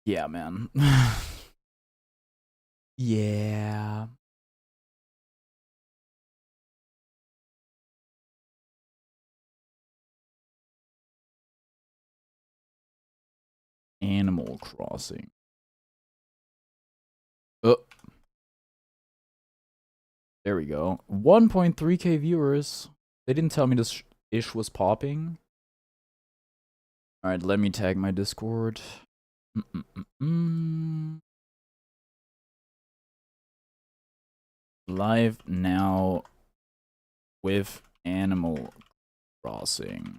Yeah, man. Yeah. Animal Crossing. Oh, there we go. 1.3k viewers. They didn't tell me this ish was popping. Alright, let me tag my Discord. Live now with Animal Crossing.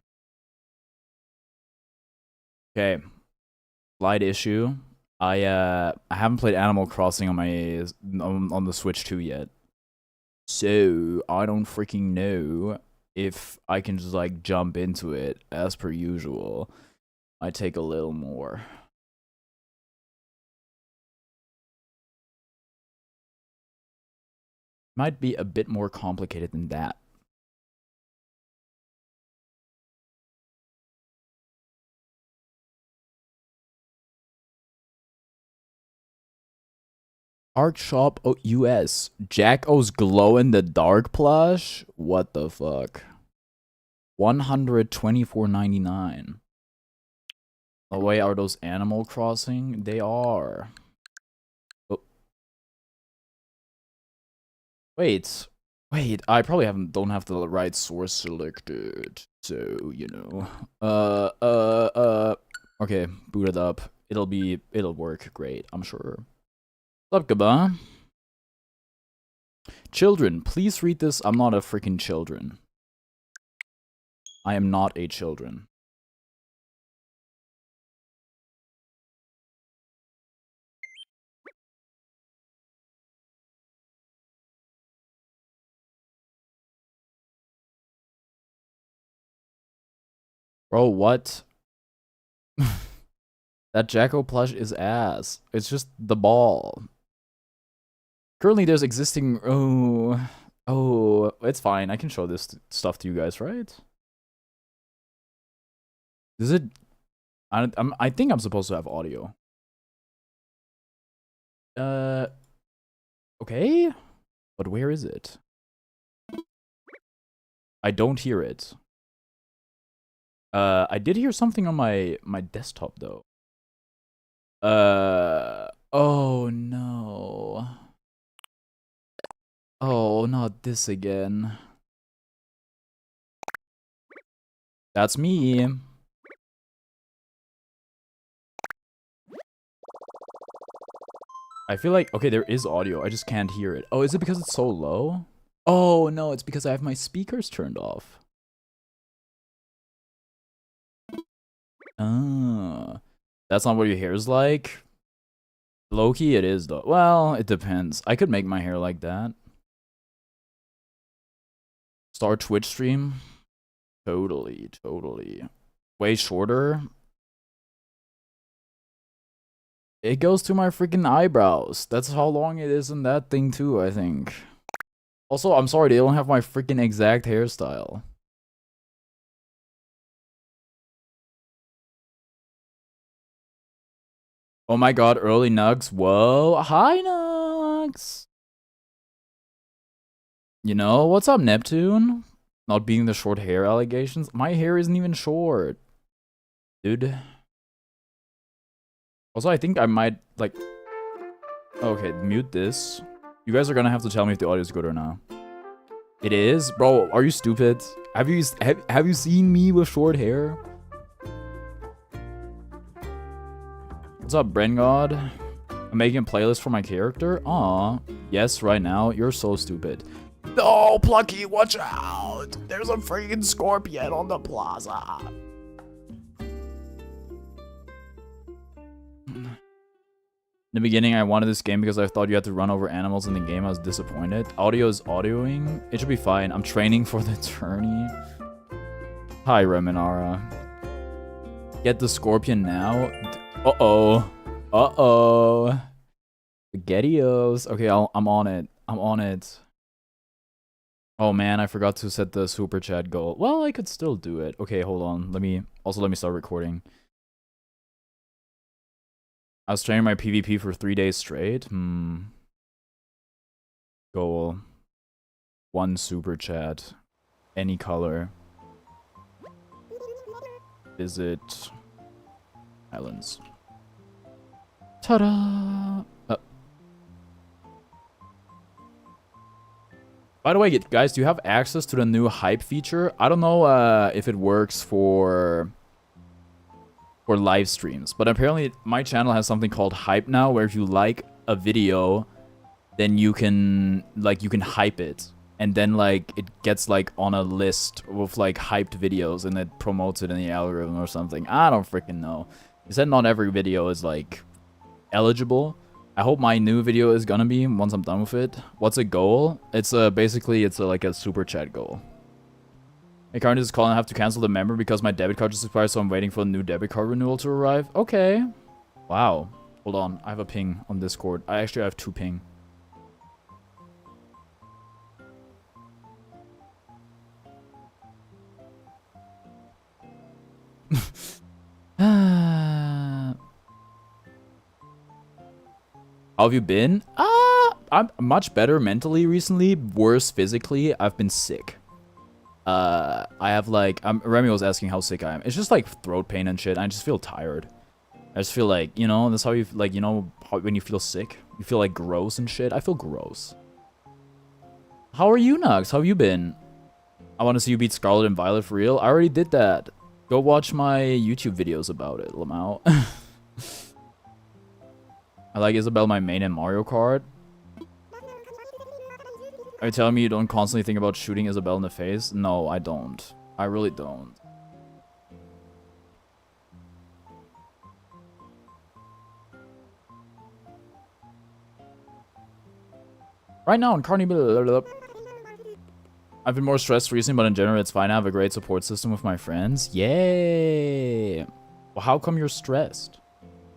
Okay. Slight issue. I haven't played Animal Crossing on my on the Switch 2 yet. So I don't freaking know if I can just like jump into it as per usual. I take a little more. Might be a bit more complicated than that. Arc Shop US. Jack O's glow in the dark plush? What the fuck? 124.99. Oh wait, are those Animal Crossing? They are. Oh. Wait. Wait, I probably don't have the right source selected. So, you know. Okay, boot it up. It'll work great, I'm sure. What's up, Gaba? Children, please read this. I'm not a freaking children. I am not a children. Bro, what? That Jacko plush is ass. It's just the ball. Currently, there's existing. Oh, it's fine. I can show this stuff to you guys, right? Is it? I think I'm supposed to have audio. Okay, but where is it? I don't hear it. I did hear something on my desktop though. Oh no. Oh, not this again. That's me. I feel like, okay, there is audio. I just can't hear it. Oh, is it because it's so low? Oh, no, it's because I have my speakers turned off. Oh, that's not what your hair's like? Low-key, it is, though. Well, it depends. I could make my hair like that. Start Twitch stream? Totally, totally. Way shorter? It goes to my freaking eyebrows. That's how long it is in that thing, too, I think. Also, I'm sorry, they don't have my freaking exact hairstyle. Oh my god, early Nugs. Whoa. Hi, Nugs. You know, what's up, Neptune? Not being the short hair allegations. My hair isn't even short. Dude. Also, I think I might, like... Okay, mute this. You guys are gonna have to tell me if the audio is good or not. It is? Bro, are you stupid? Have you seen me with short hair? What's up, Brengod? I'm making a playlist for my character? Aw. Yes, right now. You're so stupid. No, Plucky, watch out! There's a freaking scorpion on the plaza. In the beginning, I wanted this game because I thought you had to run over animals in the game. I was disappointed. Audio is audioing. It should be fine. I'm training for the tourney. Hi, Reminara. Get the scorpion now. Uh-oh. Uh-oh. Spaghettios. Okay, I'm on it. I'm on it. Oh man, I forgot to set the super chat goal. Well, I could still do it. Okay, hold on. Let me start recording. I was training my PvP for 3 days straight. Goal. 1 super chat. Any color. Visit islands. Ta-da! By the way, guys, do you have access to the new hype feature? I don't know if it works for live streams, but apparently my channel has something called hype now, where if you like a video, then you can hype it, and then like it gets like on a list with like hyped videos, and it promotes it in the algorithm or something. I don't freaking know. It said not every video is like eligible. I hope my new video is gonna be once I'm done with it. What's a goal? It's basically like a super chat goal. Hey, Carnage is calling. I have to cancel the member because my debit card just expired, so I'm waiting for the new debit card renewal to arrive. Okay. Wow. Hold on. I have a ping on Discord. I actually have 2 ping. How have you been? I'm much better mentally recently. Worse physically. I've been sick. I have like, Remy was asking how sick I am. It's just like throat pain and shit. I just feel tired. I just feel like, you know, that's how you like, you know, when you feel sick, you feel like gross and shit. I feel gross. How are you, Nux? How have you been? I want to see you beat Scarlet and Violet for real. I already did that. Go watch my YouTube videos about it, Lamau. I like Isabelle, my main in Mario Kart. Are you telling me you don't constantly think about shooting Isabelle in the face? No, I don't. I really don't. Right now in Carnival. I've been more stressed recently, but in general it's fine. I have a great support system with my friends. Yay! Well, how come you're stressed?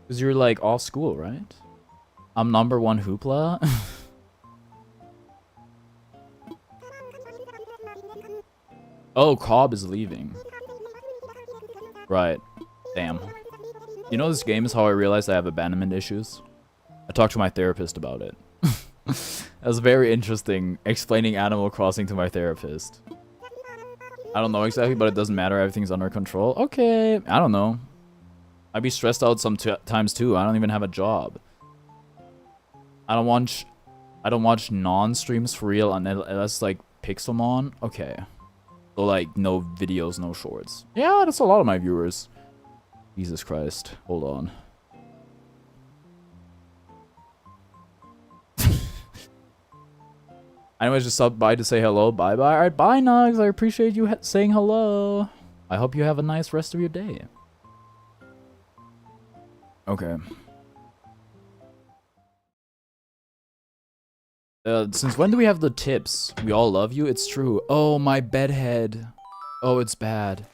Because you're like off school, right? I'm #1 hoopla. Oh, Cobb is leaving. Right. Damn. You know, this game is how I realized I have abandonment issues. I talked to my therapist about it. That was very interesting, explaining Animal Crossing to my therapist. I don't know exactly, but it doesn't matter. Everything's under control. Okay. I don't know. I'd be stressed out sometimes too. I don't even have a job. I don't watch non-streams for real unless like Pixelmon. Okay. So like no videos, no shorts. Yeah, that's a lot of my viewers. Jesus Christ. Hold on. Anyways, just stopped by to say hello. Bye-bye. Alright, bye, Nugs. I appreciate you saying hello. I hope you have a nice rest of your day. Okay. Since when do we have the tips? We all love you? It's true. Oh, my bedhead. Oh, it's bad.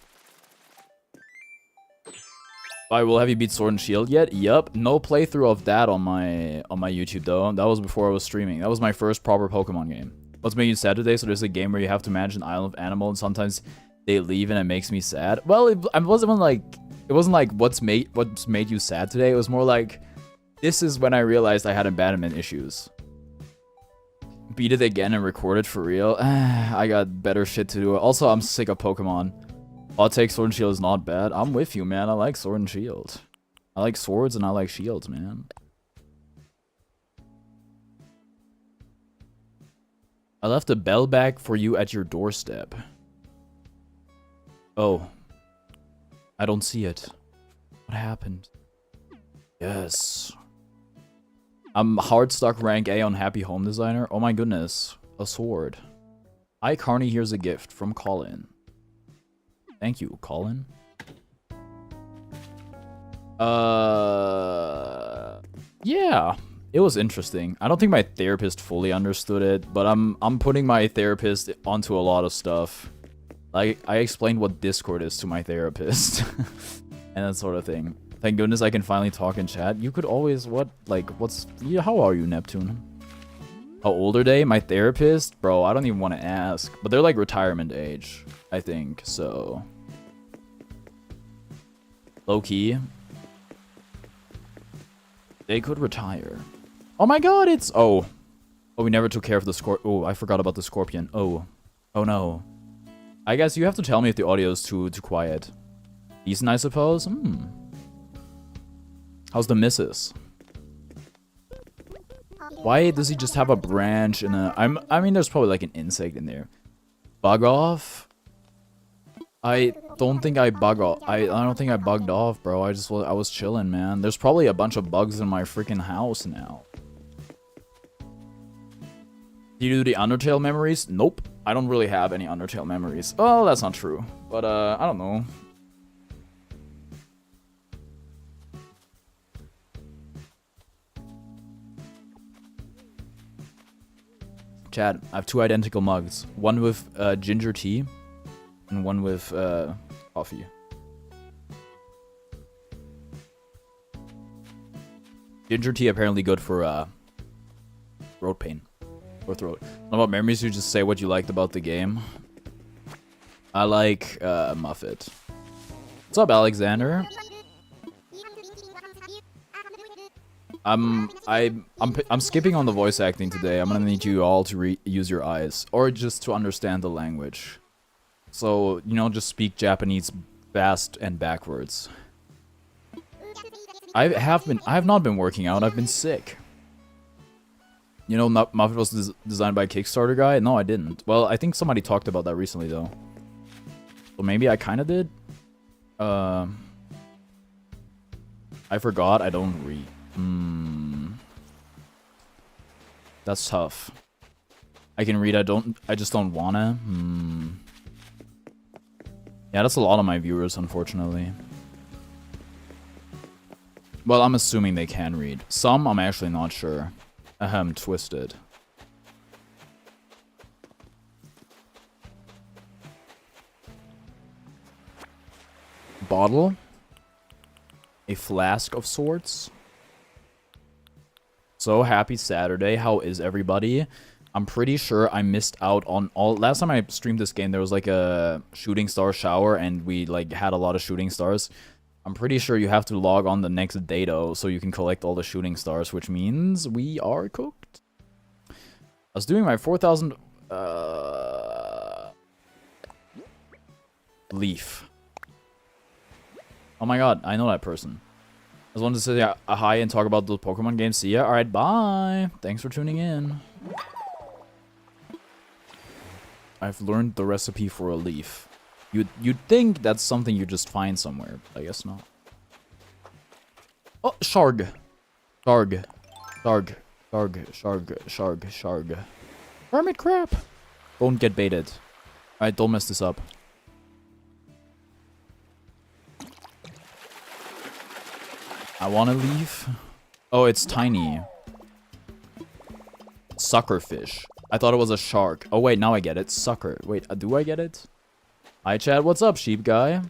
Alright, will have you beat Sword and Shield yet? Yup. No playthrough of that on my YouTube though. That was before I was streaming. That was my first proper Pokemon game. What's making you sad today? So there's a game where you have to manage an island of animals, and sometimes they leave and it makes me sad. Well, it wasn't like what's made you sad today. It was more like, this is when I realized I had abandonment issues. Beat it again and record it for real. I got better shit to do. Also, I'm sick of Pokemon. I'll take Sword and Shield is not bad. I'm with you, man. I like Sword and Shield. I like swords and I like shields, man. I left a bell bag for you at your doorstep. Oh. I don't see it. What happened? Yes. I'm hard stuck rank A on Happy Home Designer. Oh my goodness. A sword. Hi, Carney. Here's a gift from Colin. Thank you, Colin. Yeah, it was interesting. I don't think my therapist fully understood it, but I'm putting my therapist onto a lot of stuff. Like, I explained what Discord is to my therapist and that sort of thing. Thank goodness I can finally talk in chat. You could always, how are you, Neptune? How old are they? My therapist? Bro, I don't even want to ask. But they're like retirement age, I think, so. Low key. They could retire. Oh my god, it's... Oh. Oh, we never took care of the scorpion. Oh, I forgot about the scorpion. Oh. Oh no. I guess you have to tell me if the audio is too quiet. Decent, I suppose? Hmm. How's the missus? Why does he just have a branch and a... I mean, there's probably like an insect in there. Bug off? I don't think I bug off. I don't think I bugged off, bro. I was chilling, man. There's probably a bunch of bugs in my freaking house now. Do you do the Undertale memories? Nope. I don't really have any Undertale memories. Oh, that's not true. But, I don't know. Chad, I have 2 identical mugs. One with ginger tea and one with coffee. Ginger tea apparently good for throat pain. Or throat. What about memories? You just say what you liked about the game. I like Muffet. What's up, Alexander? I'm skipping on the voice acting today. I'm gonna need you all to use your eyes, or just to understand the language. So, you know, just speak Japanese fast and backwards. I have not been working out. I've been sick. You know, Muffet was designed by a Kickstarter guy. No, I didn't. Well, I think somebody talked about that recently, though. So maybe I kind of did. I forgot. I don't read. That's tough. I can read, I just don't wanna. Yeah, that's a lot of my viewers, unfortunately. Well, I'm assuming they can read. Some, I'm actually not sure. Ahem, twisted. Bottle? A flask of sorts? So happy Saturday. How is everybody? I'm pretty sure I missed out on all... Last time I streamed this game, there was like a shooting star shower, and we like had a lot of shooting stars. I'm pretty sure you have to log on the next day, though, so you can collect all the shooting stars, which means we are cooked. I was doing my 4,000... Leaf. Oh my god, I know that person. I just wanted to say a hi and talk about those Pokemon games. See ya. Alright, bye. Thanks for tuning in. I've learned the recipe for a leaf. You'd think that's something you just find somewhere. I guess not. Oh, Sharg. Sharg. Sharg. Sharg. Sharg. Sharg. Sharg. Hermit crab. Don't get baited. Alright, don't mess this up. I want to leave. Oh, it's tiny. Suckerfish. I thought it was a shark. Oh, wait, now I get it. Sucker. Wait, do I get it? Hi, Chad. What's up, sheep guy?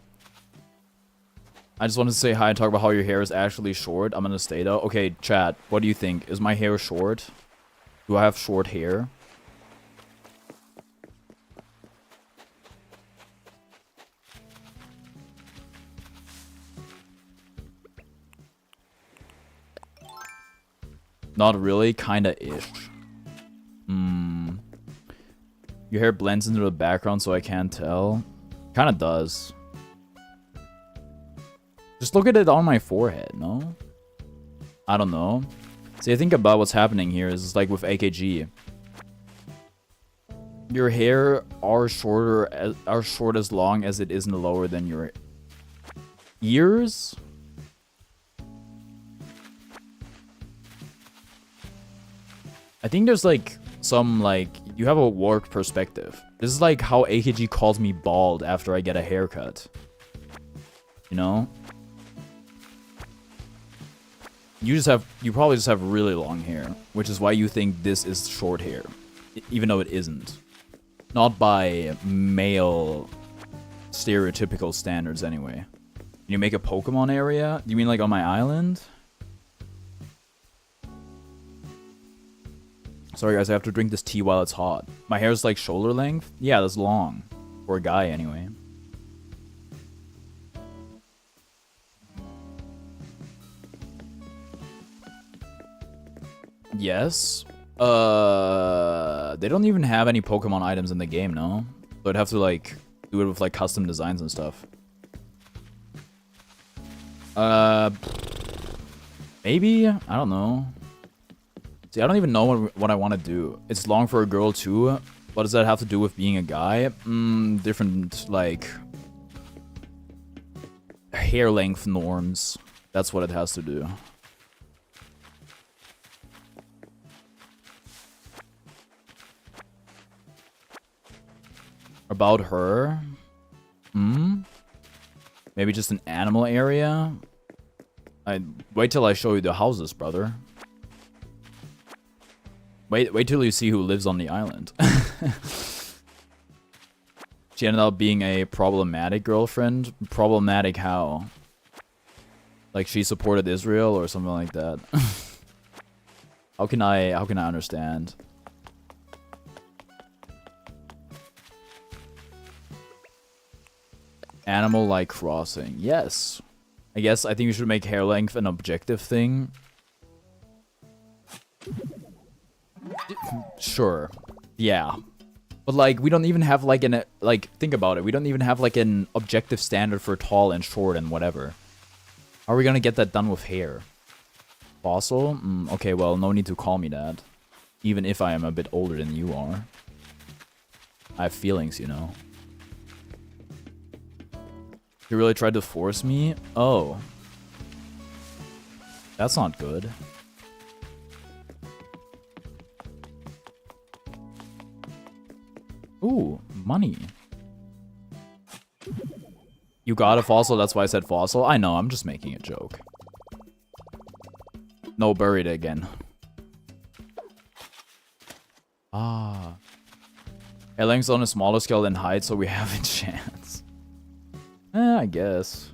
I just wanted to say hi and talk about how your hair is actually short. I'm gonna stay, though. Okay, Chad, what do you think? Is my hair short? Do I have short hair? Not really, kinda-ish. Your hair blends into the background so I can't tell. Kinda does. Just look at it on my forehead, no? I don't know. See, I think about what's happening here is like with AKG. Your hair are short as long as it isn't lower than your ears? I think there's like some like you have a warped perspective. This is like how AKG calls me bald after I get a haircut. You know? You probably just have really long hair, which is why you think this is short hair, even though it isn't. Not by male stereotypical standards anyway. You make a Pokemon area? Do you mean like on my island? Sorry guys, I have to drink this tea while it's hot. My hair's like shoulder length? Yeah, that's long. For a guy anyway. Yes. They don't even have any Pokemon items in the game, no? So I'd have to, like, do it with, like, custom designs and stuff. Maybe? I don't know. See, I don't even know what I want to do. It's long for a girl, too. What does that have to do with being a guy? Different, like, hair length norms. That's what it has to do. About her? Maybe just an animal area? Wait till I show you the houses, brother. Wait till you see who lives on the island. She ended up being a problematic girlfriend. Problematic how? Like she supported Israel or something like that. How can I understand? Animal-like crossing. Yes. I think we should make hair length an objective thing. Sure. Yeah. But like we don't even have like an think about it. We don't even have like an objective standard for tall and short and whatever. How are we gonna get that done with hair? Fossil? Okay, well, no need to call me that. Even if I am a bit older than you are. I have feelings, you know. You really tried to force me? Oh. That's not good. Ooh, money. You got a fossil, that's why I said fossil. I know, I'm just making a joke. No, buried again. Ah. Air length's on a smaller scale than height, so we have a chance. I guess.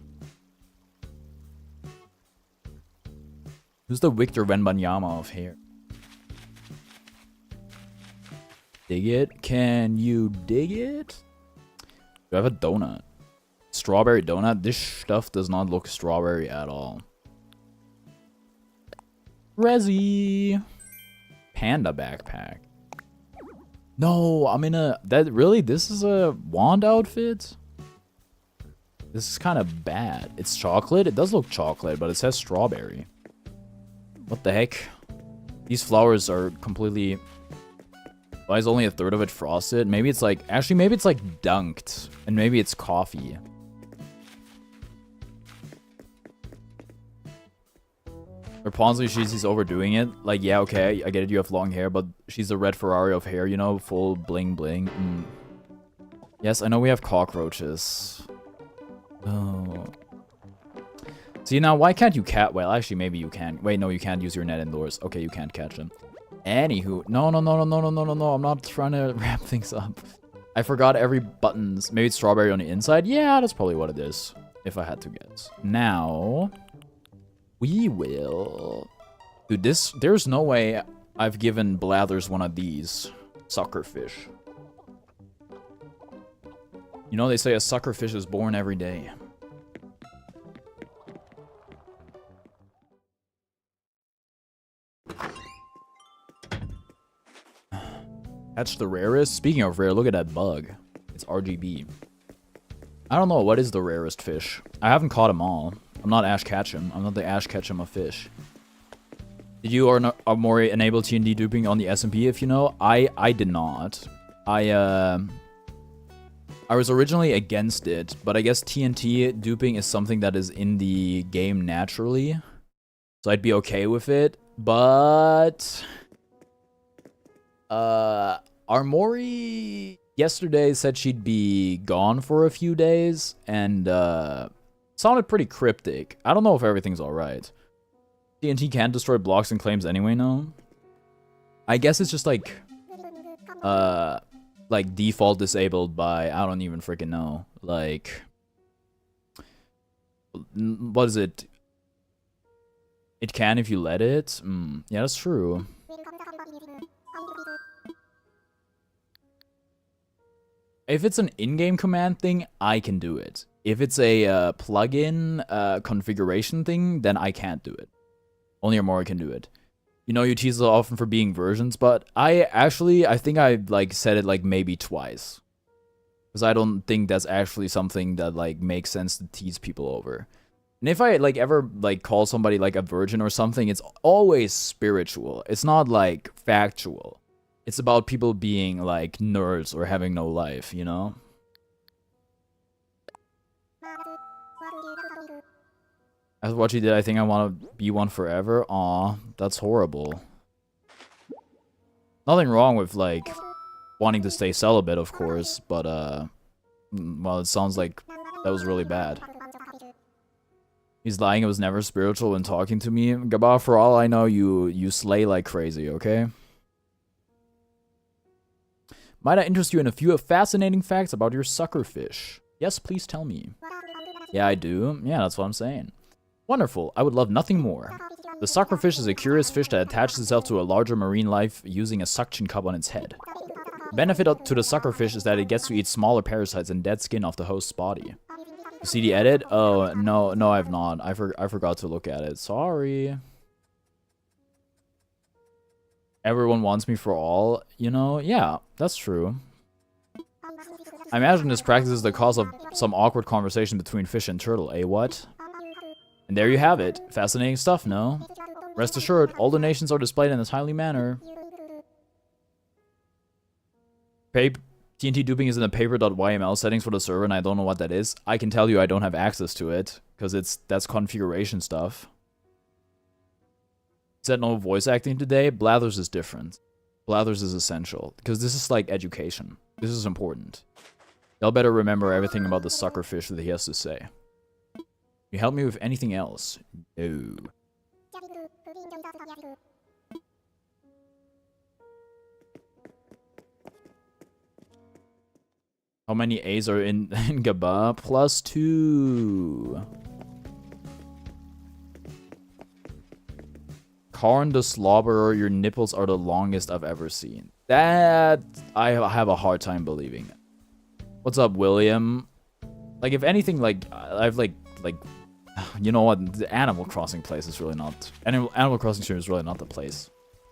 Who's the Victor Wembanyama of hair? Dig it? Can you dig it? Do I have a donut? Strawberry donut? This stuff does not look strawberry at all. Resi. Panda backpack. No, I'm in a... Really? This is a wand outfit? This is kind of bad. It's chocolate? It does look chocolate, but it says strawberry. What the heck? These flowers are completely... Why is only a third of it frosted? Maybe it's like... Actually, maybe it's like dunked. And maybe it's coffee. Rapunzel, she's overdoing it. Like, yeah, okay, I get it, you have long hair, but she's the red Ferrari of hair, you know? Full bling bling. Yes, I know we have cockroaches. Oh. See, now, why can't you well, actually, maybe you can. Wait, no, you can't use your net indoors. Okay, you can't catch them. Anywho, no, I'm not trying to wrap things up. I forgot every buttons. Maybe it's strawberry on the inside? Yeah, that's probably what it is, if I had to guess. Now, we will... Dude, there's no way I've given Blathers one of these suckerfish. You know, they say a suckerfish is born every day. Catch the rarest? Speaking of rare, look at that bug. It's RGB. I don't know, what is the rarest fish? I haven't caught them all. I'm not Ash Ketchum. I'm not the Ash Ketchum of fish. Did you or Mori enable TNT duping on the SMP, if you know? I did not. I was originally against it, but I guess TNT duping is something that is in the game naturally. So I'd be okay with it, but... Armori yesterday said she'd be gone for a few days, and sounded pretty cryptic. I don't know if everything's alright. TNT can't destroy blocks and claims anyway, no? I guess it's just like default disabled by, I don't even freaking know. Like, what is it? It can if you let it? Yeah, that's true. If it's an in-game command thing, I can do it. If it's a plugin configuration thing, then I can't do it. Only Amori can do it. You know, you tease us often for being virgins, but I think I like said it like maybe twice. Because I don't think that's actually something that like makes sense to tease people over. And if I like ever like call somebody like a virgin or something, it's always spiritual. It's not like factual. It's about people being like nerds or having no life, you know? After what you did, I think I want to be one forever. Aw, that's horrible. Nothing wrong with like wanting to stay celibate, of course, but well, it sounds like that was really bad. He's lying, it was never spiritual when talking to me. Gaba, for all I know, you slay like crazy, okay? Might I interest you in a few fascinating facts about your suckerfish? Yes, please tell me. Yeah, I do. Yeah, that's what I'm saying. Wonderful. I would love nothing more. The suckerfish is a curious fish that attaches itself to a larger marine life using a suction cup on its head. The benefit to the suckerfish is that it gets to eat smaller parasites and dead skin off the host's body. You see the edit? Oh, no, I have not. I forgot to look at it. Sorry. Everyone wants me for all, you know? Yeah, that's true. I imagine this practice is the cause of some awkward conversation between fish and turtle. Eh, what? And there you have it. Fascinating stuff, no? Rest assured, all donations are displayed in a timely manner. TNT duping is in the paper.yml settings for the server, and I don't know what that is. I can tell you I don't have access to it, because that's configuration stuff. Said no voice acting today. Blathers is different. Blathers is essential, because this is like education. This is important. Y'all better remember everything about the suckerfish that he has to say. You help me with anything else? No. How many A's are in Gaba? +2. Karn the Slobberer, your nipples are the longest I've ever seen. That I have a hard time believing. What's up, William? Like, if anything, like, I've like, you know what? The Animal Crossing place is really not... Animal Crossing stream is really not the place.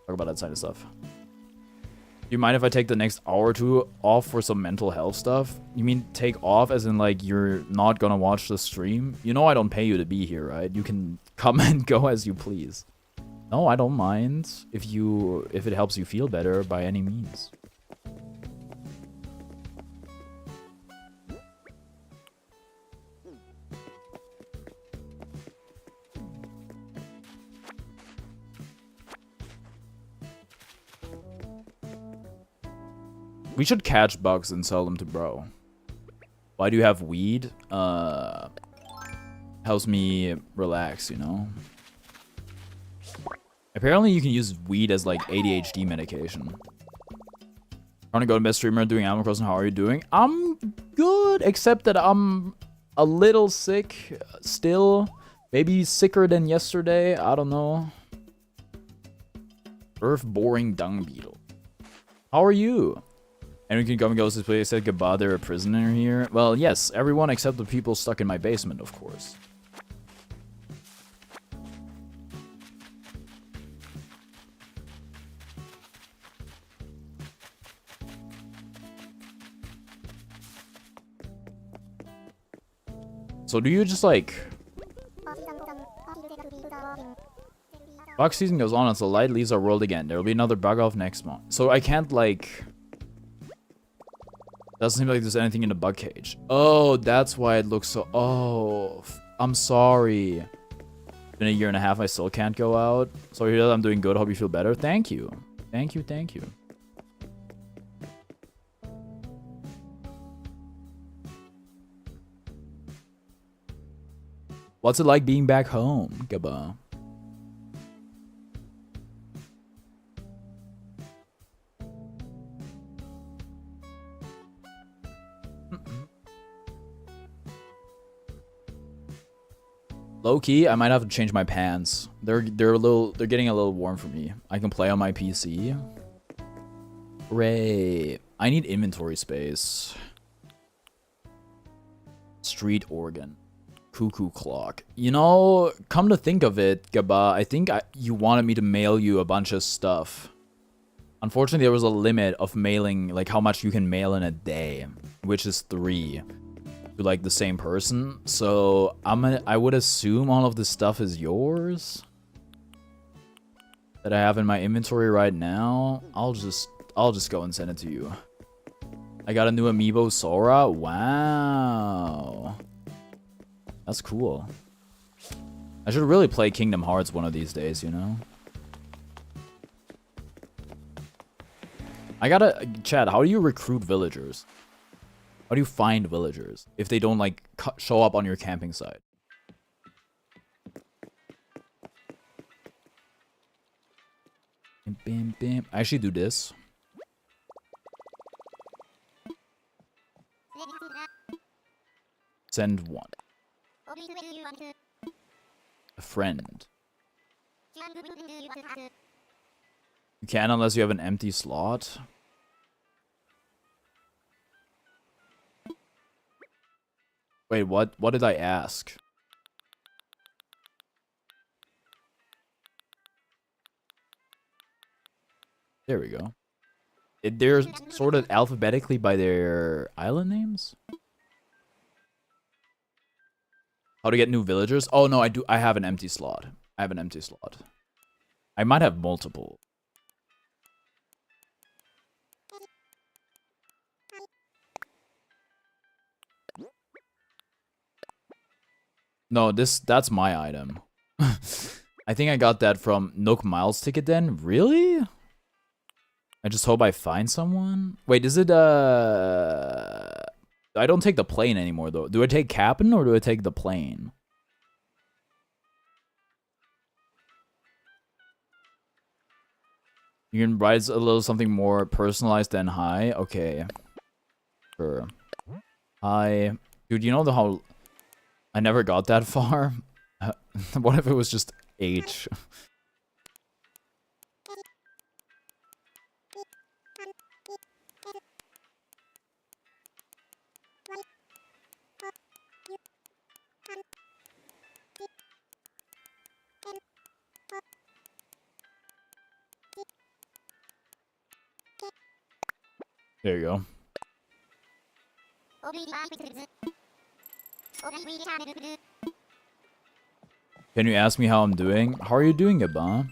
Talk about that side of stuff. Do you mind if I take the next hour or two off for some mental health stuff? You mean take off as in, like, you're not gonna watch the stream? You know I don't pay you to be here, right? You can come and go as you please. No, I don't mind if it helps you feel better by any means. We should catch bugs and sell them to bro. Why do you have weed? Helps me relax, you know? Apparently you can use weed as like ADHD medication. Trying to go to best streamer doing Animal Crossing. How are you doing? I'm good, except that I'm a little sick still. Maybe sicker than yesterday. I don't know. Earth boring dung beetle. How are you? Anyone can come and go to this place. Said goodbye. They're a prisoner here. Well, yes, everyone except the people stuck in my basement, of course. So do you just like... Bug season goes on until light leaves our world again. There will be another bug off next month. So I can't like... Doesn't seem like there's anything in the bug cage. Oh, that's why it looks so... Oh, I'm sorry. Been a year and a half, I still can't go out. Sorry that I'm doing good. Hope you feel better. Thank you. Thank you, thank you. What's it like being back home, Gaba? Low key, I might have to change my pants. They're getting a little warm for me. I can play on my PC. Hooray. I need inventory space. Street organ. Cuckoo clock. You know, come to think of it, Gaba, I think you wanted me to mail you a bunch of stuff. Unfortunately, there was a limit of mailing, like how much you can mail in a day, which is 3 to like the same person. So I would assume all of this stuff is yours that I have in my inventory right now. I'll just go and send it to you. I got a new amiibo, Sora. Wow. That's cool. I should really play Kingdom Hearts one of these days, you know? I gotta... Chad, how do you recruit villagers? How do you find villagers if they don't, like, show up on your camping site? Bam, bam, bam. I actually do this. Send 1. A friend. You can unless you have an empty slot. Wait, what did I ask? There we go. They're sorted alphabetically by their island names? How to get new villagers? Oh no, I have an empty slot. I have an empty slot. I might have multiple. No, that's my item. I think I got that from Nook Miles Ticket then. Really? I just hope I find someone. Wait, is it I don't take the plane anymore though. Do I take Captain or do I take the plane? You can write a little something more personalized than hi. Okay. Sure. Hi. Dude, you know how I never got that far? What if it was just H? There you go. Can you ask me how I'm doing? How are you doing, Gabon?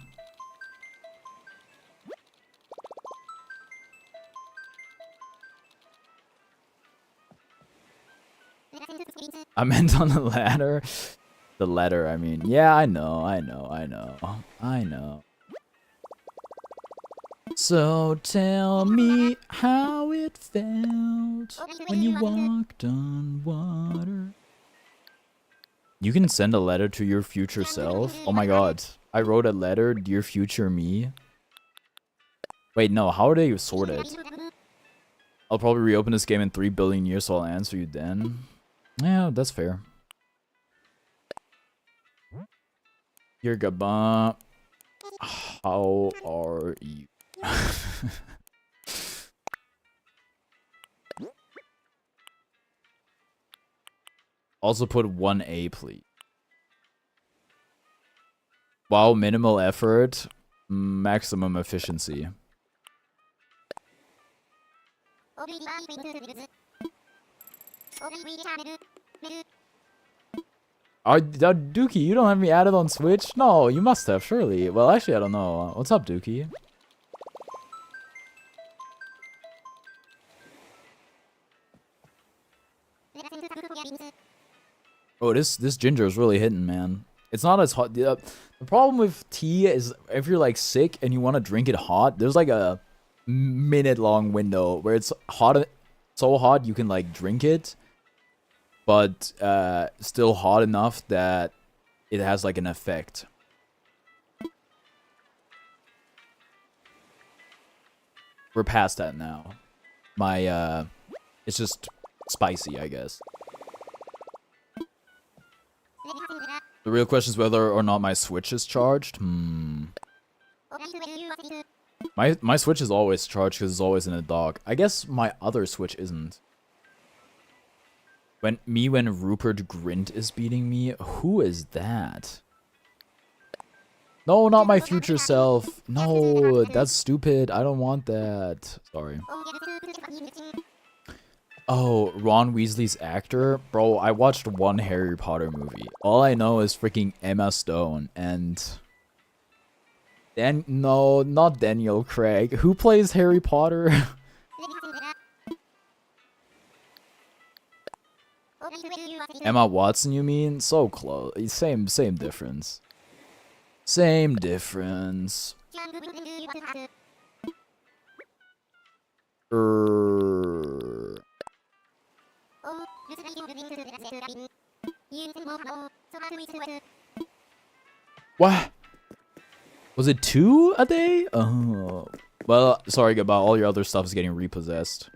I meant on the ladder. The letter, I mean. Yeah, I know. So tell me how it felt when you walked on water. You can send a letter to your future self? Oh my god. I wrote a letter, dear future me. Wait, no, how are they sorted? I'll probably reopen this game in 3 billion years, so I'll answer you then. Yeah, that's fair. Dear Gabon, how are you? Also put 1A, please. Wow, minimal effort, maximum efficiency. Dookie, you don't have me added on Switch? No, you must have, surely. Well, actually, I don't know. What's up, Dookie? Oh, this ginger is really hitting, man. It's not as hot. The problem with tea is if you're like sick and you want to drink it hot, there's like a minute-long window where it's hot, so hot you can like drink it, but still hot enough that it has like an effect. We're past that now. It's just spicy, I guess. The real question is whether or not my Switch is charged. My Switch is always charged because it's always in a dock. I guess my other Switch isn't. When Rupert Grint is beating me? Who is that? No, not my future self. No, that's stupid. I don't want that. Sorry. Oh, Ron Weasley's actor? Bro, I watched one Harry Potter movie. All I know is freaking Emma Stone and... No, not Daniel Craig. Who plays Harry Potter? Emma Watson, you mean? So close. Same difference. Same difference. What? Was it 2 a day? Oh. Well, sorry about all your other stuff is getting repossessed.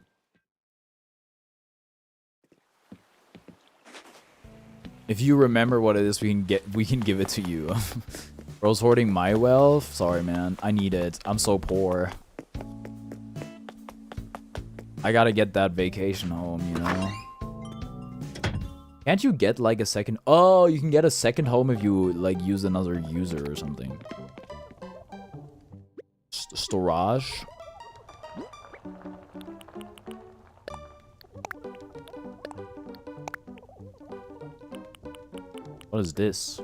If you remember what it is, we can give it to you. Bro's hoarding my wealth? Sorry, man. I need it. I'm so poor. I gotta get that vacation home, you know? Can't you get, like, a second... Oh, you can get a second home if you, like, use another user or something. Storage? What is this?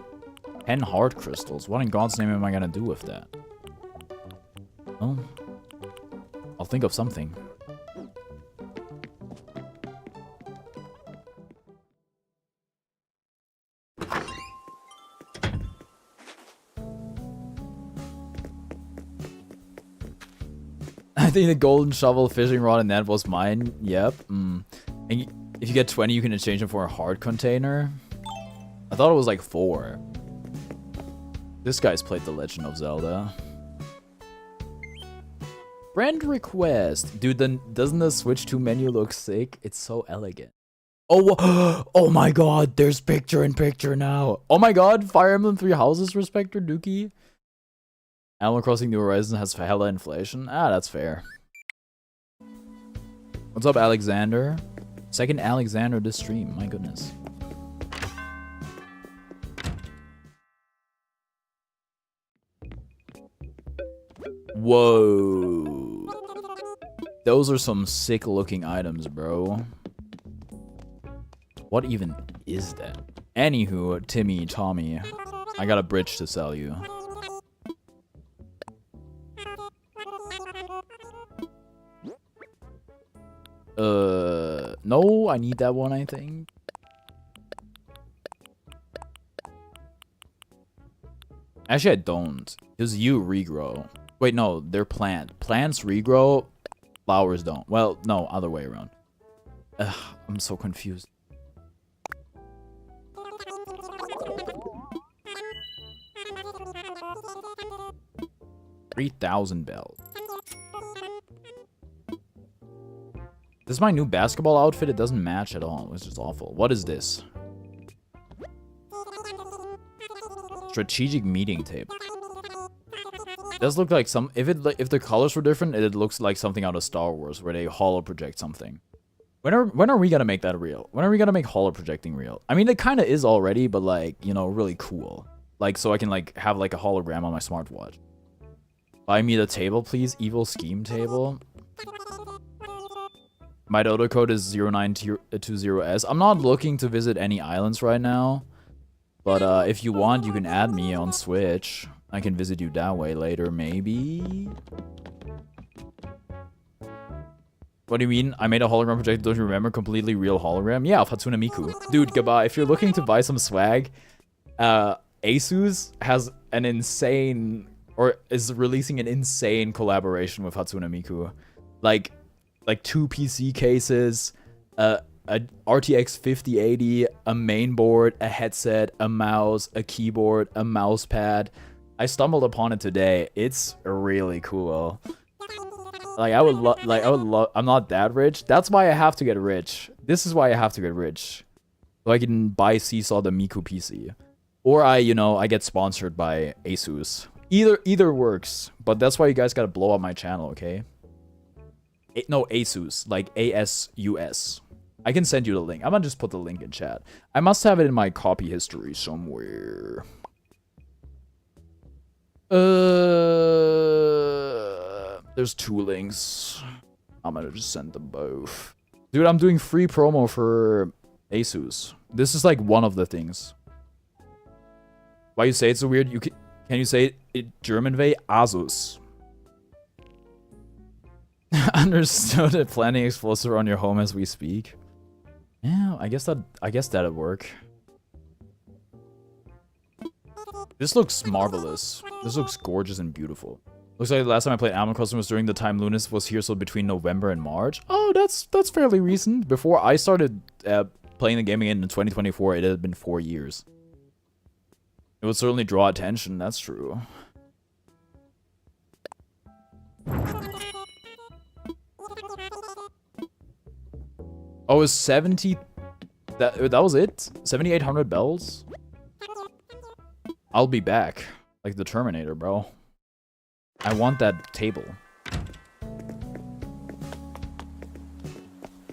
10 heart crystals. What in God's name am I gonna do with that? Oh. I'll think of something. I think the golden shovel, fishing rod, and net was mine. Yep. And if you get 20, you can exchange them for a heart container. I thought it was like 4. This guy's played The Legend of Zelda. Friend request. Dude, doesn't the Switch 2 menu look sick? It's so elegant. Oh, oh my god, there's picture-in-picture now. Oh my god, Fire Emblem 3 Houses Respector Dookie. Animal Crossing New Horizons has hella inflation. Ah, that's fair. What's up, Alexander? Second Alexander this stream, my goodness. Whoa. Those are some sick looking items, bro. What even is that? Anywho, Tommy, I got a bridge to sell you. No, I need that one, I think. Actually, I don't. Because you regrow. Wait, no, they're plant. Plants regrow, flowers don't. Well, no, other way around. Ugh, I'm so confused. 3,000 bells. This is my new basketball outfit. It doesn't match at all. It's just awful. What is this? Strategic meeting table. It does look like some... If the colors were different, it looks like something out of Star Wars, where they holo project something. When are we gonna make that real? When are we gonna make holo projecting real? I mean, it kind of is already, but like, you know, really cool. Like, so I can like have like a hologram on my smartwatch. Buy me the table, please. Evil scheme table. My Dodo code is 0920S. I'm not looking to visit any islands right now. But if you want, you can add me on Switch. I can visit you that way later, maybe? What do you mean? I made a hologram project, don't you remember? Completely real hologram? Yeah, of Hatsune Miku. Dude, goodbye. If you're looking to buy some swag, Asus has an insane... Or is releasing an insane collaboration with Hatsune Miku. Like 2 PC cases, a RTX 5080, a mainboard, a headset, a mouse, a keyboard, a mouse pad. I stumbled upon it today. It's really cool. Like I would love. I'm not that rich. That's why I have to get rich. This is why I have to get rich, so I can buy Seesaw the Miku PC, or I get sponsored by Asus. Either works, but that's why you guys gotta blow up my channel, okay? No, Asus, like ASUS. I can send you the link. I'm gonna just put the link in chat. I must have it in my copy history somewhere. There's 2 links. I'm gonna just send them both. Dude, I'm doing free promo for Asus. This is like one of the things. Why you say it's so weird? Can you say it German way? Asus. Understood it. Planning explosive on your home as we speak. Yeah, I guess that'd work. This looks marvelous. This looks gorgeous and beautiful. Looks like the last time I played Animal Crossing was during the time Lunas was here, so between November and March. Oh, that's fairly recent. Before I started playing the game again in 2024, it had been 4 years. It would certainly draw attention, that's true. Oh, it's 70... That was it? 7,800 bells? I'll be back. Like the Terminator, bro. I want that table.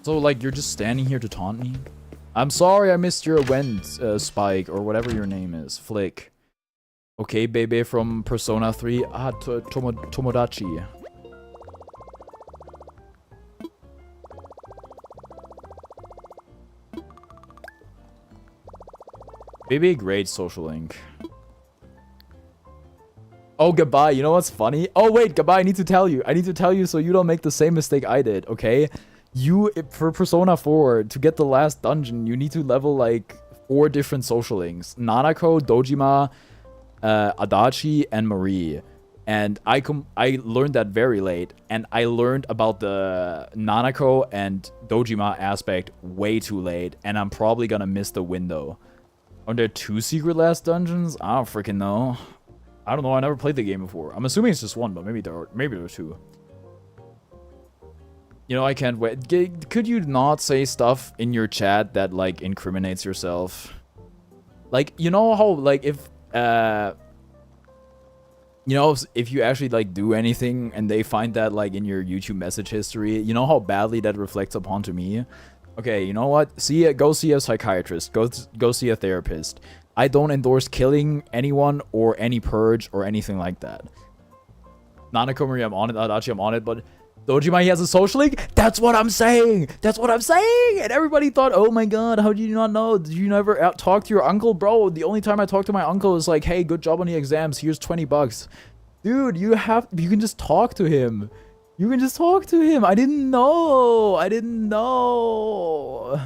So, like, you're just standing here to taunt me? I'm sorry I missed your event, Spike, or whatever your name is. Flick. Okay, baby from Persona 3. Ah, Tomodachi. Baby, great social link. Oh, goodbye. You know what's funny? Oh, wait, goodbye. I need to tell you. I need to tell you so you don't make the same mistake I did, okay? For Persona 4, to get the last dungeon, you need to level, like, 4 different social links. Nanako, Dojima, Adachi, and Marie. And I learned that very late. And I learned about the Nanako and Dojima aspect way too late. And I'm probably gonna miss the window. Are there 2 secret last dungeons? I don't freaking know. I don't know. I never played the game before. I'm assuming it's just 1, but maybe there are 2. You know, I can't wait. Could you not say stuff in your chat that, like, incriminates yourself? Like, you know how, like, if, you know, if you actually, like, do anything and they find that, like, in your YouTube message history, you know how badly that reflects upon to me? Okay, you know what? Go see a psychiatrist. Go see a therapist. I don't endorse killing anyone or any purge or anything like that. Nanako, Marie, I'm on it. Adachi, I'm on it, but Dojima, he has a social link? That's what I'm saying! That's what I'm saying! And everybody thought, oh my god, how did you not know? Did you never talk to your uncle? Bro, the only time I talk to my uncle is like, hey, good job on the exams, here's 20 bucks. Dude, you can just talk to him. You can just talk to him. I didn't know. I didn't know.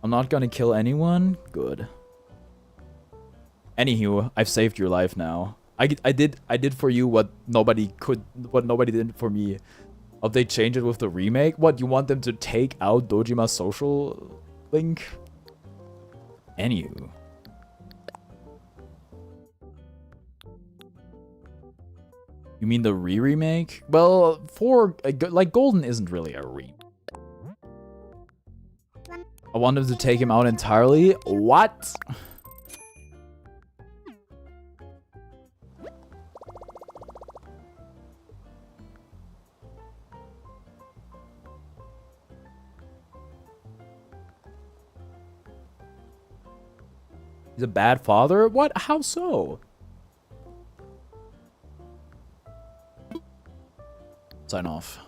I'm not gonna kill anyone? Good. Anywho, I've saved your life now. I did for you what nobody did for me. Oh, they change it with the remake? What, you want them to take out Dojima's social link? Anywho. You mean the remake? Well, like, Golden isn't really a remake. I want them to take him out entirely? What? He's a bad father? What? How so? Sign off.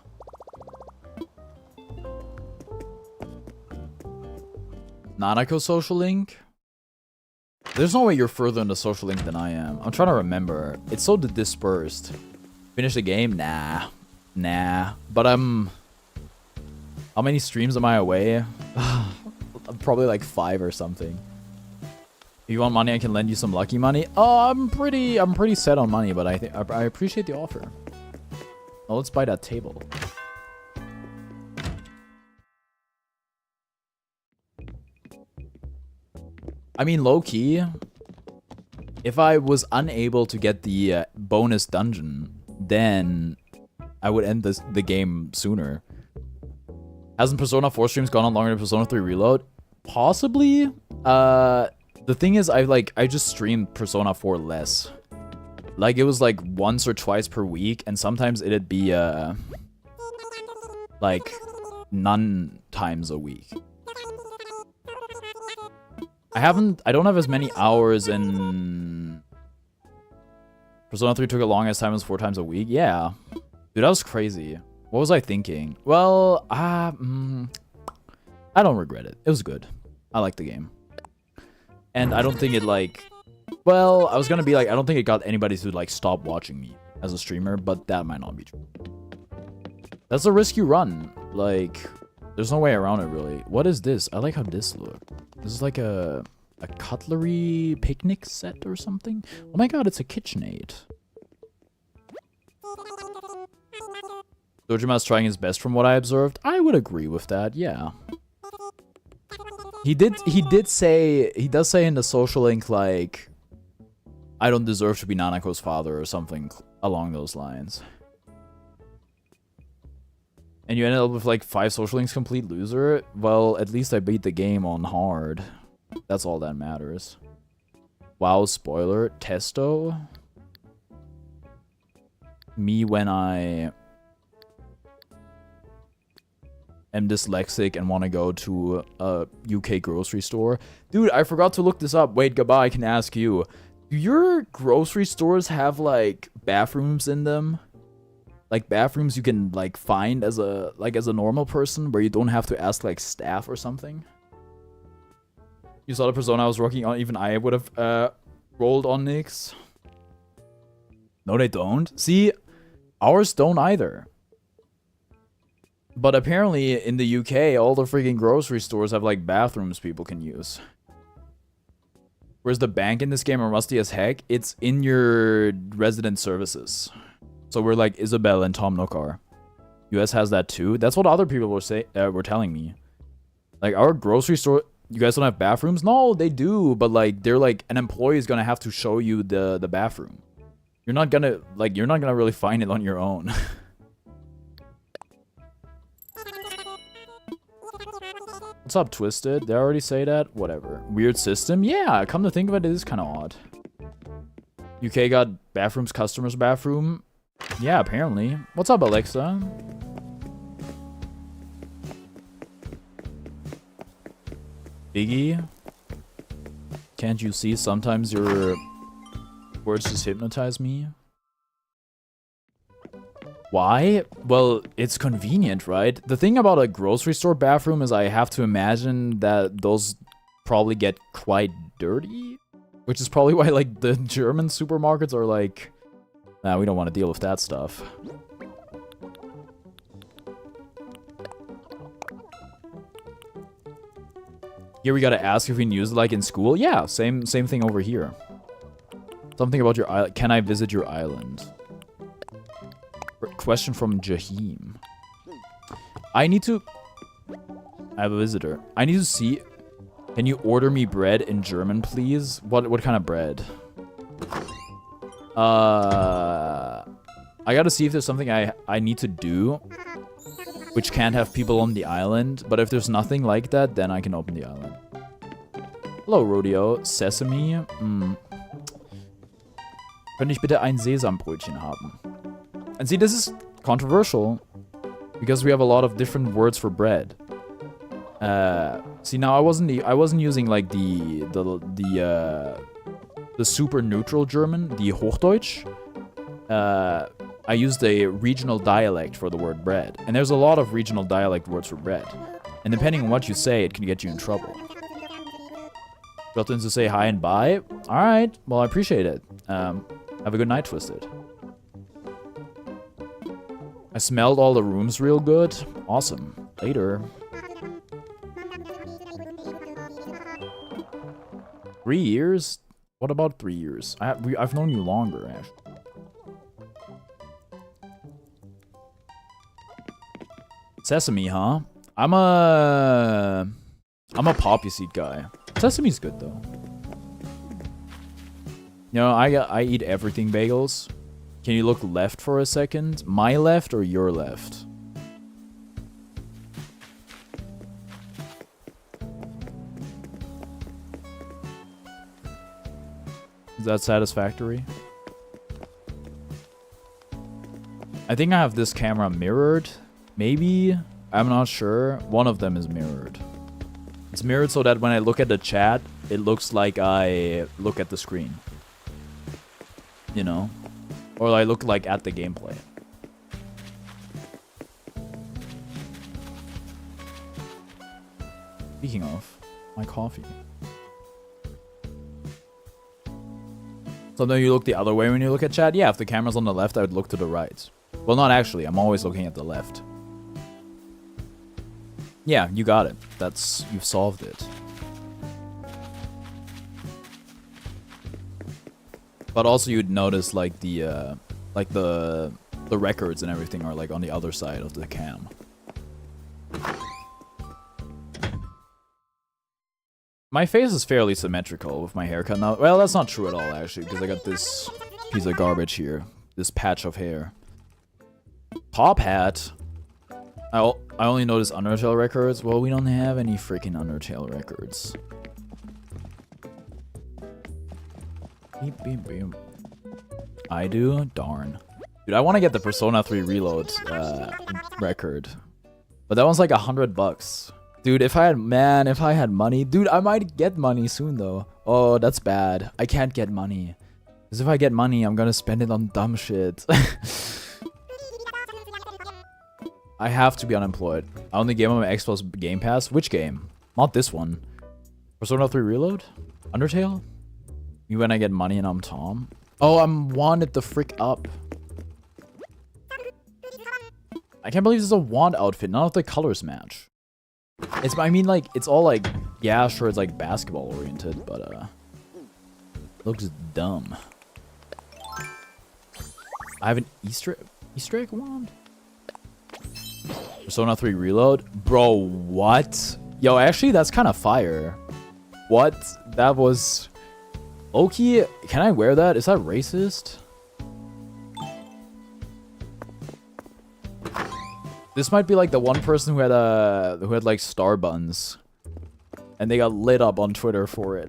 Nanako social link? There's no way you're further in the social link than I am. I'm trying to remember. It's so dispersed. Finish the game? Nah. Nah. But how many streams am I away? Probably like 5 or something. If you want money, I can lend you some lucky money. Oh, I'm pretty set on money, but I appreciate the offer. Oh, let's buy that table. I mean, low-key, if I was unable to get the bonus dungeon, then I would end the game sooner. Hasn't Persona 4 streams gone on longer than Persona 3 Reload? Possibly. The thing is, I just streamed Persona 4 less. Like, it was like once or twice per week, and sometimes it'd be like none times a week. I don't have as many hours in Persona 3 took a longest time as 4 times a week. Yeah. Dude, that was crazy. What was I thinking? Well, I don't regret it. It was good. I like the game. And I don't think it like, well, I was gonna be like, I don't think it got anybody to like stop watching me as a streamer, but that might not be true. That's a risk you run. Like, there's no way around it really. What is this? I like how this looks. This is like a cutlery picnic set or something. Oh my god, it's a KitchenAid. Dojima's trying his best from what I observed. I would agree with that, yeah. He does say in the social link, like, I don't deserve to be Nanako's father or something along those lines. And you ended up with like 5 social links complete loser? Well, at least I beat the game on hard. That's all that matters. Wow, spoiler. Testo? Me when I am dyslexic and want to go to a UK grocery store. Dude, I forgot to look this up. Wait, Gaba, I can ask you. Do your grocery stores have like bathrooms in them? Like bathrooms you can like find as a normal person where you don't have to ask like staff or something? You saw the Persona I was working on, even I would have rolled on Nyx. No, they don't. See, ours don't either. But apparently in the UK, all the freaking grocery stores have like bathrooms people can use. Whereas the bank in this game are rusty as heck. It's in your resident services. So we're like Isabel and Tom Nook are. US has that too. That's what other people were telling me. Like our grocery store, you guys don't have bathrooms? No, they do, but like they're like an employee is gonna have to show you the bathroom. You're not gonna really find it on your own. What's up, Twisted? Did I already say that? Whatever. Weird system? Yeah, come to think of it, it is kind of odd. UK got bathrooms, customers' bathroom. Yeah, apparently. What's up, Alexa? Biggie? Can't you see sometimes your words just hypnotize me? Why? Well, it's convenient, right? The thing about a grocery store bathroom is I have to imagine that those probably get quite dirty. Which is probably why, like, the German supermarkets are like, nah, we don't want to deal with that stuff. Here we gotta ask if we can use it like in school. Yeah, same thing over here. Something about your island. Can I visit your island? Question from Jahim. I have a visitor. I need to see. Can you order me bread in German, please? What kind of bread? I gotta see if there's something I need to do, which can't have people on the island. But if there's nothing like that, then I can open the island. Hello, Rodeo. Sesame. Könnte ich bitte ein Sesambrötchen haben? And see, this is controversial because we have a lot of different words for bread. See, now I wasn't using like the super neutral German, the Hochdeutsch. I used a regional dialect for the word bread, and there's a lot of regional dialect words for bread. And depending on what you say, it can get you in trouble. Got to say hi and bye. All right, well I appreciate it. Have a good night, Twisted. I smelled all the rooms real good. Awesome. Later. 3 years? What about 3 years? I've known you longer, actually. Sesame, huh? I'm a poppy seed guy. Sesame's good though. You know, I eat everything bagels. Can you look left for a second? My left or your left? Is that satisfactory? I think I have this camera mirrored. Maybe. I'm not sure. One of them is mirrored. It's mirrored so that when I look at the chat, it looks like I look at the screen. You know? Or I look like at the gameplay. Speaking of, my coffee. So then you look the other way when you look at chat? Yeah, if the camera's on the left, I would look to the right. Well, not actually. I'm always looking at the left. Yeah, you got it. You've solved it. But also you'd notice like the records and everything are like on the other side of the cam. My face is fairly symmetrical with my haircut now. Well, that's not true at all actually, because I got this piece of garbage here. This patch of hair. Top hat. I only noticed Undertale records. Well, we don't have any freaking Undertale records. Beep, beep, beep. I do? Darn. Dude, I want to get the Persona 3 Reload record. But that one's like $100. Dude, if I had money. Dude, I might get money soon though. Oh, that's bad. I can't get money. Because if I get money, I'm gonna spend it on dumb shit. I have to be unemployed. I only gave him an Xbox Game Pass. Which game? Not this one. Persona 3 Reload? Undertale? You when I get money and I'm Tom? Oh, I'm wanted the frick up. I can't believe this is a wand outfit. None of the colors match. I mean, like, it's all like, yeah, sure, it's like basketball oriented, but looks dumb. I have an Easter egg wand? Persona 3 Reload? Bro, what? Yo, actually, that's kind of fire. What? That was... Loki, can I wear that? Is that racist? This might be like the one person who had like star buns. And they got lit up on Twitter for it.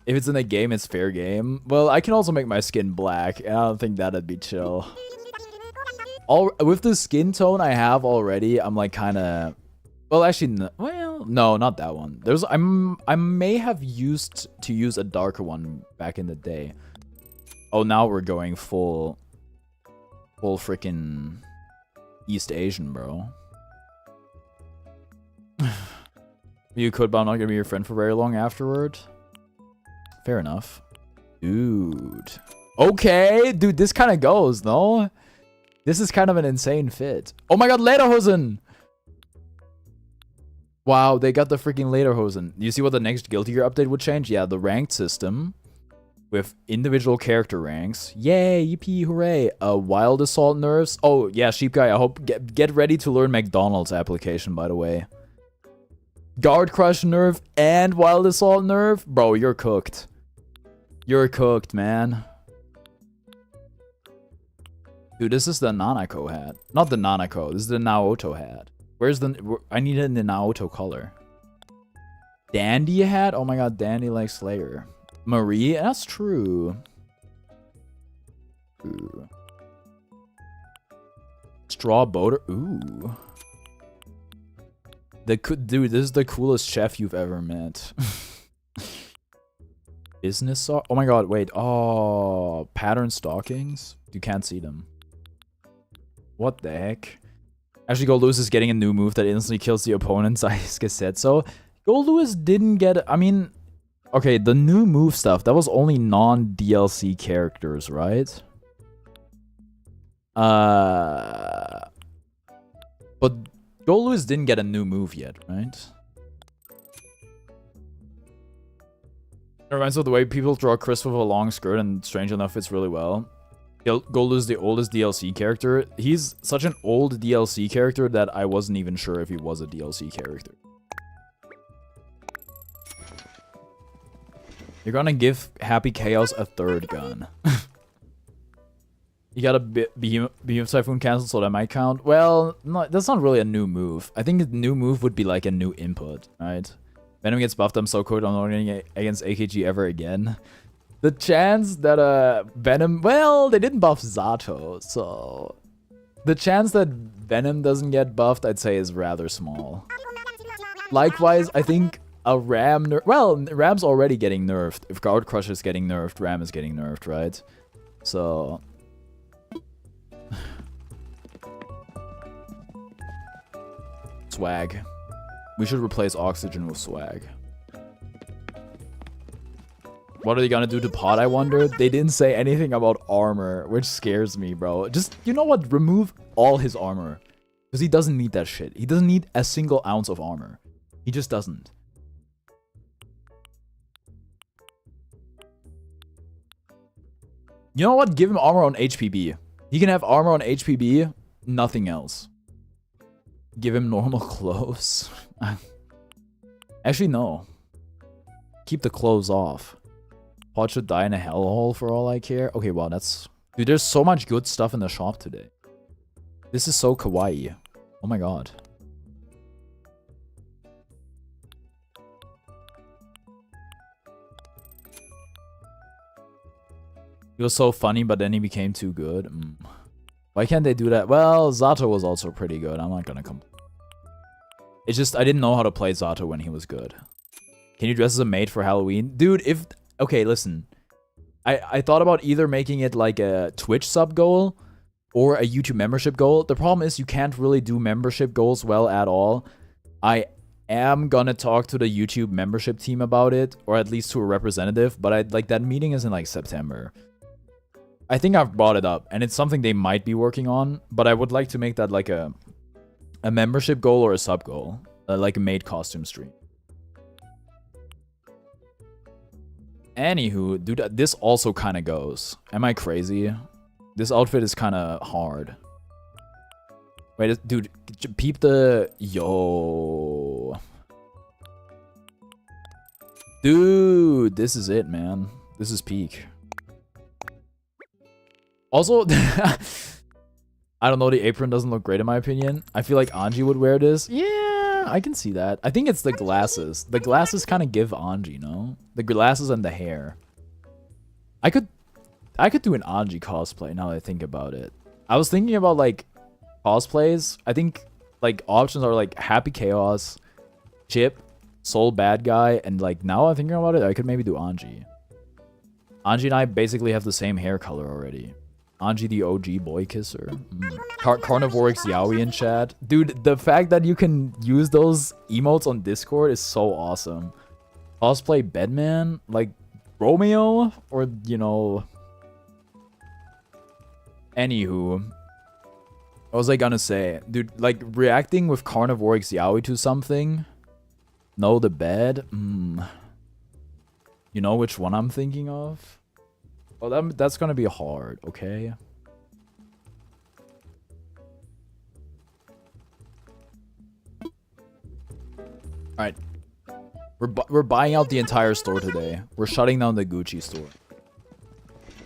If it's in a game, it's fair game. Well, I can also make my skin black, and I don't think that'd be chill. With the skin tone I have already, I'm like kind of... Well, actually, no, not that one. I may have used to use a darker one back in the day. Oh, now we're going full freaking East Asian, bro. You could, but I'm not gonna be your friend for very long afterward. Fair enough. Dude. Okay, dude, this kind of goes, no? This is kind of an insane fit. Oh my god, Lederhosen! Wow, they got the freaking Lederhosen. You see what the next Guilty Gear update would change? Yeah, the ranked system with individual character ranks. Yay, yippee, hooray. Wild Assault nerfs. Oh, yeah, Sheep Guy, I hope... Get ready to learn McDonald's application, by the way. Guard Crush nerf and Wild Assault nerf? Bro, you're cooked. You're cooked, man. Dude, this is the Nanako hat. Not the Nanako, this is the Naoto hat. Where's the... I need it in the Naoto color. Dandy hat? Oh my god, Dandy like Slayer. Marie? That's true. Ooh. Straw Boater? Ooh. Dude, this is the coolest chef you've ever met. Business saw? Oh my god, wait. Oh, pattern stockings? You can't see them. What the heck? Actually, Gold Lewis is getting a new move that instantly kills the opponent's Isuka said so. Gold Lewis didn't get... I mean... Okay, the new move stuff, that was only non-DLC characters, right? But Gold Lewis didn't get a new move yet, right? It reminds me of the way people draw Chris with a long skirt and strange enough fits really well. Gold is the oldest DLC character. He's such an old DLC character that I wasn't even sure if he was a DLC character. You're gonna give Happy Chaos a third gun. You got a Behemoth Typhoon cancel, so that might count. Well, no, that's not really a new move. I think a new move would be like a new input, right? Venom gets buffed, I'm so cold, I'm not running against AKG ever again. The chance that Venom... Well, they didn't buff Zato, so... The chance that Venom doesn't get buffed, I'd say, is rather small. Likewise, I think a Ram... Well, Ram's already getting nerfed. If Guard Crusher's getting nerfed, Ram is getting nerfed, right? So... Swag. We should replace Oxygen with Swag. What are they gonna do to Pod, I wonder? They didn't say anything about armor, which scares me, bro. Just, you know what? Remove all his armor. Because he doesn't need that shit. He doesn't need a single ounce of armor. He just doesn't. You know what? Give him armor on HPB. He can have armor on HPB, nothing else. Give him normal clothes. Actually, no. Keep the clothes off. Pod should die in a hellhole for all I care. Okay, wow, that's... Dude, there's so much good stuff in the shop today. This is so kawaii. Oh my god. He was so funny, but then he became too good. Why can't they do that? Well, Zato was also pretty good. I'm not gonna complain. It's just, I didn't know how to play Zato when he was good. Can you dress as a maid for Halloween? Dude, if... Okay, listen. I thought about either making it like a Twitch sub goal or a YouTube membership goal. The problem is you can't really do membership goals well at all. I am gonna talk to the YouTube membership team about it, or at least to a representative, but that meeting is in like September. I think I've brought it up, and it's something they might be working on, but I would like to make that like a membership goal or a sub goal, like a maid costume stream. Anywho, dude, this also kind of goes. Am I crazy? This outfit is kind of hard. Wait, dude, peep the... Yo. Dude, this is it, man. This is peak. Also, I don't know, the apron doesn't look great in my opinion. I feel like Anji would wear this. Yeah, I can see that. I think it's the glasses. The glasses kind of give Anji, no? The glasses and the hair. I could do an Anji cosplay now that I think about it. I was thinking about like cosplays. I think like options are like Happy Chaos, Chip, Soul Bad Guy, and like now I'm thinking about it, I could maybe do Anji. Anji and I basically have the same hair color already. Anji the OG boy kisser. Carnivorix Yaoi in chat. Dude, the fact that you can use those emotes on Discord is so awesome. Cosplay Bedman? Like Romeo? Or, you know... Anywho. What was I gonna say? Dude, like reacting with Carnivorix Yaoi to something? Know the bed? You know which one I'm thinking of? Oh, that's gonna be hard, okay? Alright. We're buying out the entire store today. We're shutting down the Gucci store.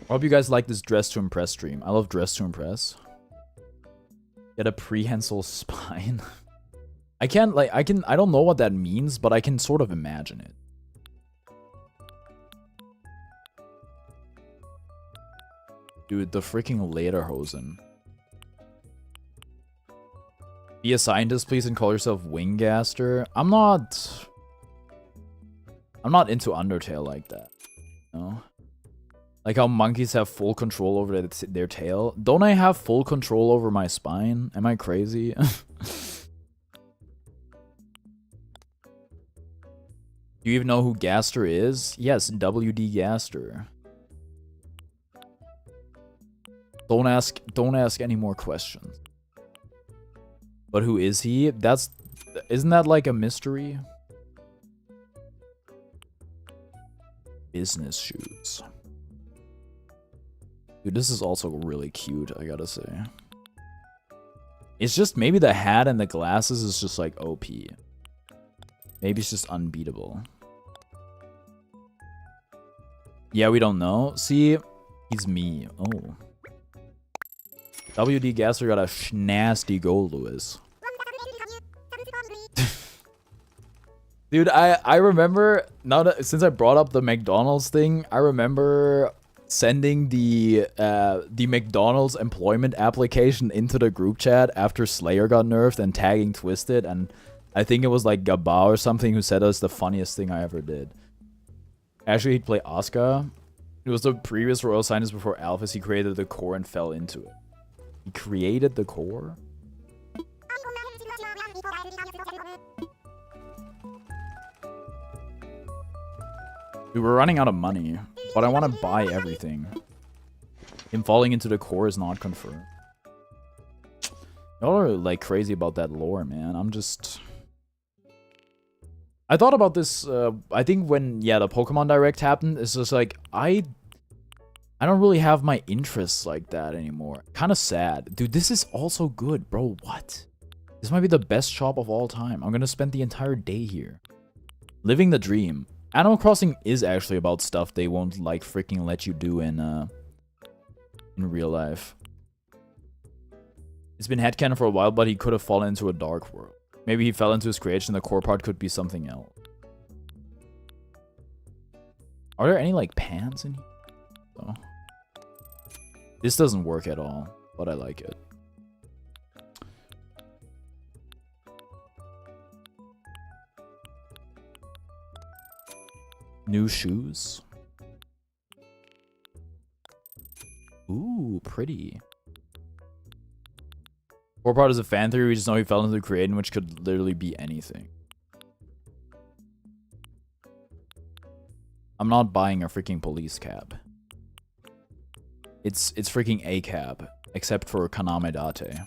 I hope you guys like this Dress to Impress stream. I love Dress to Impress. Get a prehensile spine. I don't know what that means, but I can sort of imagine it. Dude, the freaking Lederhosen. Be a scientist, please, and call yourself Winggaster. I'm not into Undertale like that. No. Like how monkeys have full control over their tail. Don't I have full control over my spine? Am I crazy? Do you even know who Gaster is? Yes, WD Gaster. Don't ask any more questions. But who is he? Isn't that like a mystery? Business shoes. Dude, this is also really cute, I gotta say. It's just maybe the hat and the glasses is just like OP. Maybe it's just unbeatable. Yeah, we don't know. See, he's me. Oh. WD Gasser got a nasty goal, Lewis. Dude, I remember, now that since I brought up the McDonald's thing, I remember sending the McDonald's employment application into the group chat after Slayer got nerfed and tagging Twisted, and I think it was like Gaba or something who said that's the funniest thing I ever did. Actually, he'd play Asuka. It was the previous Royal Scientist before Alphys. He created the core and fell into it. He created the core? We were running out of money, but I want to buy everything. Him falling into the core is not confirmed. Y'all are like crazy about that lore, man. I'm just... I thought about this, I think when, yeah, the Pokemon Direct happened, it's just like, I don't really have my interests like that anymore. Kind of sad. Dude, this is also good, bro. What? This might be the best shop of all time. I'm gonna spend the entire day here. Living the dream. Animal Crossing is actually about stuff they won't, like, freaking let you do in real life. It's been headcanon for a while, but he could have fallen into a dark world. Maybe he fell into his creation, the core part could be something else. Are there any, like, pants in here? Oh. This doesn't work at all, but I like it. New shoes. Ooh, pretty. Core part is a fan theory. We just know he fell into the creating, which could literally be anything. I'm not buying a freaking police cab. It's freaking a cab, except for Kaname Date.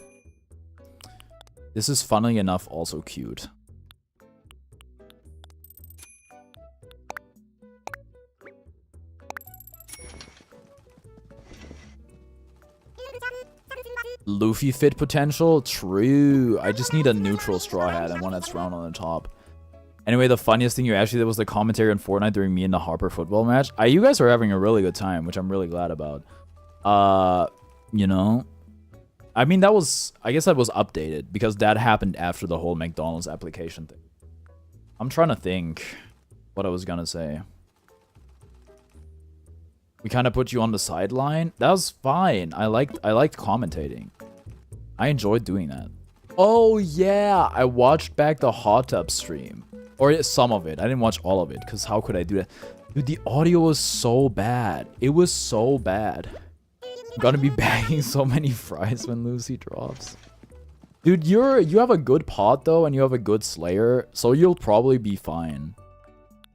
This is funnily enough also cute. Luffy fit potential? True. I just need a neutral straw hat and one that's round on the top. Anyway, the funniest thing you actually did was the commentary on Fortnite during me and the Harper football match. You guys are having a really good time, which I'm really glad about. You know, I mean, that was, I guess that was updated because that happened after the whole McDonald's application thing. I'm trying to think what I was gonna say. We kind of put you on the sideline. That was fine. I liked commentating. I enjoyed doing that. Oh yeah, I watched back the hot tub stream. Or some of it. I didn't watch all of it, because how could I do that? Dude, the audio was so bad. It was so bad. I'm gonna be bagging so many fries when Lucy drops. Dude, you have a good pot though, and you have a good Slayer, so you'll probably be fine.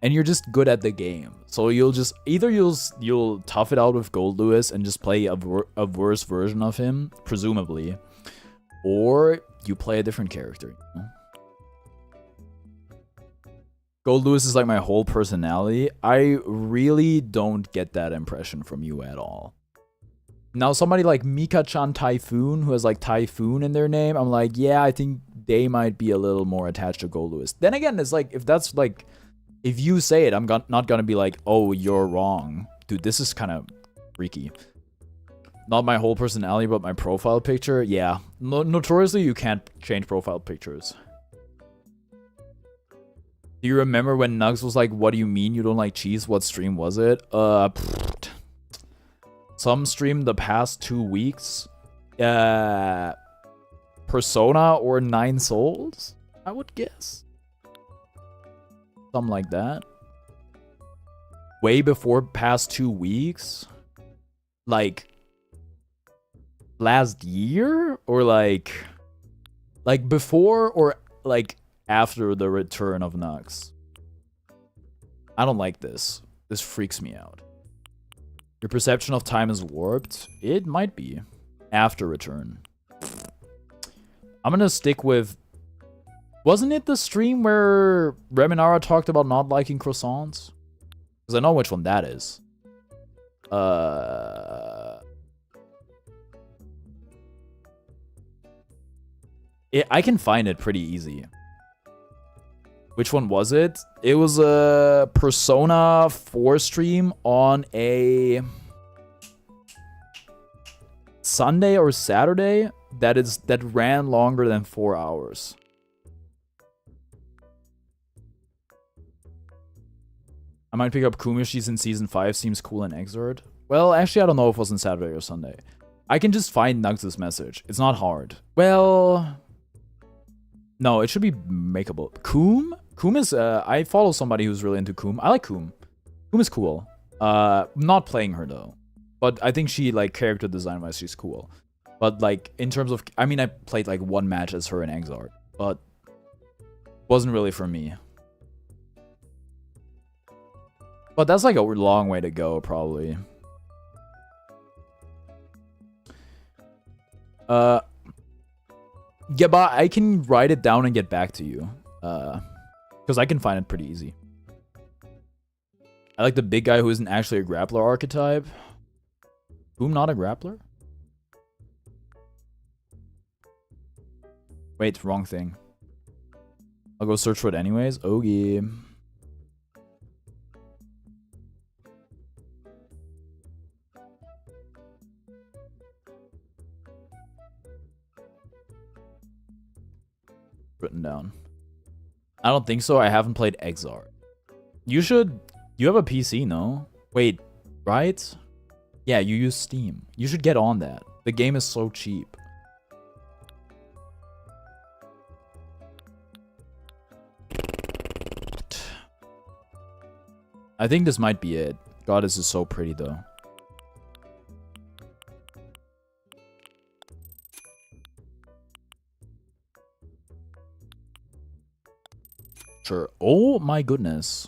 And you're just good at the game. So you'll just, either you'll tough it out with Gold Lewis and just play a worse version of him, presumably. Or you play a different character. You know? Gold Lewis is like my whole personality. I really don't get that impression from you at all. Now, somebody like Mika-chan Typhoon, who has like Typhoon in their name, I'm like, yeah, I think they might be a little more attached to Gold Lewis. Then again, it's like, if that's like, if you say it, I'm not gonna be like, oh, you're wrong. Dude, this is kind of freaky. Not my whole personality, but my profile picture. Yeah, notoriously, you can't change profile pictures. Do you remember when Nugs was like, what do you mean you don't like cheese? What stream was it? Some stream the past 2 weeks. Persona or 9 Souls, I would guess. Something like that. Way before past 2 weeks. Like last year? Or like before or like after the return of Nux? I don't like this. This freaks me out. Your perception of time is warped? It might be. After return. I'm gonna stick with... Wasn't it the stream where Reminara talked about not liking croissants? Because I know which one that is. I can find it pretty easy. Which one was it? It was a Persona 4 stream on a Sunday or Saturday that ran longer than 4 hours. I might pick up Kumishi's in Season 5. Seems cool in Exort. Well, actually, I don't know if it was on Saturday or Sunday. I can just find Nugs' message. It's not hard. Well, no, it should be makeable. Coom? Coom is, I follow somebody who's really into Coom. I like Coom. Coom is cool. Not playing her, though. But I think she, like, character design-wise, she's cool. But, like, in terms of... I mean, I played, like, one match as her in Exart. But wasn't really for me. But that's, like, a long way to go, probably. Yeah, but I can write it down and get back to you. Because I can find it pretty easy. I like the big guy who isn't actually a grappler archetype. Whom not a grappler? Wait, wrong thing. I'll go search for it anyways. Okay. Written down. I don't think so. I haven't played Exart. You should... You have a PC, no? Wait, right? Yeah, you use Steam. You should get on that. The game is so cheap. I think this might be it. God, this is so pretty, though. Sure. Oh my goodness.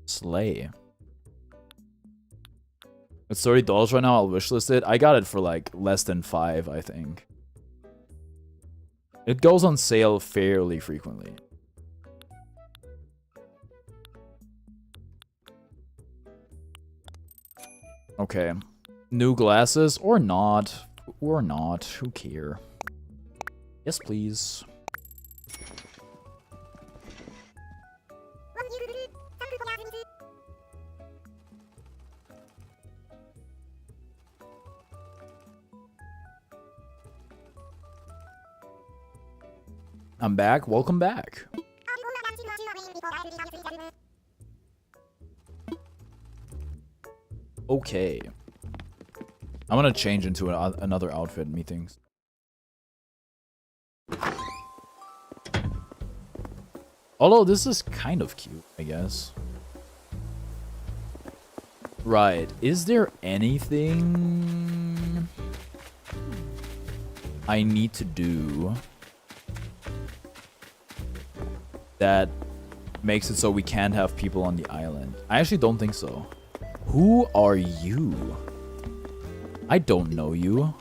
Slay. It's $30 right now. I'll wishlist it. I got it for like less than $5, I think. It goes on sale fairly frequently. Okay. New glasses or not. Or not. Who care? Yes, please. I'm back. Welcome back. Okay. I'm gonna change into another outfit, methinks. Although this is kind of cute, I guess. Right. Is there anything I need to do that makes it so we can't have people on the island? I actually don't think so. Who are you? I don't know you.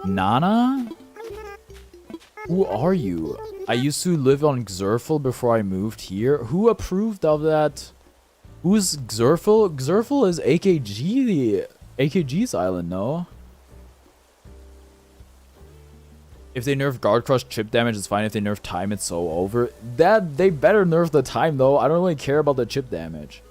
Nana? Who are you? I used to live on Xurfel before I moved here. Who approved of that? Who's Xurfel? Xurfel is AKG's island, no? If they nerf guard crush chip damage, it's fine. If they nerf time, it's so over. That they better nerf the time though. I don't really care about the chip damage.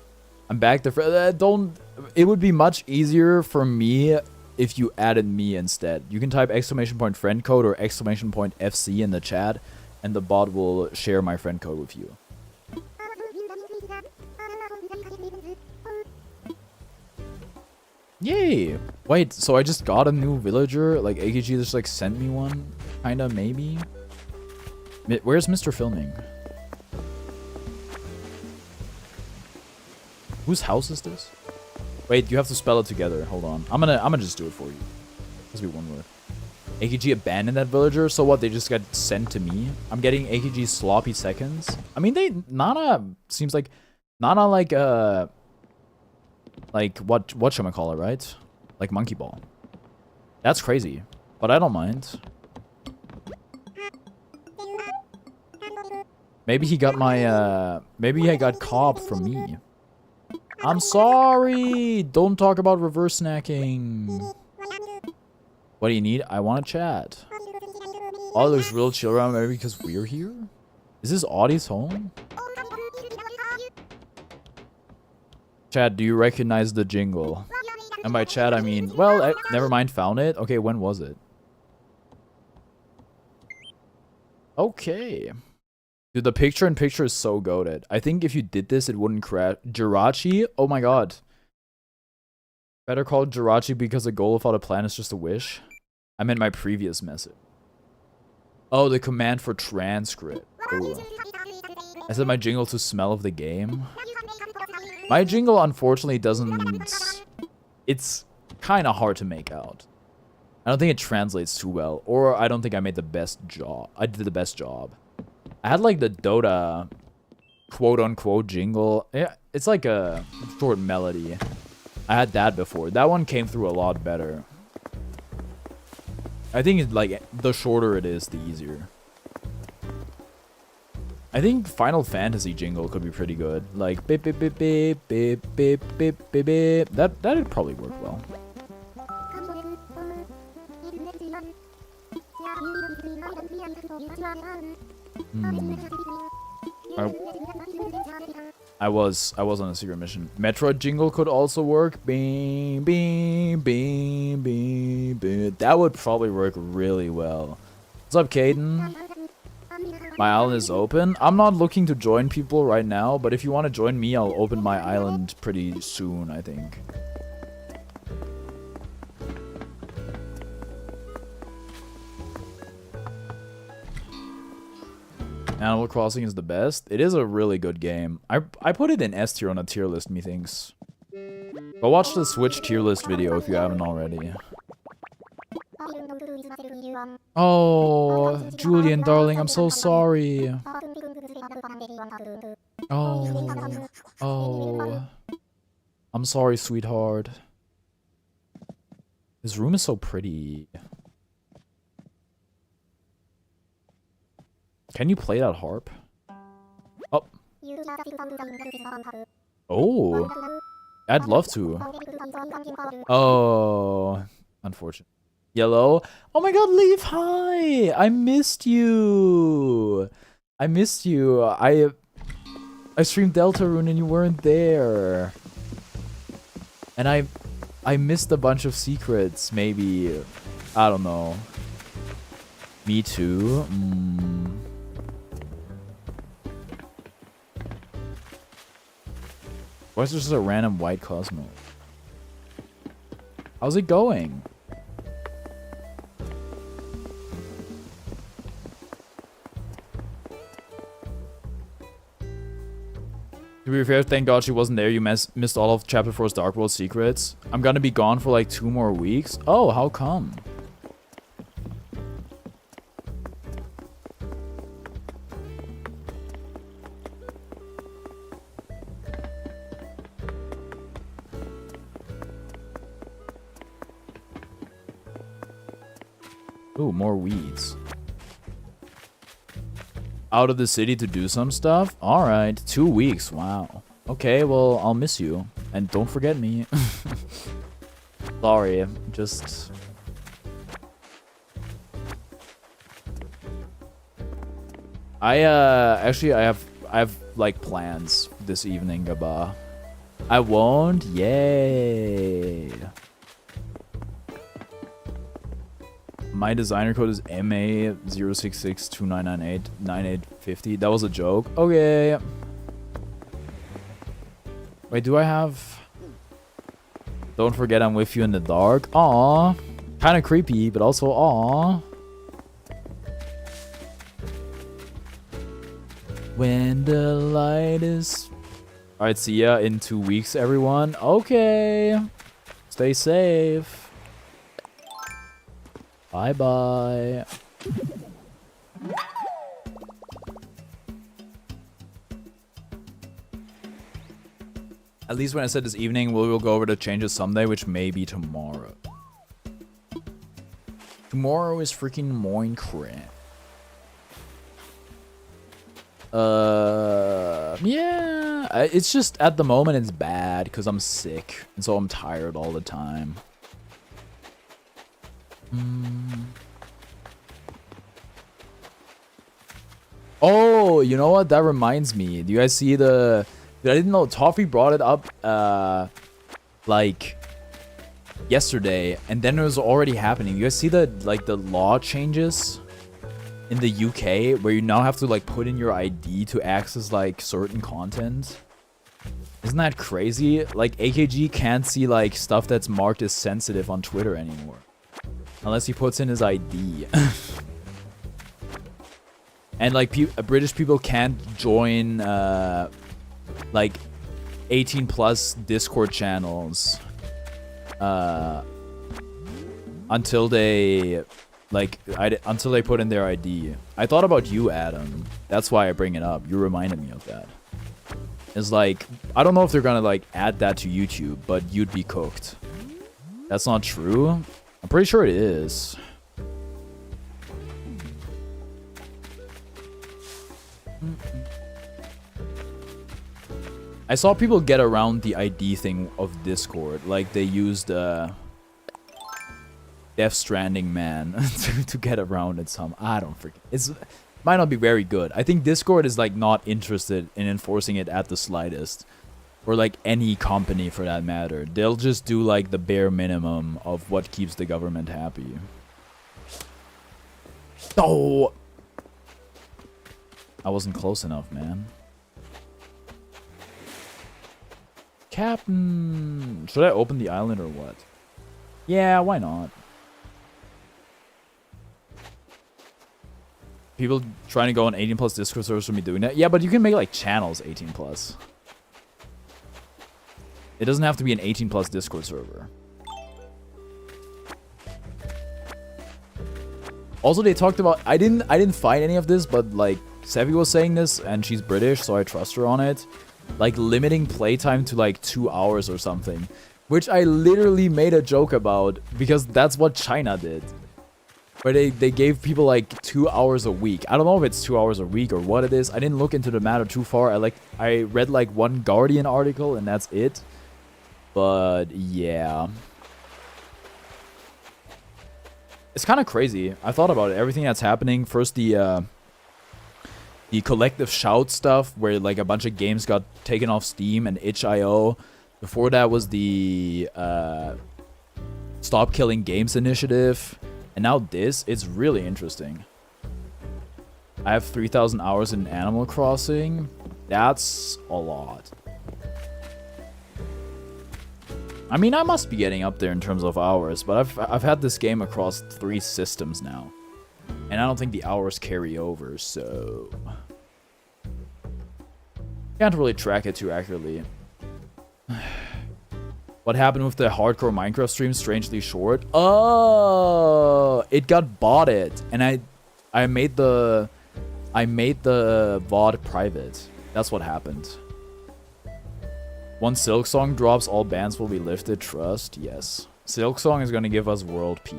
I'm back to don't. It would be much easier for me if you added me instead. You can type !friendcode or !FC in the chat, and the bot will share my friend code with you. Yay! Wait, so I just got a new villager? Like, AKG just, like, sent me one? Kinda, maybe? Where's Mr. Filming? Whose house is this? Wait, you have to spell it together. Hold on. I'm gonna just do it for you. This will be one word. AKG abandoned that villager? So what, they just got sent to me? I'm getting AKG's sloppy seconds? I mean, Nana seems like... Nana, like whatchamacallit, right? Like Monkey Ball. That's crazy. But I don't mind. Maybe he got my, maybe I got cob from me. I'm sorry! Don't talk about reverse snacking. What do you need? I want to chat. Oh, there's real chill around maybe because we're here? Is this Audie's home? Chad, do you recognize the jingle? And by chat, I mean, well, never mind, found it. Okay, when was it? Okay. Dude, the picture-in-picture is so goated. I think if you did this, it wouldn't crash. Jirachi? Oh my god. Better call Jirachi because a goal without a plan is just a wish. I meant my previous message. Oh, the command for transcript. Ooh. I said my jingle to smell of the game. My jingle, unfortunately, doesn't... It's kind of hard to make out. I don't think it translates too well. Or I don't think I made the best job. I did the best job. I had, like, the Dota quote-unquote jingle. Yeah, it's like a short melody. I had that before. That one came through a lot better. I think it's like the shorter it is, the easier. I think Final Fantasy jingle could be pretty good. Like beep beep beep beep beep beep beep beep beep. That'd probably work well. I was on a secret mission. Metroid jingle could also work. Beam, beam, beam, beam, beam. That would probably work really well. What's up, Caden? My island is open. I'm not looking to join people right now, but if you want to join me, I'll open my island pretty soon, I think. Animal Crossing is the best. It is a really good game. I put it in S tier on a tier list, methinks. Go watch the Switch tier list video if you haven't already. Oh, Julian, darling, I'm so sorry. Oh. I'm sorry, sweetheart. This room is so pretty. Can you play that harp? Oh. Oh. I'd love to. Oh. Unfortunate. Yellow. Oh my god, Leaf, hi! I missed you. I missed you. I streamed Deltarune and you weren't there. And I missed a bunch of secrets, maybe. I don't know. Me too. Why is there just a random white Cosmo? How's it going? To be fair, thank God she wasn't there. You missed all of Chapter 4's Dark World secrets. I'm gonna be gone for like 2 more weeks. Oh, how come? Ooh, more weeds. Out of the city to do some stuff? Alright, 2 weeks, wow. Okay, well, I'll miss you. And don't forget me. Sorry, just... actually, I have, like, plans this evening, Gaba. I won't? Yay! My designer code is MA06629989850. That was a joke. Okay. Wait, do I have... Don't forget I'm with you in the dark. Aww. Kind of creepy, but also aww. When the light is... Alright, see ya in 2 weeks, everyone. Okay. Stay safe. Bye-bye. At least when I said this evening, we will go over the changes someday, which may be tomorrow. Tomorrow is freaking Minecraft. Yeah. It's just, at the moment, it's bad, because I'm sick. And so I'm tired all the time. Oh, you know what? That reminds me. Do you guys see the... I didn't know. Toffee brought it up, like, yesterday. And then it was already happening. You guys see the, like, the law changes in the UK? Where you now have to, like, put in your ID to access, like, certain content? Isn't that crazy? Like, AKG can't see, like, stuff that's marked as sensitive on Twitter anymore. Unless he puts in his ID. And, like, British people can't join, like, 18-plus Discord channels. Until they... Like, until they put in their ID. I thought about you, Adam. That's why I bring it up. You reminded me of that. It's like, I don't know if they're gonna, like, add that to YouTube, but you'd be cooked. That's not true? I'm pretty sure it is. I saw people get around the ID thing of Discord. Like, they used, Death Stranding man to get around it some. I don't forget. It's might not be very good. I think Discord is like not interested in enforcing it at the slightest, or like any company for that matter. They'll just do like the bare minimum of what keeps the government happy. Oh, I wasn't close enough, man. Captain, should I open the island or what? Yeah, why not? People trying to go on 18 plus Discord servers from me doing that. Yeah, but you can make like channels 18 plus. It doesn't have to be an 18 plus Discord server. Also, they talked about I didn't find any of this, but like Sevi was saying this, and she's British, so I trust her on it. Like limiting playtime to like 2 hours or something, which I literally made a joke about because that's what China did. Where they gave people like 2 hours a week. I don't know if it's 2 hours a week or what it is. I didn't look into the matter too far. I read like one Guardian article and that's it. But yeah. It's kind of crazy. I thought about it. Everything that's happening. First the collective shout stuff where like a bunch of games got taken off Steam and itch.io. Before that was the Stop Killing Games initiative. And now this, it's really interesting. I have 3,000 hours in Animal Crossing. That's a lot. I mean, I must be getting up there in terms of hours, but I've had this game across 3 systems now. And I don't think the hours carry over, so... Can't really track it too accurately. What happened with the hardcore Minecraft stream? Strangely short. Oh, it got botted, and I made the VOD private. That's what happened. Once Silksong drops, all bans will be lifted. Trust, yes. Silksong is gonna give us world peace.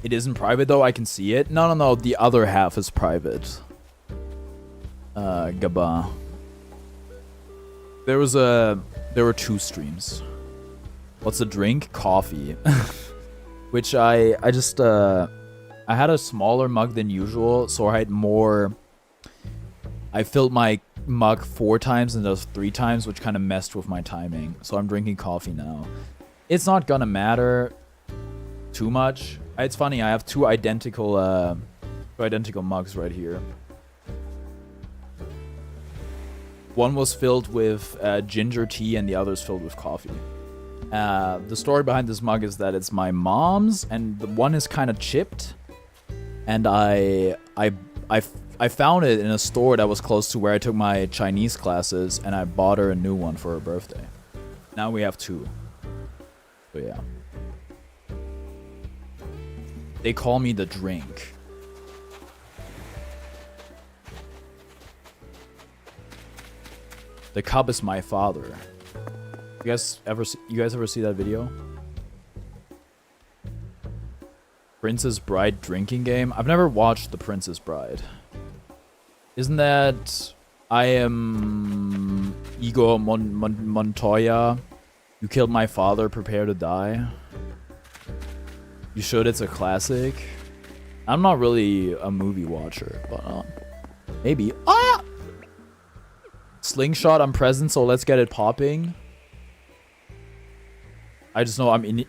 It isn't private though, I can see it. No, the other half is private. Gaba. There were 2 streams. What's the drink? Coffee. Which I had a smaller mug than usual, so I had more. I filled my mug 4 times and those 3 times, which kind of messed with my timing. So I'm drinking coffee now. It's not gonna matter too much. It's funny, I have 2 identical mugs right here. One was filled with ginger tea and the other's filled with coffee. The story behind this mug is that it's my mom's, and the one is kind of chipped. And I found it in a store that was close to where I took my Chinese classes, and I bought her a new one for her birthday. Now we have 2. So yeah. They call me the drink. The cup is my father. You guys ever see that video? Princess Bride drinking game? I've never watched The Princess Bride. Isn't that I am Igor Montoya? You killed my father, prepare to die. You should, it's a classic. I'm not really a movie watcher, but maybe. Ah! Slingshot, I'm present, so let's get it popping. I just know I'm in.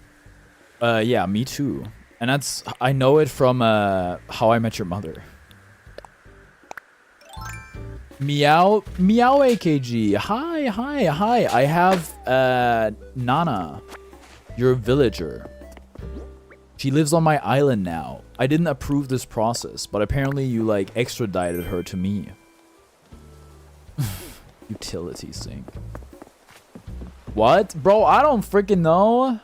Yeah, me too. And that's, I know it from How I Met Your Mother. Meow AKG. Hi. I have Nana, your villager. She lives on my island now. I didn't approve this process, but apparently you like extradited her to me. Utility sink. What? Bro, I don't freaking know.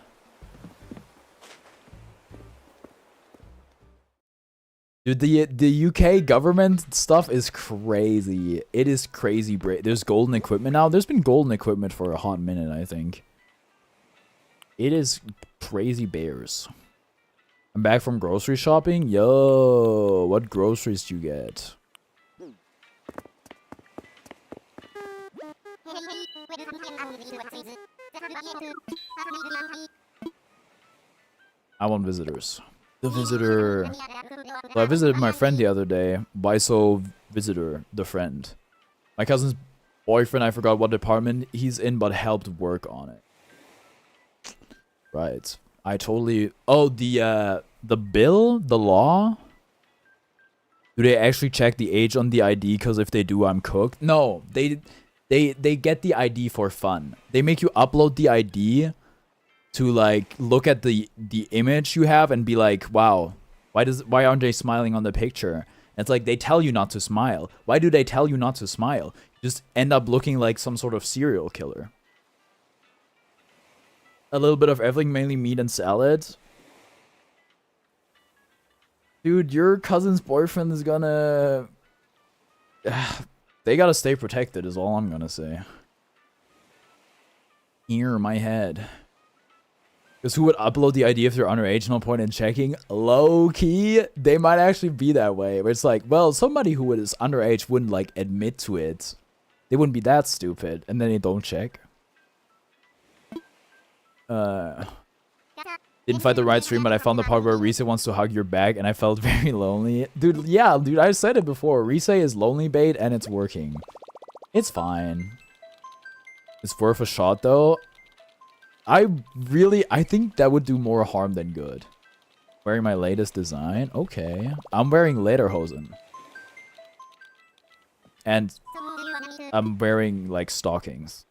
Dude, the UK government stuff is crazy. It is crazy. There's golden equipment now. There's been golden equipment for a hot minute, I think. It is crazy bears. I'm back from grocery shopping. Yo, what groceries do you get? I want visitors. The visitor. So I visited my friend the other day. Why so visitor, the friend? My cousin's boyfriend, I forgot what department he's in, but helped work on it. Right. I totally... Oh, the bill? The law? Do they actually check the age on the ID? Because if they do, I'm cooked. No, they get the ID for fun. They make you upload the ID to like look at the image you have and be like, wow, why aren't they smiling on the picture? And it's like they tell you not to smile. Why do they tell you not to smile? You just end up looking like some sort of serial killer. A little bit of everything, mainly meat and salad. Dude, your cousin's boyfriend is gonna... They gotta stay protected is all I'm gonna say. Ear my head. Because who would upload the ID if they're underage? No point in checking. Low key, they might actually be that way. Where it's like, well, somebody who is underage wouldn't like admit to it. They wouldn't be that stupid, and then they don't check. Didn't find the right stream, but I found the part where Rise wants to hug your bag, and I felt very lonely. Dude, yeah, dude, I said it before. Rise is lonely bait, and it's working. It's fine. It's worth a shot, though. I think that would do more harm than good. Wearing my latest design? Okay. I'm wearing lederhosen. And I'm wearing, like, stockings.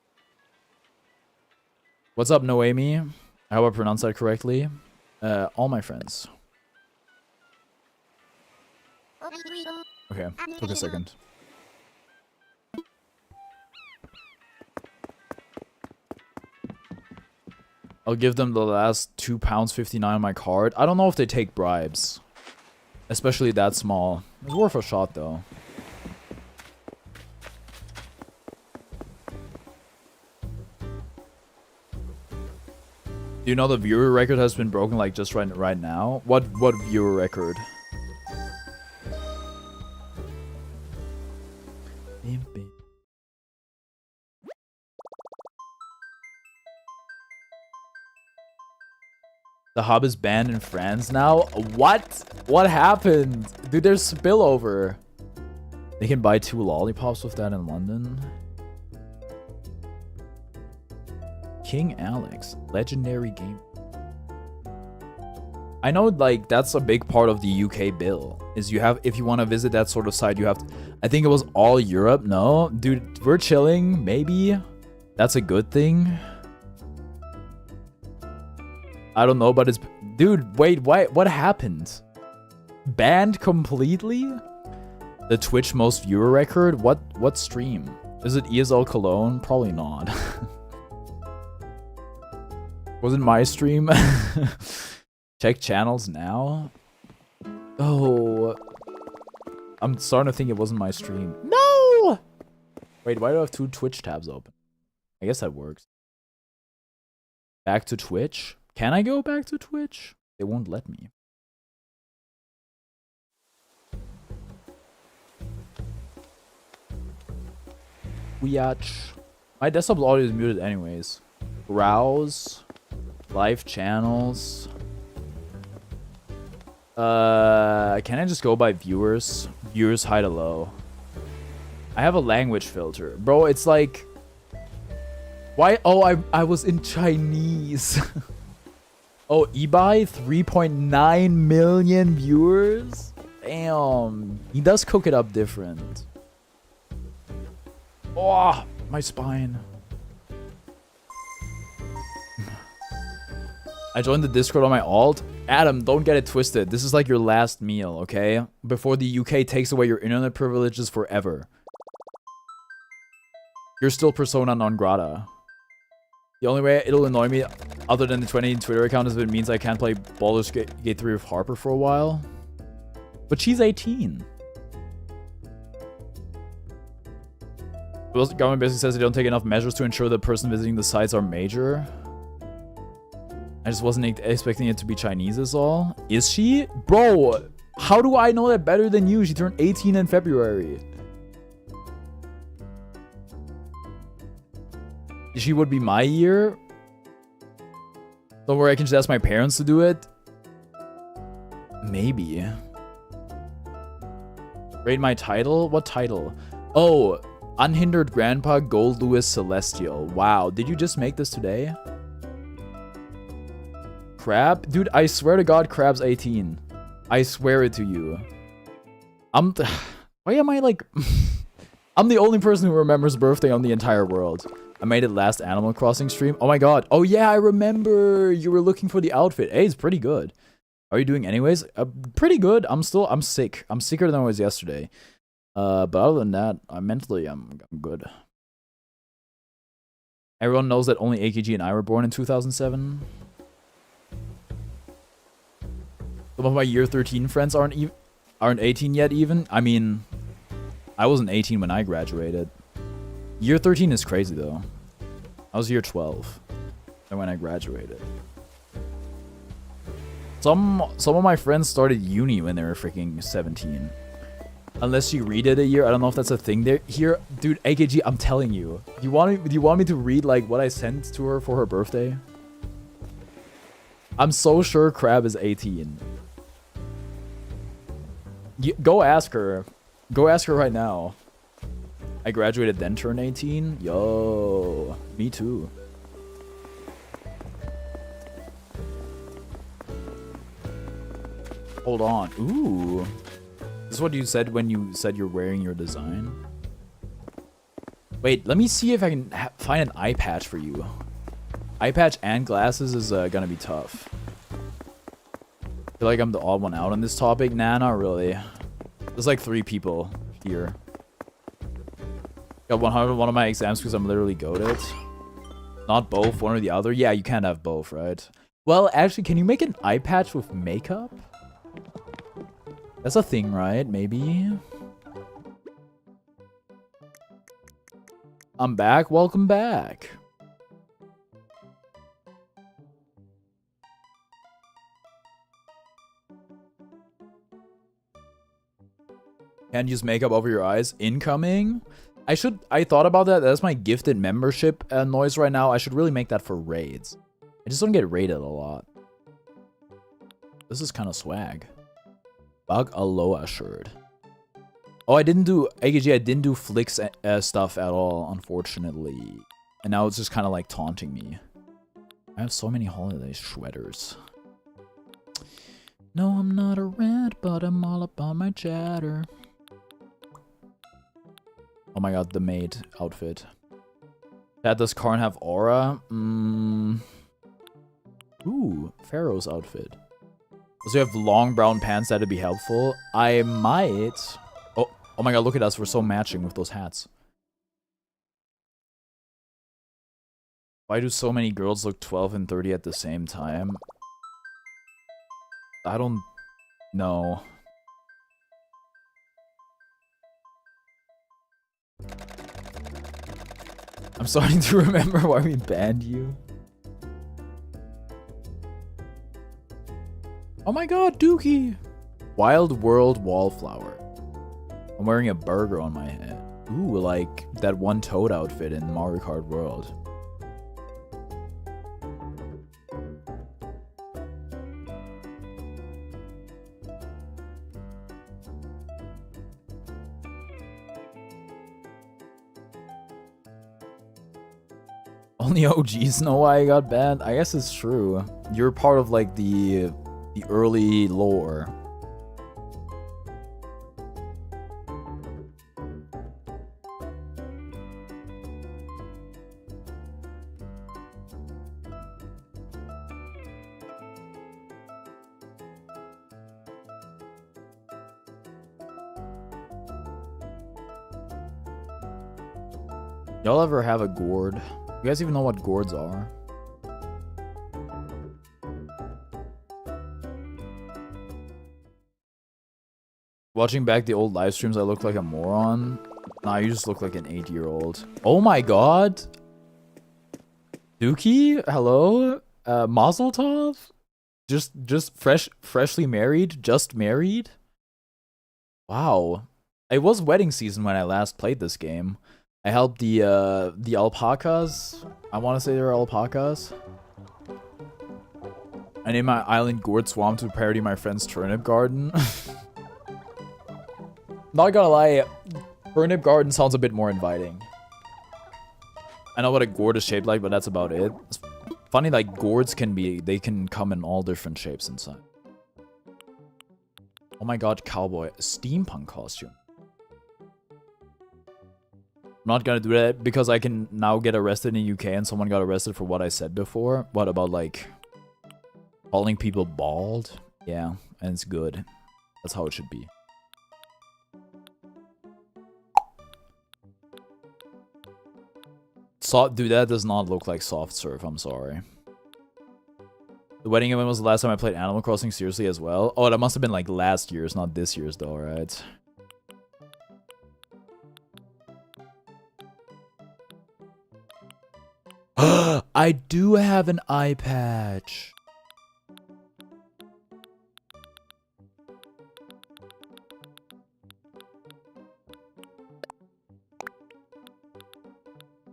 What's up, Noemi? I hope I pronounced that correctly. All my friends. Okay, took a second. I'll give them the last £2.59 on my card. I don't know if they take bribes. Especially that small. It's worth a shot, though. Do you know the viewer record has been broken like just right now? What viewer record? The hub is banned in France now? What? What happened? Dude, there's spillover. They can buy 2 lollipops with that in London. King Alex, legendary game. I know, like, that's a big part of the UK bill. Is you have, if you want to visit that sort of site, you have to, I think it was all Europe. No, dude, we're chilling. Maybe that's a good thing. I don't know, but it's, dude, wait, what happened? Banned completely? The Twitch most viewer record? What stream? Is it ESL Cologne? Probably not. Was it my stream? Check channels now. Oh, I'm starting to think it wasn't my stream. No! Wait, why do I have 2 Twitch tabs open? I guess that works. Back to Twitch? Can I go back to Twitch? They won't let me. Weatch. My desktop audio is muted anyways. Browse. Live channels. Can I just go by viewers? Viewers high to low. I have a language filter. Bro, it's like... Why? Oh, I was in Chinese. Oh, eBay, 3.9 million viewers? Damn. He does cook it up different. Oh, my spine. I joined the Discord on my alt. Adam, don't get it twisted. This is like your last meal, okay? Before the UK takes away your internet privileges forever. You're still persona non grata. The only way it'll annoy me, other than the 20 Twitter account, is if it means I can't play Baldur's Gate 3 with Harper for a while. But she's 18. The government basically says they don't take enough measures to ensure the person visiting the sites are major. I just wasn't expecting it to be Chinese is all. Is she? Bro, how do I know that better than you? She turned 18 in February. She would be my year. So where I can just ask my parents to do it? Maybe. Rate my title? What title? Oh, Unhindered Grandpa Gold Lewis Celestial. Wow, did you just make this today? Crab? Dude, I swear to God, Crab's 18. I swear it to you. Why am I like... I'm the only person who remembers birthday on the entire world. I made it last Animal Crossing stream. Oh my God. Oh yeah, I remember. You were looking for the outfit. Hey, it's pretty good. How are you doing anyways? Pretty good. I'm sick. I'm sicker than I was yesterday. But other than that, mentally, I'm good. Everyone knows that only AKG and I were born in 2007. Some of my year 13 friends aren't 18 yet even. I mean, I wasn't 18 when I graduated. Year 13 is crazy though. I was year 12 when I graduated. Some of my friends started uni when they were freaking 17. Unless you read it a year, I don't know if that's a thing there. Here, dude, AKG, I'm telling you. Do you want me to read like what I sent to her for her birthday? I'm so sure Crab is 18. Go ask her. Go ask her right now. I graduated then turned 18. Yo, me too. Hold on. Ooh. This is what you said when you said you're wearing your design? Wait, let me see if I can find an eye patch for you. Eye patch and glasses is gonna be tough. I feel like I'm the odd one out on this topic. Nah, not really. There's like 3 people here. Got 100 one of my exams because I'm literally goated. Not both, one or the other. Yeah, you can't have both, right? Well, actually, can you make an eye patch with makeup? That's a thing, right? Maybe. I'm back. Welcome back. Can't use makeup over your eyes. Incoming? I thought about that. That's my gifted membership noise right now. I should really make that for raids. I just don't get raided a lot. This is kind of swag. Bug Aloha shirt. Oh, I didn't do AKG. I didn't do Flicks stuff at all, unfortunately. And now it's just kind of like taunting me. I have so many holiday sweaters. No, I'm not a rat, but I'm all up on my chatter. Oh my God, the maid outfit. Does Karn have aura? Ooh, Pharaoh's outfit. Does he have long brown pants? That'd be helpful. I might. Oh my God, look at us. We're so matching with those hats. Why do so many girls look 12 and 30 at the same time? I don't know. I'm starting to remember why we banned you. Oh my God, Dookie! Wild World Wallflower. I'm wearing a burger on my head. Ooh, like that one Toad outfit in Mario Kart World. Only OGs know why I got banned. I guess it's true. You're part of like the early lore. Y'all ever have a gourd? You guys even know what gourds are? Watching back the old live streams, I look like a moron. Nah, you just look like an 8-year-old. Oh my god! Dookie? Hello? Mazel tov? Just freshly married? Just married? Wow. It was wedding season when I last played this game. I helped the alpacas. I want to say they were alpacas. I named my island Gourd Swamp to parody my friend's turnip garden. Not gonna lie, turnip garden sounds a bit more inviting. I know what a gourd is shaped like, but that's about it. It's funny, like gourds they can come in all different shapes inside. Oh my god, cowboy, a steampunk costume. I'm not gonna do that because I can now get arrested in the UK and someone got arrested for what I said before. What about like calling people bald? Yeah, and it's good. That's how it should be. Dude, that does not look like soft serve, I'm sorry. The wedding event was the last time I played Animal Crossing seriously as well. Oh, that must have been like last year's, not this year's though, right? I do have an eye patch.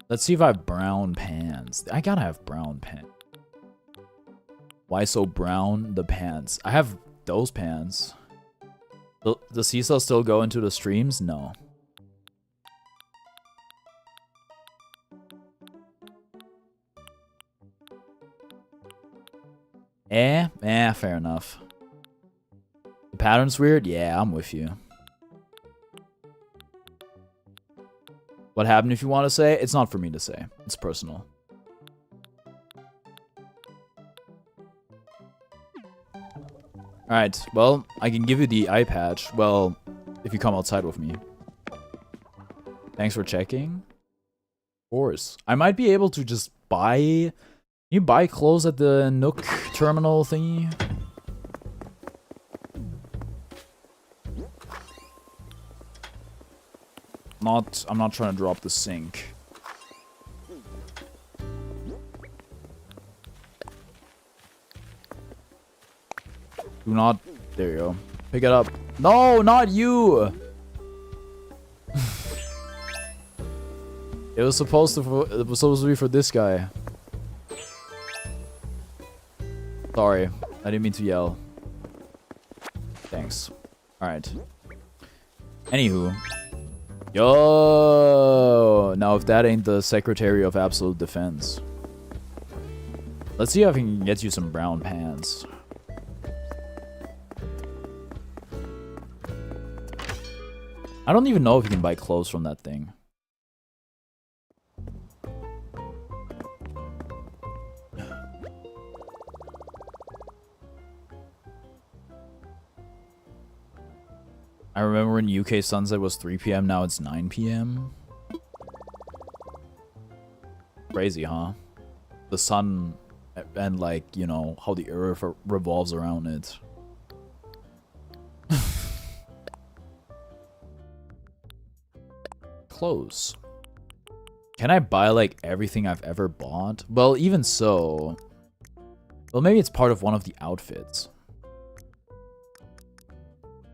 Let's see if I have brown pants. I gotta have brown pants. Why so brown? The pants. I have those pants. The seesaw still go into the streams? No. Fair enough. The pattern's weird? Yeah, I'm with you. What happened if you want to say? It's not for me to say. It's personal. Alright, well, I can give you the eye patch. Well, if you come outside with me. Thanks for checking. Of course. I might be able to just buy... You buy clothes at the Nook terminal thingy? I'm not trying to drop the sink. Do not. There you go. Pick it up. No, not you. It was supposed to be for this guy. Sorry, I didn't mean to yell. Thanks. Alright. Anywho. Yo! Now if that ain't the Secretary of Absolute Defense. Let's see if I can get you some brown pants. I don't even know if you can buy clothes from that thing. I remember when UK sunset was 3 PM, now it's 9 PM. Crazy, huh? The sun and like, you know, how the earth revolves around it. Clothes. Can I buy like everything I've ever bought? Well, even so. Well, maybe it's part of one of the outfits.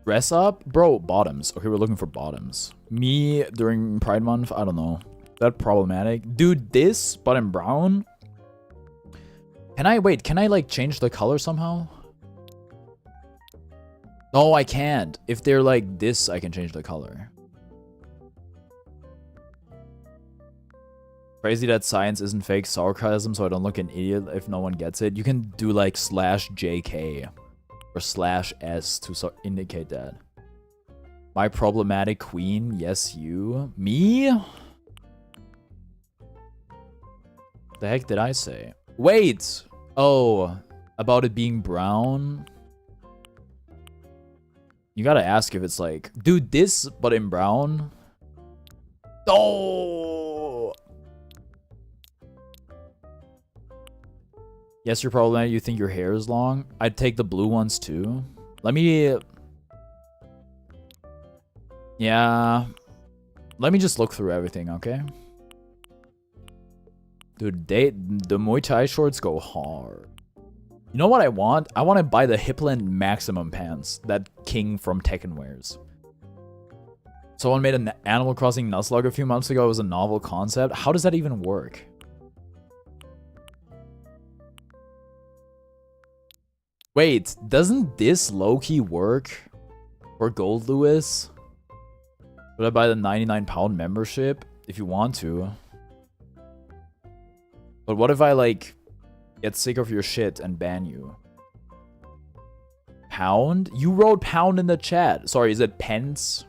Dress up? Bro, bottoms. Okay, we're looking for bottoms. Me during Pride Month? I don't know. Is that problematic? Dude, this, but in brown? Can I like change the color somehow? No, I can't. If they're like this, I can change the color. Crazy that science isn't fake sarcasm, so I don't look an idiot if no one gets it. You can do like /JK or /S to indicate that. My problematic queen, yes, you. Me? The heck did I say? Wait! Oh, about it being brown? You gotta ask if it's like, dude, this, but in brown? Oh! Yes, you're problematic. You think your hair is long? I'd take the blue ones too. Let me... Yeah. Let me just look through everything, okay? Dude, the Muay Thai shorts go hard. You know what I want? I want to buy the Hipland Maximum pants that King from Tekken wears. Someone made an Animal Crossing Nuzlocke a few months ago. It was a novel concept. How does that even work? Wait, doesn't this low-key work for Gold Lewis? Would I buy the £99 membership? If you want to. But what if I, like, get sick of your shit and ban you? Pound? You wrote pound in the chat. Sorry, is it pence?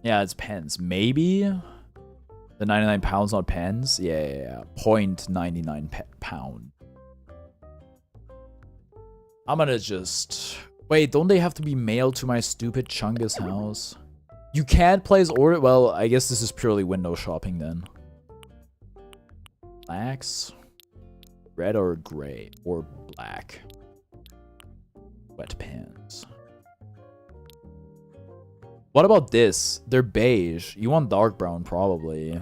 Yeah, it's pence. Maybe? The 99 pounds, not pence? Yeah. 0.99 pound. I'm gonna just... Wait, don't they have to be mailed to my stupid Chungus house? You can't place order... Well, I guess this is purely window shopping then. Blacks? Red or gray? Or black? Wet pants. What about this? They're beige. You want dark brown, probably.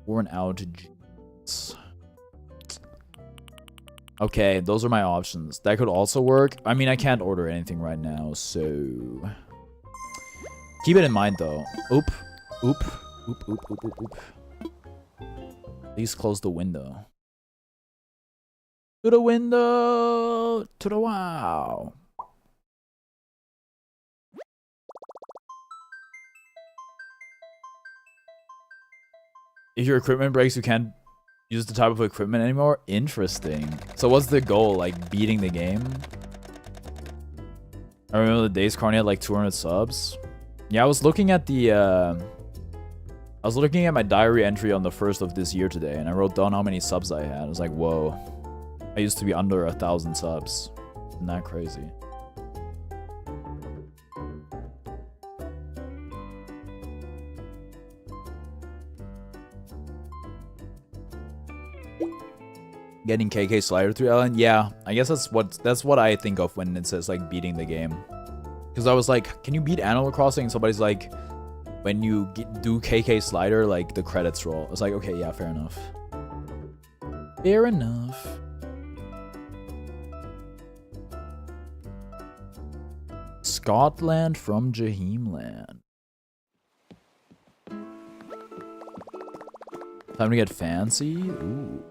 Worn out jeans. Okay, those are my options. That could also work. I mean, I can't order anything right now, so... Keep it in mind, though. Oop. Please close the window. To the window! To the wow! If your equipment breaks, you can't use the type of equipment anymore? Interesting. So what's the goal? Like, beating the game? I remember the days Carney had like 200 subs. Yeah, I was looking at the... I was looking at my diary entry on the 1st of this year today, and I wrote down how many subs I had. I was like, whoa. I used to be under 1,000 subs. Isn't that crazy? Getting KK Slider through Ellen? Yeah, I guess that's what I think of when it says like beating the game. Because I was like, can you beat Animal Crossing? And somebody's like, when you do KK Slider, like the credits roll. I was like, okay, yeah, fair enough. Fair enough. Scotland from Jahimland. Time to get fancy? Ooh.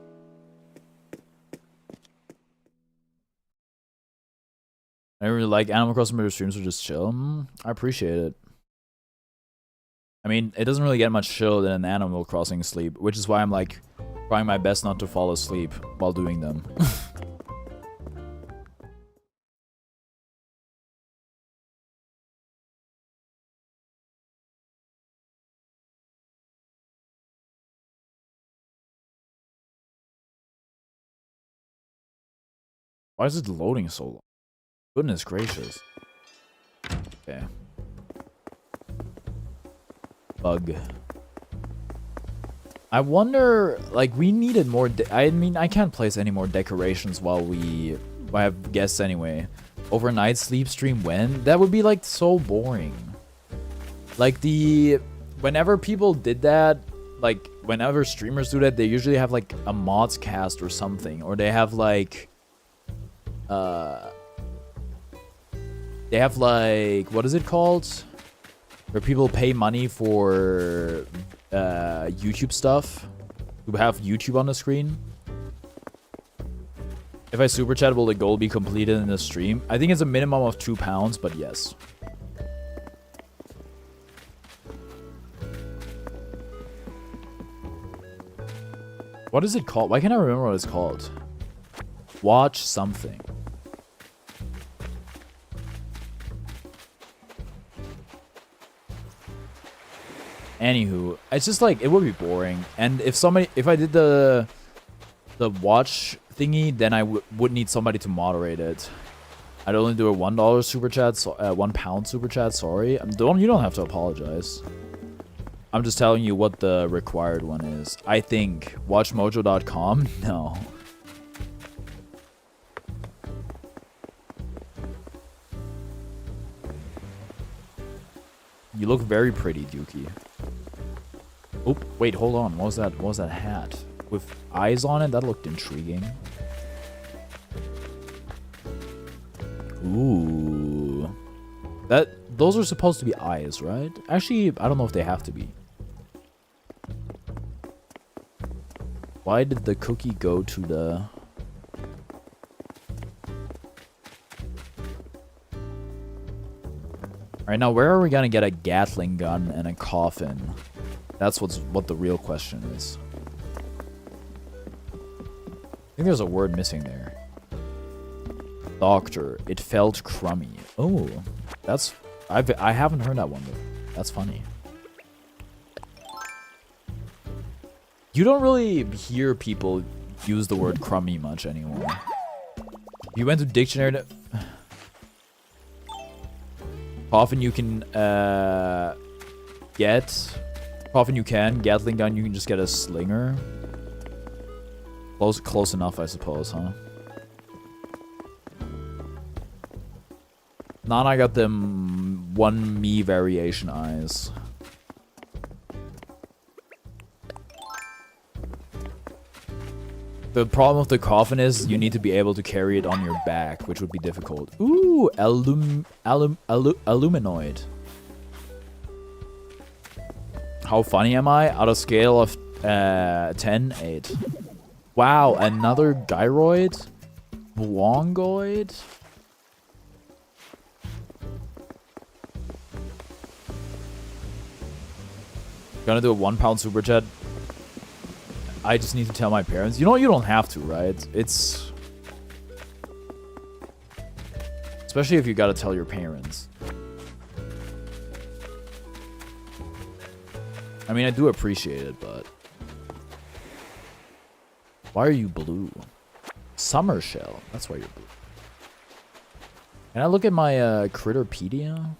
I really like Animal Crossing, but your streams are just chill. I appreciate it. I mean, it doesn't really get much chill than an Animal Crossing sleep, which is why I'm like trying my best not to fall asleep while doing them. Why is it loading so long? Goodness gracious. Okay. Bug. I wonder, like, we needed more. I mean, I can't place any more decorations while we have guests anyway. Overnight sleep stream when? That would be like so boring. Like whenever people did that, like whenever streamers do that, they usually have like a mods cast or something, or they have like, they have like, what is it called? Where people pay money for YouTube stuff to have YouTube on the screen. If I super chat, will the goal be completed in the stream? I think it's a minimum of £2, but yes. What is it called? Why can't I remember what it's called? Watch something. Anywho, it's just like, it would be boring. And if I did the watch thingy, then I would need somebody to moderate it. I'd only do a $1 super chat, so £1 super chat. Sorry, you don't have to apologize. I'm just telling you what the required one is. I think watchmojo.com. No. You look very pretty, Dookie. Oh, wait, hold on. What was that hat? With eyes on it? That looked intriguing. Ooh. Those are supposed to be eyes, right? Actually, I don't know if they have to be. Why did the cookie go to the... Alright, now where are we gonna get a Gatling gun and a coffin? That's what the real question is. I think there's a word missing there. Doctor, it felt crummy. Oh, I haven't heard that one though. That's funny. You don't really hear people use the word crummy much anymore. You went to dictionary to... Coffin you can get. Coffin you can. Gatling gun you can just get a slinger. Close enough, I suppose, huh? Now I got them one me variation eyes. The problem with the coffin is you need to be able to carry it on your back, which would be difficult. Ooh, aluminoid. How funny am I? Out of scale of 10, 8. Wow, another gyroid? Blongoid? Gonna do a £1 super chat. I just need to tell my parents. You know, you don't have to, right? It's... Especially if you gotta tell your parents. I mean, I do appreciate it, but... Why are you blue? Summer shell. That's why you're blue. Can I look at my Critterpedia?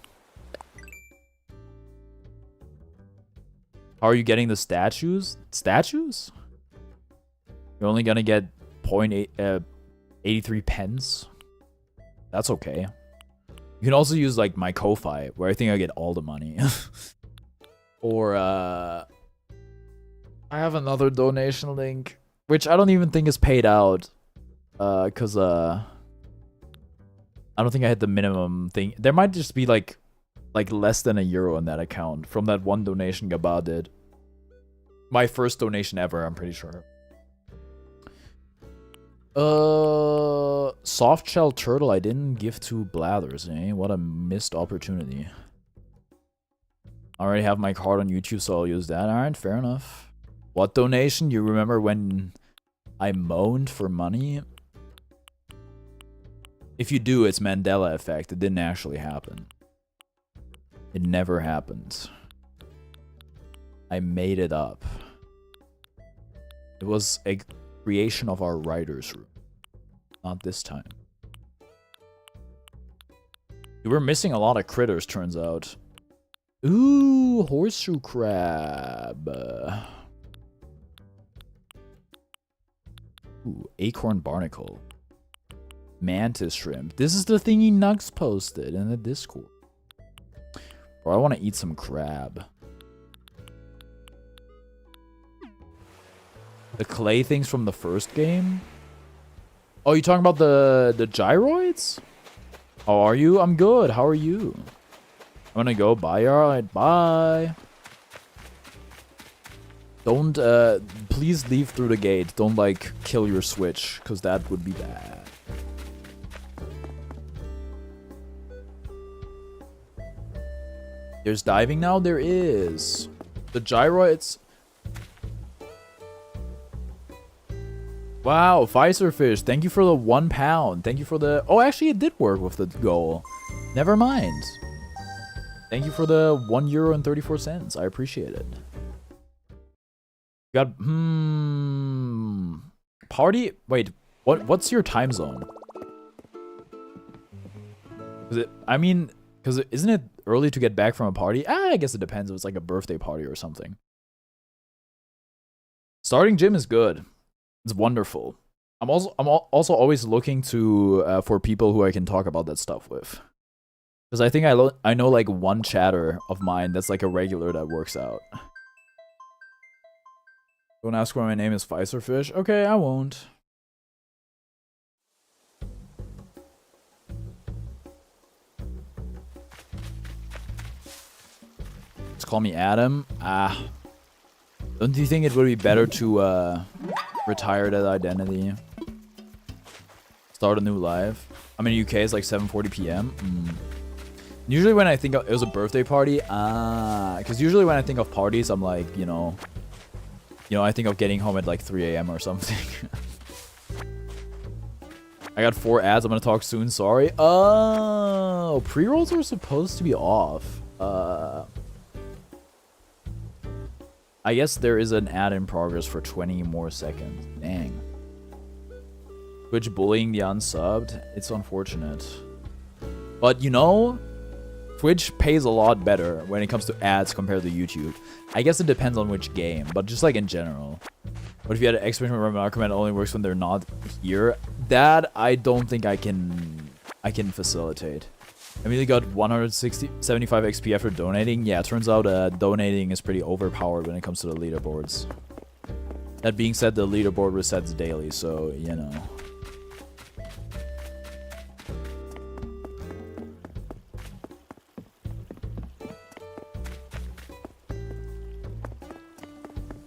How are you getting the statues? Statues? You're only gonna get 0.83 pence. That's okay. You can also use like my Ko-Fi, where I think I get all the money. Or I have another donation link, which I don't even think is paid out. Cause I don't think I hit the minimum thing. There might just be like less than €1 in that account from that one donation Gaba did. My first donation ever, I'm pretty sure. Soft shell turtle I didn't give to Blathers, eh? What a missed opportunity. I already have my card on YouTube, so I'll use that. Alright, fair enough. What donation? You remember when I moaned for money? If you do, it's Mandela effect. It didn't actually happen. It never happened. I made it up. It was a creation of our writer's room. Not this time. You were missing a lot of critters, turns out. Ooh, horseshoe crab. Ooh, acorn barnacle. Mantis shrimp. This is the thingy Nugs posted in the Discord. Bro, I want to eat some crab. The clay things from the first game? Oh, you talking about the gyroids? How are you? I'm good. How are you? I'm gonna go. Bye. Alright, bye. Don't, please leave through the gate. Don't, like, kill your Switch, because that would be bad. There's diving now? There is. The gyroids... Wow, Fiserfish, thank you for the £1. Thank you for the... Oh, actually, it did work with the goal. Never mind. Thank you for the €1.34. I appreciate it. Got... Party... Wait, what's your time zone? Because isn't it early to get back from a party? I guess it depends if it's like a birthday party or something. Starting gym is good. It's wonderful. I'm also always looking to for people who I can talk about that stuff with. Because I think I know like one chatter of mine that's like a regular that works out. Don't ask why my name is Fiserfish. Okay, I won't. Just call me Adam. Don't you think it would be better to retire that identity? Start a new life? I'm in the UK, it's like 7:40 p.m. Usually when I think of, it was a birthday party, because usually when I think of parties, I'm like, you know, I think of getting home at like 3 a.m. or something. I got 4 ads, I'm gonna talk soon, sorry. Oh, pre-rolls are supposed to be off. I guess there is an ad in progress for 20 more seconds. Dang. Twitch bullying the unsubbed. It's unfortunate. But you know, Twitch pays a lot better when it comes to ads compared to YouTube. I guess it depends on which game, but just like in general. What if you had an explanation where my command only works when they're not here? That I don't think I can facilitate. I mean, they got 175 XP after donating. Yeah, it turns out donating is pretty overpowered when it comes to the leaderboards. That being said, the leaderboard resets daily, so, you know.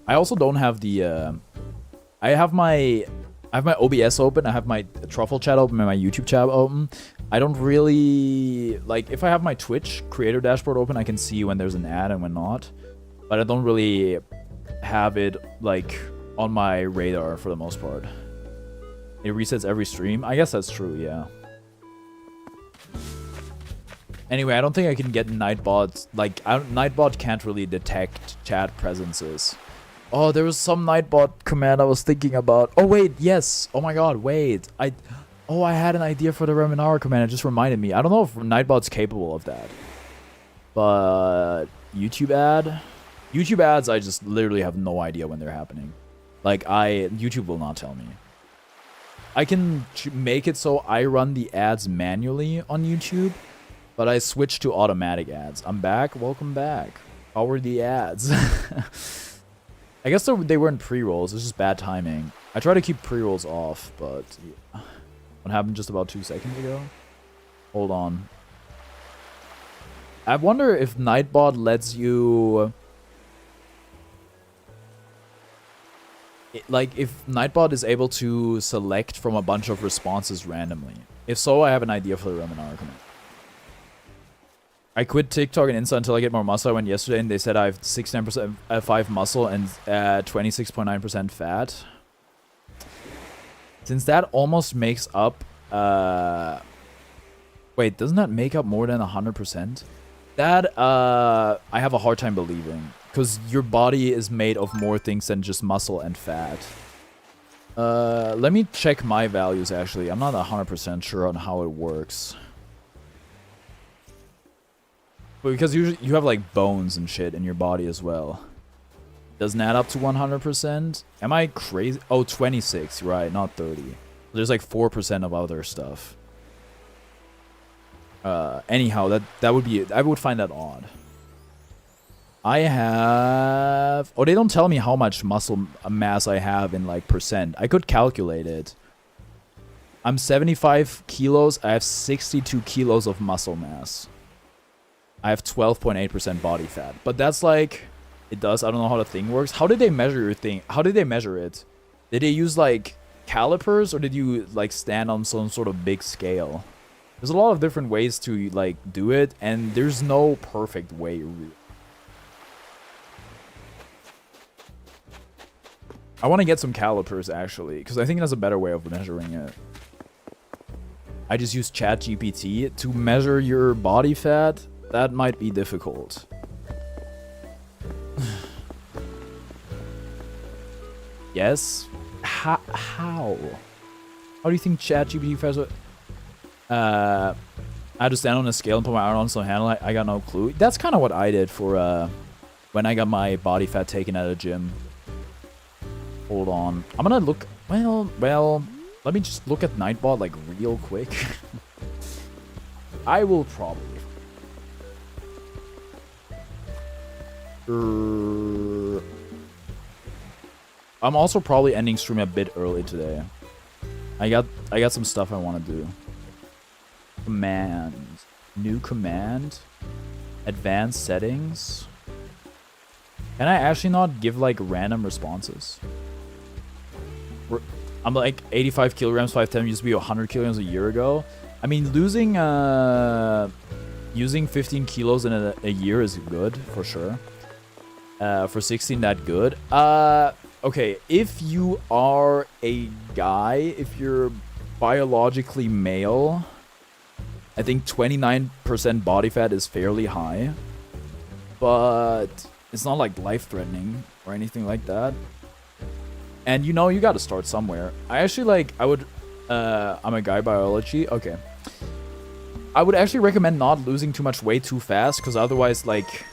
I also don't have the, I have my OBS open, I have my Truffle chat open, and my YouTube chat open. I don't really, like, if I have my Twitch creator dashboard open, I can see when there's an ad and when not. But I don't really have it, like, on my radar for the most part. It resets every stream. I guess that's true, yeah. Anyway, I don't think I can get Nightbot, like, Nightbot can't really detect chat presences. Oh, there was some Nightbot command I was thinking about. Oh, wait, yes. Oh my god, wait. Oh, I had an idea for the Reminara command. It just reminded me. I don't know if Nightbot's capable of that. But YouTube ads, I just literally have no idea when they're happening. Like, YouTube will not tell me. I can make it so I run the ads manually on YouTube, but I switch to automatic ads. I'm back. Welcome back. How were the ads? I guess they weren't pre-rolls. It's just bad timing. I try to keep pre-rolls off, but... Yeah. What happened just about 2 seconds ago? Hold on. I wonder if Nightbot lets you... Like, if Nightbot is able to select from a bunch of responses randomly. If so, I have an idea for the Reminara command. I quit TikTok and Insta until I get more muscle. I went yesterday and they said I have 69% 5 muscle and 26.9% fat. Since that almost makes up... Wait, doesn't that make up more than 100%? That, I have a hard time believing. Because your body is made of more things than just muscle and fat. Let me check my values, actually. I'm not 100% sure on how it works. But because usually you have, like, bones and shit in your body as well. Doesn't add up to 100%. Am I crazy? Oh, 26, right, not 30. There's like 4% of other stuff. Anyhow, that would be, I would find that odd. I have, oh, they don't tell me how much muscle mass I have in like percent. I could calculate it. I'm 75 kilos. I have 62 kilos of muscle mass. I have 12.8% body fat. But that's like... It does. I don't know how the thing works. How did they measure your thing? How did they measure it? Did they use, like, calipers? Or did you, like, stand on some sort of big scale? There's a lot of different ways to, like, do it. And there's no perfect way. I want to get some calipers, actually, because I think that's a better way of measuring it. I just use ChatGPT to measure your body fat. That might be difficult. Yes? How? How do you think ChatGPT fats it? I had to stand on a scale and put my arm on some handle. I got no clue. That's kind of what I did for when I got my body fat taken at a gym. Hold on. I'm gonna look. Well. Let me just look at Nightbot like real quick. I will probably. I'm also probably ending stream a bit early today. I got some stuff I want to do. Command. New command. Advanced settings. Can I actually not give like random responses? I'm like 85 kilograms, 5'10", used to be 100 kilograms a year ago. I mean, losing, using 15 kilos in a year is good, for sure. For 16, that good. Okay, if you are a guy, if you're biologically male, I think 29% body fat is fairly high. But it's not like life-threatening or anything like that. And you know, you gotta start somewhere. I actually like, I'm a guy biology. Okay. I would actually recommend not losing too much weight too fast, because otherwise, like,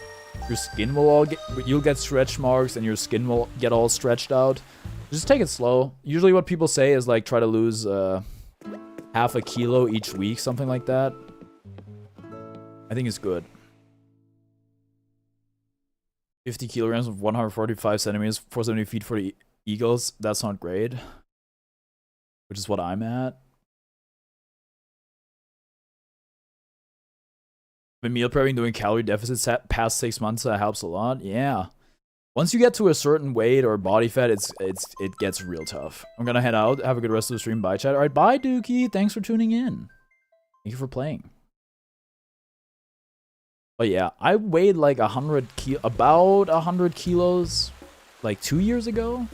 your skin will you'll get stretch marks and your skin will get all stretched out. Just take it slow. Usually what people say is like, try to lose, half a kilo each week, something like that. I think it's good. 50 kilograms of 145 centimeters, 470 feet for the Eagles, that's not great. Which is what I'm at. Been meal prepping, doing calorie deficits past 6 months, that helps a lot. Yeah. Once you get to a certain weight or body fat, it gets real tough. I'm gonna head out. Have a good rest of the stream. Bye, chat. Alright, bye, Dookie. Thanks for tuning in. Thank you for playing. But yeah, I weighed like about 100 kilos like 2 years ago.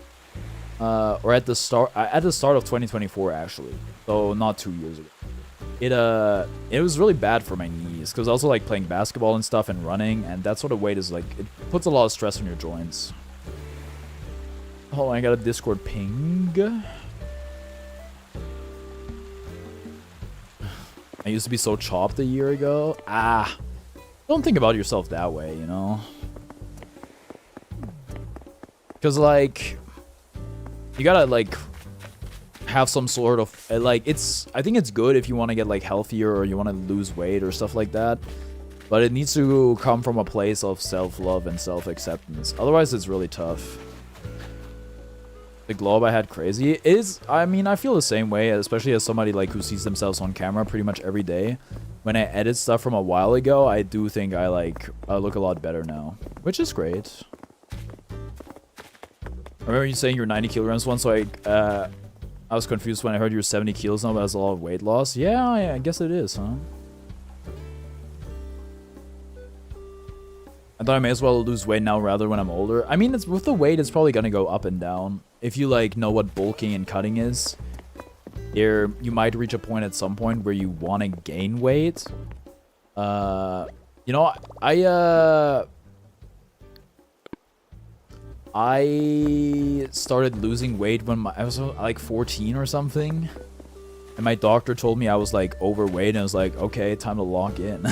Or at the start of 2024, actually. So not 2 years ago. It was really bad for my knees, because also like playing basketball and stuff and running, and that sort of weight is like, it puts a lot of stress on your joints. Hold on, I got a Discord ping. I used to be so chopped a year ago. Don't think about yourself that way, you know? Because like, you gotta like have some sort of like, I think it's good if you want to get like healthier or you want to lose weight or stuff like that, but it needs to come from a place of self-love and self-acceptance. Otherwise it's really tough. The glow up I had crazy. It is, I mean, I feel the same way, especially as somebody like who sees themselves on camera pretty much every day. When I edit stuff from a while ago, I do think I look a lot better now, which is great. I remember you saying you're 90 kilograms once, so I was confused when I heard you're 70 kilos now, but that's a lot of weight loss. Yeah, I guess it is, huh? I thought I may as well lose weight now rather when I'm older. I mean, with the weight, it's probably gonna go up and down. If you like know what bulking and cutting is, you might reach a point at some point where you want to gain weight. You know, I started losing weight when I was like 14 or something, and my doctor told me I was like overweight, and I was like, okay, time to lock in.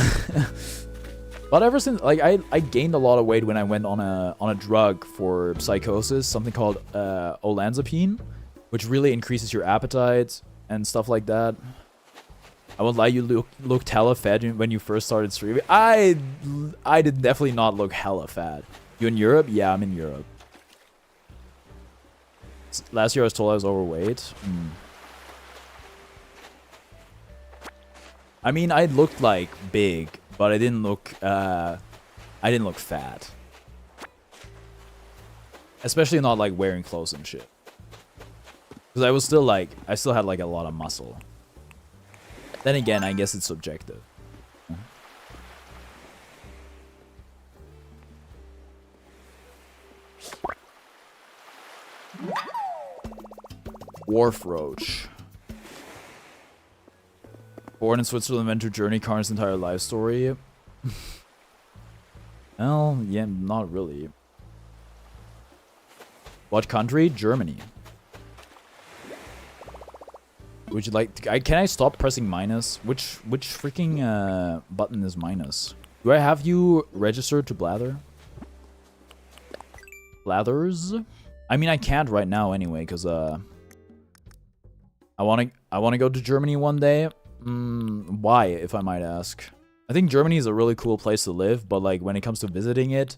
But ever since, like, I gained a lot of weight when I went on a drug for psychosis, something called olanzapine, which really increases your appetite and stuff like that. I won't lie, you looked hella fat when you first started streaming. I did definitely not look hella fat. You in Europe? Yeah, I'm in Europe. Last year I was told I was overweight. I mean, I looked like big, but I didn't look fat. Especially not like wearing clothes and shit. Because I was still like, I still had like a lot of muscle. Then again, I guess it's subjective. Dwarf Roach. Born in Switzerland, went to journey car his entire life story. Well, yeah, not really. What country? Germany. Would you like to, can I stop pressing minus? Which freaking button is minus? Do I have you registered to Blather? Blathers? I mean, I can't right now anyway, because I wanna go to Germany one day. Why, if I might ask? I think Germany is a really cool place to live, but like when it comes to visiting it,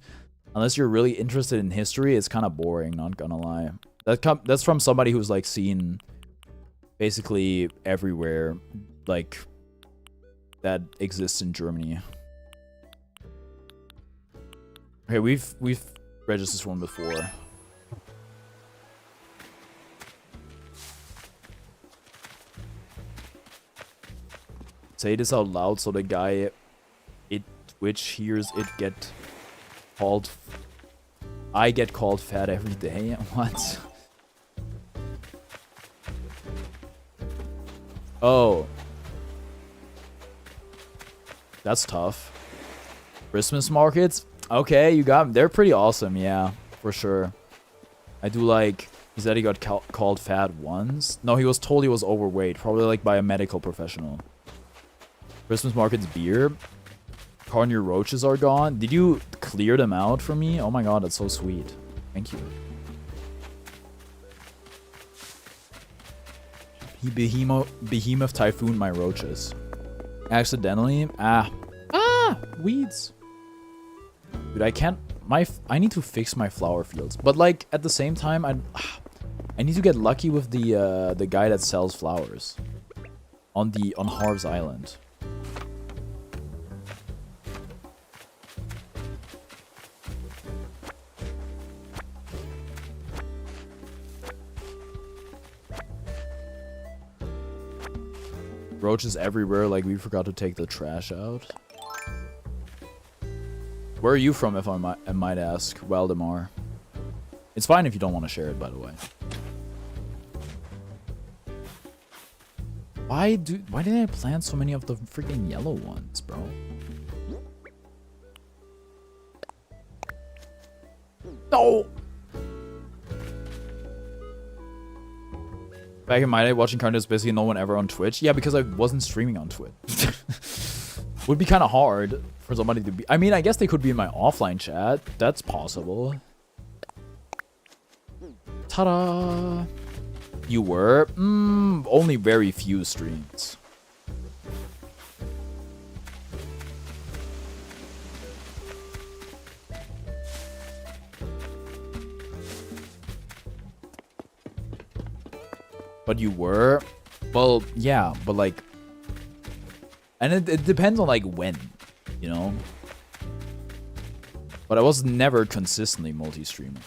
unless you're really interested in history, it's kind of boring, not gonna lie. That's from somebody who's like seen basically everywhere like that exists in Germany. Okay, we've registered this one before. Say this out loud so the guy which hears it get called. I get called fat every day. What? Oh. That's tough. Christmas markets? Okay, you got them. They're pretty awesome, yeah, for sure. I do like... He said he got called fat once. No, he was told he was overweight. Probably like by a medical professional. Christmas markets beer. Carnier roaches are gone. Did you clear them out for me? Oh my god, that's so sweet. Thank you. He behemoth typhoon my roaches. Accidentally? Weeds. Dude, I can't. I need to fix my flower fields. But like at the same time, I need to get lucky with the guy that sells flowers on Harv's Island. Roaches everywhere, like we forgot to take the trash out. Where are you from, if I might ask, Waldemar? It's fine if you don't want to share it, by the way. Why did I plant so many of the freaking yellow ones, bro? No! Back in my day, watching content is basically no one ever on Twitch. Yeah, because I wasn't streaming on Twitch. Would be kind of hard for somebody to be... I mean, I guess they could be in my offline chat. That's possible. Ta-da! You were? Only very few streams. But you were? Well, yeah, but like... And it depends on like when, you know? But I was never consistently multi-streaming.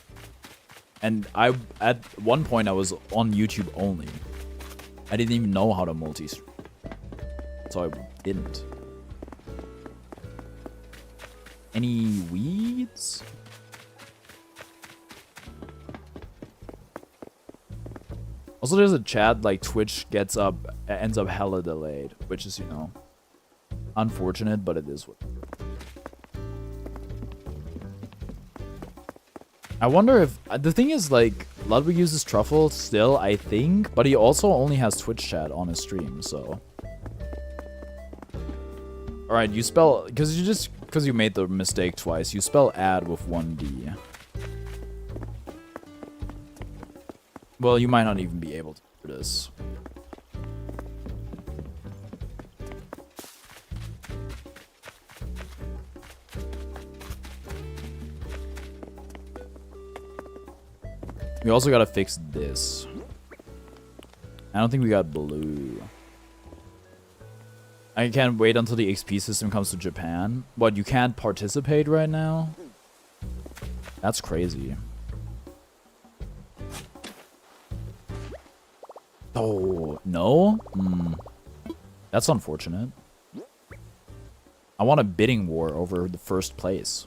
And at one point I was on YouTube only. I didn't even know how to multi-stream. So I didn't. Any weeds? Also, there's a chat like Twitch ends up hella delayed, which is, you know, unfortunate, but it is what. I wonder if the thing is like Ludwig uses Truffle still, I think, but he also only has Twitch chat on his stream, so. All right, you spell because you made the mistake twice. You spell add with one D. Well, you might not even be able to do this. We also gotta fix this. I don't think we got blue. I can't wait until the XP system comes to Japan. What, you can't participate right now? That's crazy. Oh, no? That's unfortunate. I want a bidding war over the first place.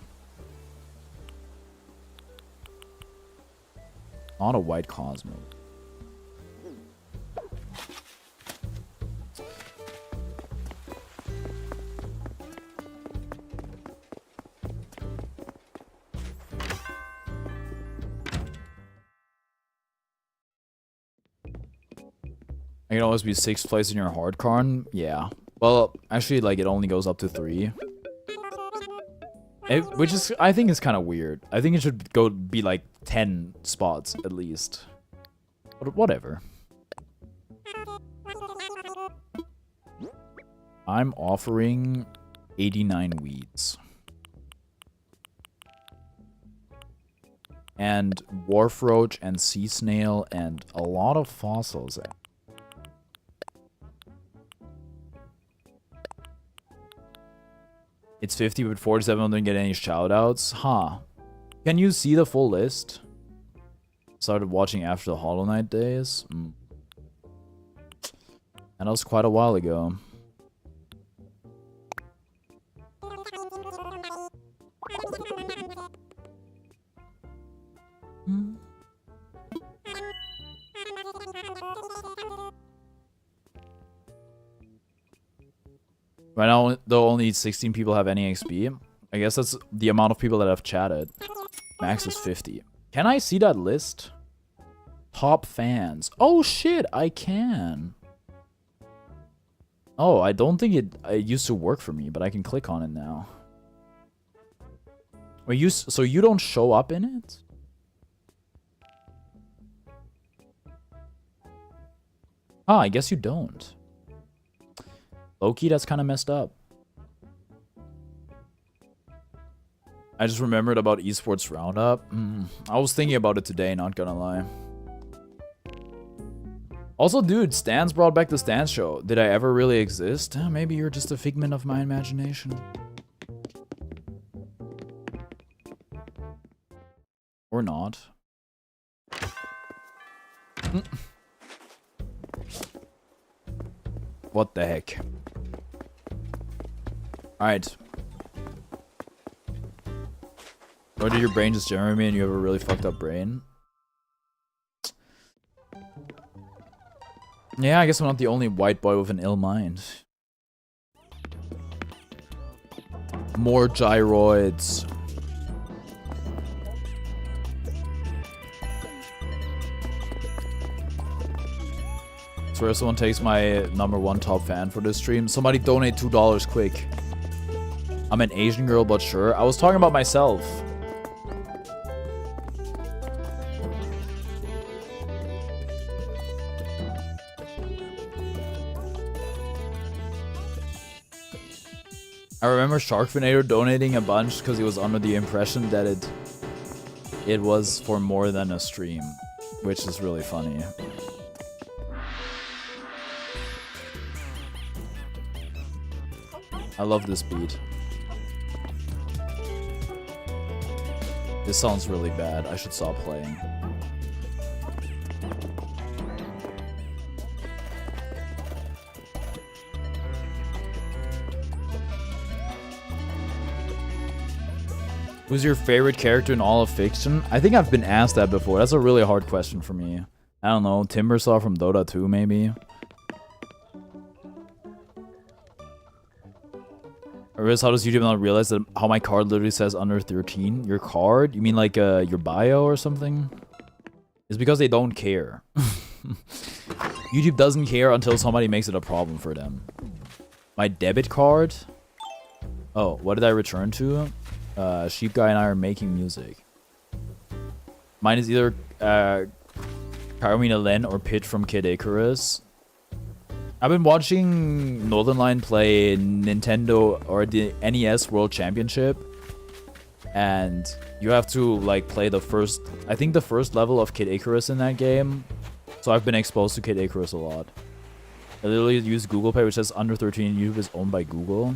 Not a white Cosmo. can always be 6th place in your hard card. Yeah. Well, actually, like, it only goes up to 3. Which is, I think, is kind of weird. I think it should be like 10 spots at least. But whatever. I'm offering 89 weeds. And wharf roach and sea snail and a lot of fossils. It's 50, but 47 don't get any shoutouts. Huh. Can you see the full list? Started watching after the Hollow Knight days. And that was quite a while ago. Right now, though, only 16 people have any XP. I guess that's the amount of people that have chatted. Max is 50. Can I see that list? Top fans. Oh, shit, I can. Oh, I don't think it used to work for me, but I can click on it now. Wait, so you don't show up in it? Ah, I guess you don't. Loki, that's kind of messed up. I just remembered about esports roundup. I was thinking about it today, not gonna lie. Also, dude, Stans brought back the Stans show. Did I ever really exist? Maybe you're just a figment of my imagination. Or not. What the heck? Alright. Or did your brain just generate me and you have a really fucked up brain? Yeah, I guess I'm not the only white boy with an ill mind. More gyroids. Swear someone takes my #1 top fan for this stream. Somebody donate $2 quick. I'm an Asian girl, but sure. I was talking about myself. I remember Sharkfinator donating a bunch because he was under the impression that it was for more than a stream, which is really funny. I love this beat. This sounds really bad. I should stop playing. Who's your favorite character in all of fiction? I think I've been asked that before. That's a really hard question for me. I don't know. Timbersaw from Dota 2, maybe. Riz, how does YouTube not realize that how my card literally says under 13? Your card? You mean like your bio or something? It's because they don't care. YouTube doesn't care until somebody makes it a problem for them. My debit card? Oh, what did I return to? Sheep Guy and I are making music. Mine is either Carmina Len or Pit from Kid Icarus. I've been watching Northern Line play Nintendo or the NES World Championship, and you have to like play the first, I think the first level of Kid Icarus in that game. So I've been exposed to Kid Icarus a lot. I literally use Google Pay, which says under 13. YouTube is owned by Google.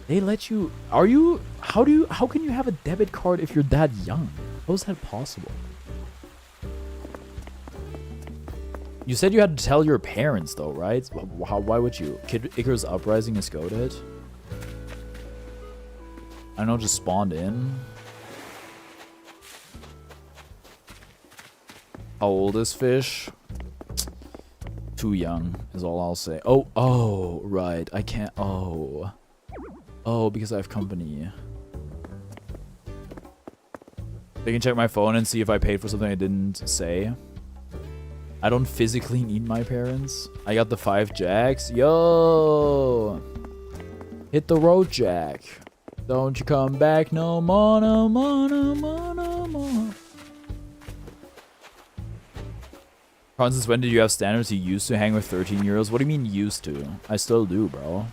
They let you. Are you? How can you have a debit card if you're that young? How is that possible? You said you had to tell your parents, though, right? Why would you? Kid Icarus Uprising is goated. I don't know, just spawned in. How old is Fish? Too young is all I'll say. Oh, right. I can't. Oh, because I have company. They can check my phone and see if I paid for something I didn't say. I don't physically need my parents. I got the 5 jacks. Yo! Hit the road, Jack. Don't you come back no more, no more, no more, no more. Francis, when did you have standards? You used to hang with 13-year-olds? What do you mean used to? I still do, bro.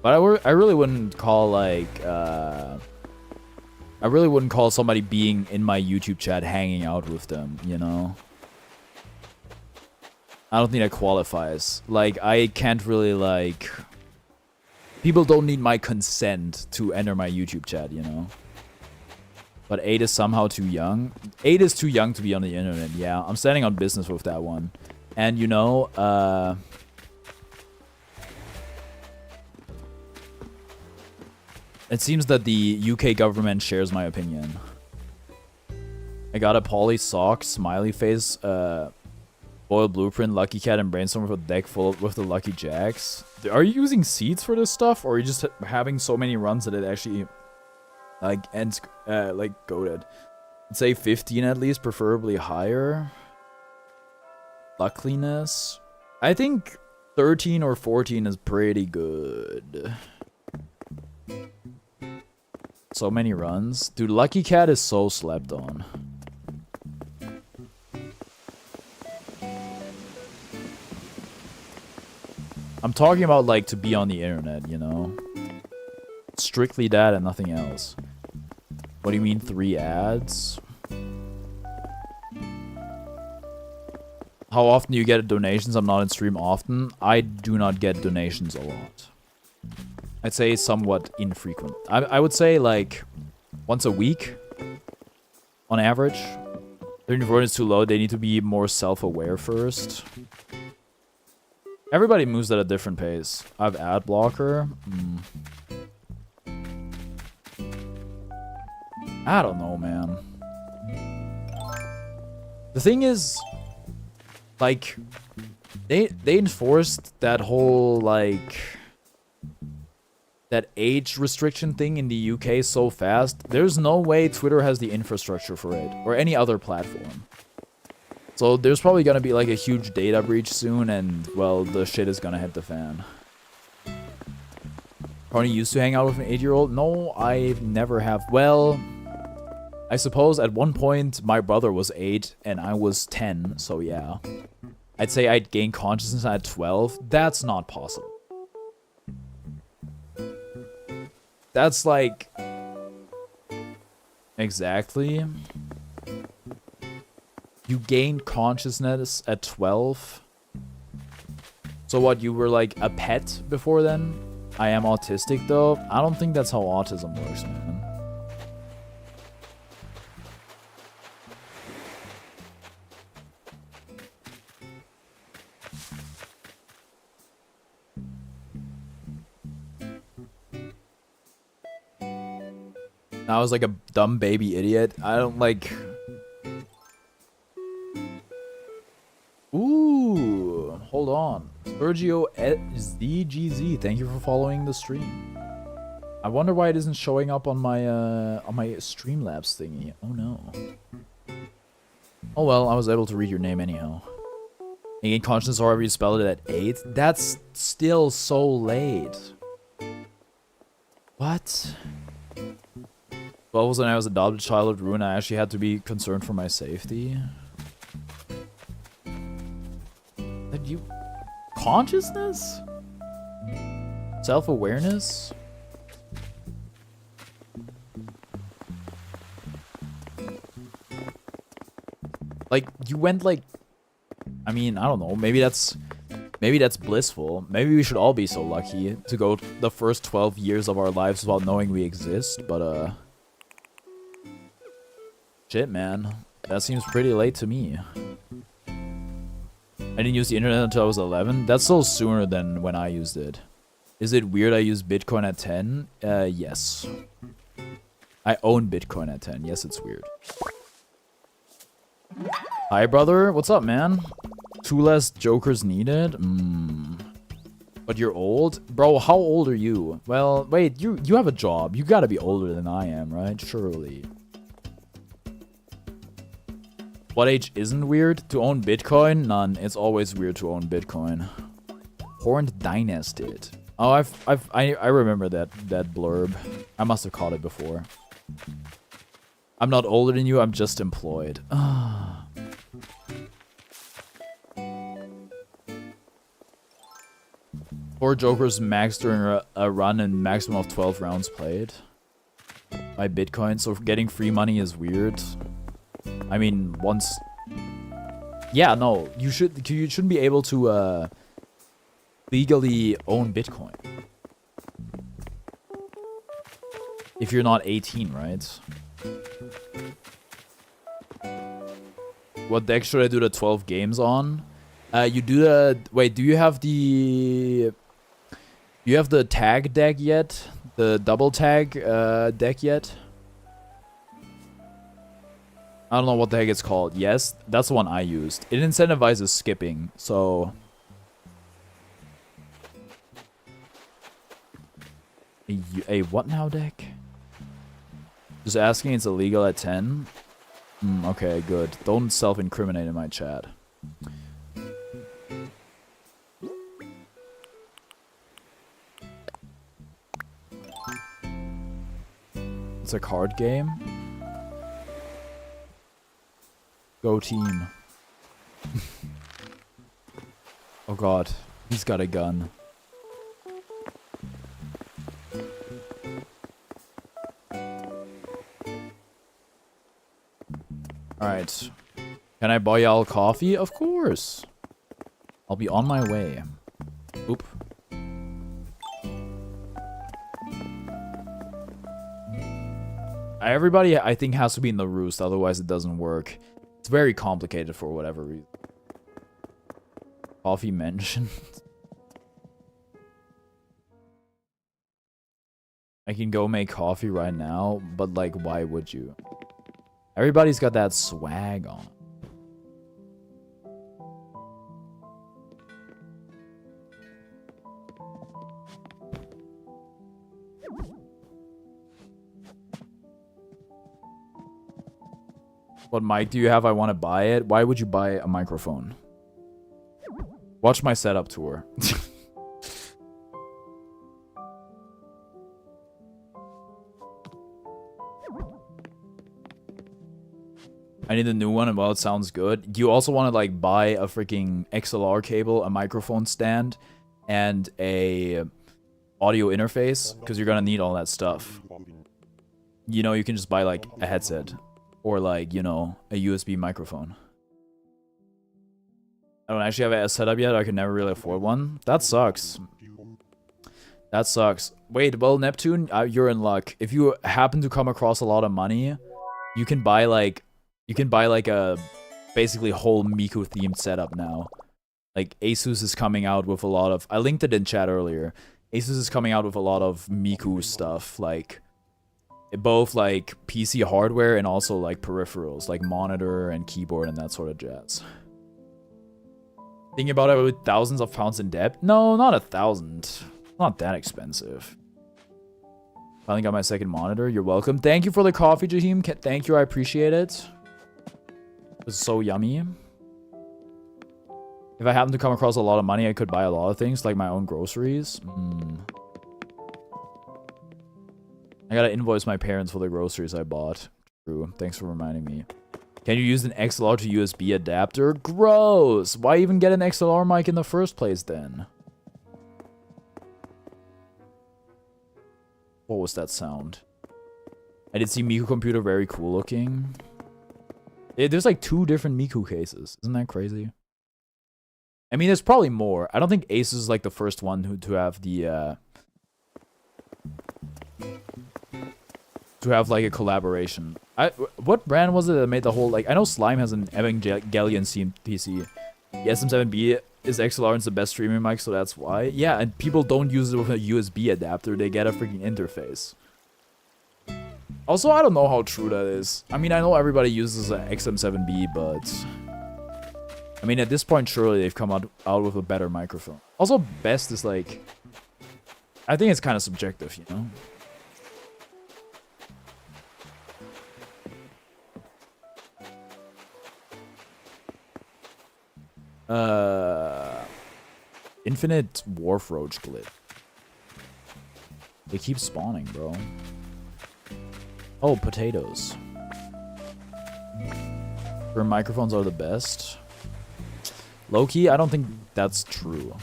But I really wouldn't call, like, I really wouldn't call somebody being in my YouTube chat hanging out with them, you know? I don't think that qualifies. Like, I can't really, like... People don't need my consent to enter my YouTube chat, you know? But 8 is somehow too young. 8 is too young to be on the internet, yeah. I'm standing on business with that one. And, you know, it seems that the UK government shares my opinion. I got a poly sock, smiley face, boiled blueprint, lucky cat, and brainstorm with a deck full with the lucky jacks. Are you using seeds for this stuff, or are you just having so many runs that it actually, like, ends, like, goated? I'd say 15 at least, preferably higher. Luckliness. I think 13 or 14 is pretty good. So many runs. Dude, Lucky Cat is so slept on. I'm talking about, like, to be on the internet, you know? Strictly that and nothing else. What do you mean 3 ads? How often do you get donations? I'm not in stream often. I do not get donations a lot. I'd say somewhat infrequent. I would say, like, once a week, on average. 34 is too low. They need to be more self-aware first. Everybody moves at a different pace. I have ad blocker. I don't know, man. The thing is, like, they enforced that whole, like, that age restriction thing in the UK so fast. There's no way Twitter has the infrastructure for it, or any other platform. So there's probably gonna be, like, a huge data breach soon, and, well, the shit is gonna hit the fan. Carney used to hang out with an 8-year-old? No, I never have. Well, I suppose at one point my brother was 8 and I was 10, so yeah. I'd say I'd gain consciousness at 12. That's not possible. That's like... Exactly. You gained consciousness at 12? So what, you were like a pet before then? I am autistic though? I don't think that's how autism works, man. I was like a dumb baby idiot. I don't like... Ooh, hold on. Sergio ZGZ, thank you for following the stream. I wonder why it isn't showing up on my Streamlabs thingy. Oh no. Oh well, I was able to read your name anyhow. You gain consciousness however you spelled it at 8? That's still so late. What? Well, when I was adopted child of ruin, I actually had to be concerned for my safety. That you... Consciousness? Self-awareness? Like, you went like... I mean, I don't know. Maybe that's blissful. Maybe we should all be so lucky to go the first 12 years of our lives without knowing we exist, but, shit, man. That seems pretty late to me. I didn't use the internet until I was 11. That's still sooner than when I used it. Is it weird I used Bitcoin at 10? Yes. I own Bitcoin at 10. Yes, it's weird. Hi, brother. What's up, man? 2 less jokers needed? But you're old? Bro, how old are you? Well, wait, you have a job. You gotta be older than I am, right? Surely. What age isn't weird? To own Bitcoin? None. It's always weird to own Bitcoin. Horned Dynasty. Oh, I remember that blurb. I must have caught it before. I'm not older than you, I'm just employed. Four jokers max during a run and maximum of 12 rounds played. By Bitcoin, so getting free money is weird. I mean, once... Yeah, no, you shouldn't be able to legally own Bitcoin. If you're not 18, right? What deck should I do the 12 games on? You do the... Wait, do you have the... Do you have the tag deck yet? The double tag deck yet? I don't know what the heck it's called. Yes, that's the one I used. It incentivizes skipping, so... A what now deck? Just asking, it's illegal at 10? Okay, good. Don't self-incriminate in my chat. It's a card game? Go team. Oh god, he's got a gun. Alright. Can I buy y'all coffee? Of course. I'll be on my way. Oop. Everybody, I think, has to be in the roost, otherwise it doesn't work. It's very complicated for whatever reason. Coffee mentioned. I can go make coffee right now, but like, why would you? Everybody's got that swag on. What mic do you have? I want to buy it. Why would you buy a microphone? Watch my setup tour. I need a new one, and well, it sounds good. Do you also want to like buy a freaking XLR cable, a microphone stand, and a audio interface? Because you're gonna need all that stuff. You know, you can just buy like a headset. Or like, you know, a USB microphone. I don't actually have a setup yet. I can never really afford one. That sucks. That sucks. Wait, well, Neptune, you're in luck. If you happen to come across a lot of money, you can buy like a basically whole Miku themed setup now. Like Asus is coming out with a lot of... I linked it in chat earlier. Asus is coming out with a lot of Miku stuff, like... both like PC hardware and also like peripherals, like monitor and keyboard and that sort of jazz. Thinking about it with thousands of pounds in debt? No, not 1,000. Not that expensive. Finally got my second monitor. You're welcome. Thank you for the coffee, Jaheim. Thank you, I appreciate it. It was so yummy. If I happen to come across a lot of money, I could buy a lot of things, like my own groceries. I gotta invoice my parents for the groceries I bought. True. Thanks for reminding me. Can you use an XLR to USB adapter? Gross! Why even get an XLR mic in the first place then? What was that sound? I did see Miku computer, very cool looking. There's like 2 different Miku cases. Isn't that crazy? I mean, there's probably more. I don't think Asus is like the first one to have the... to have like a collaboration. What brand was it that made the whole, like, I know Slime has an Evangelion themed PC. The SM7B is XLR and it's the best streaming mic, so that's why. Yeah, and people don't use it with a USB adapter, they get a freaking interface. Also, I don't know how true that is. I mean, I know everybody uses an XM7B, but... I mean, at this point, surely they've come out with a better microphone. Also, best is like... I think it's kind of subjective, you know? Infinite Wharf Roach glitch. They keep spawning, bro. Oh, potatoes. Your microphones are the best. Low-key, I don't think that's true.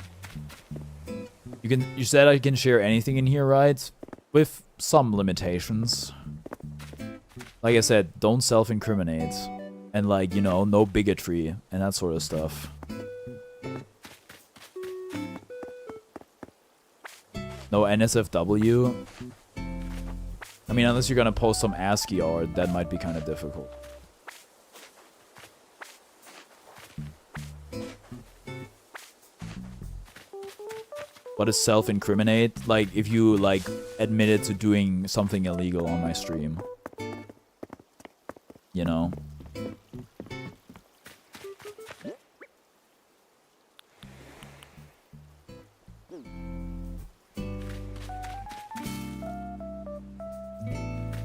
You said I can share anything in here, right? With some limitations. Like I said, don't self-incriminate. And like, you know, no bigotry and that sort of stuff. No NSFW. I mean, unless you're gonna post some ASCII art, that might be kind of difficult. What is self-incriminate? Like, if you, like, admitted to doing something illegal on my stream. You know?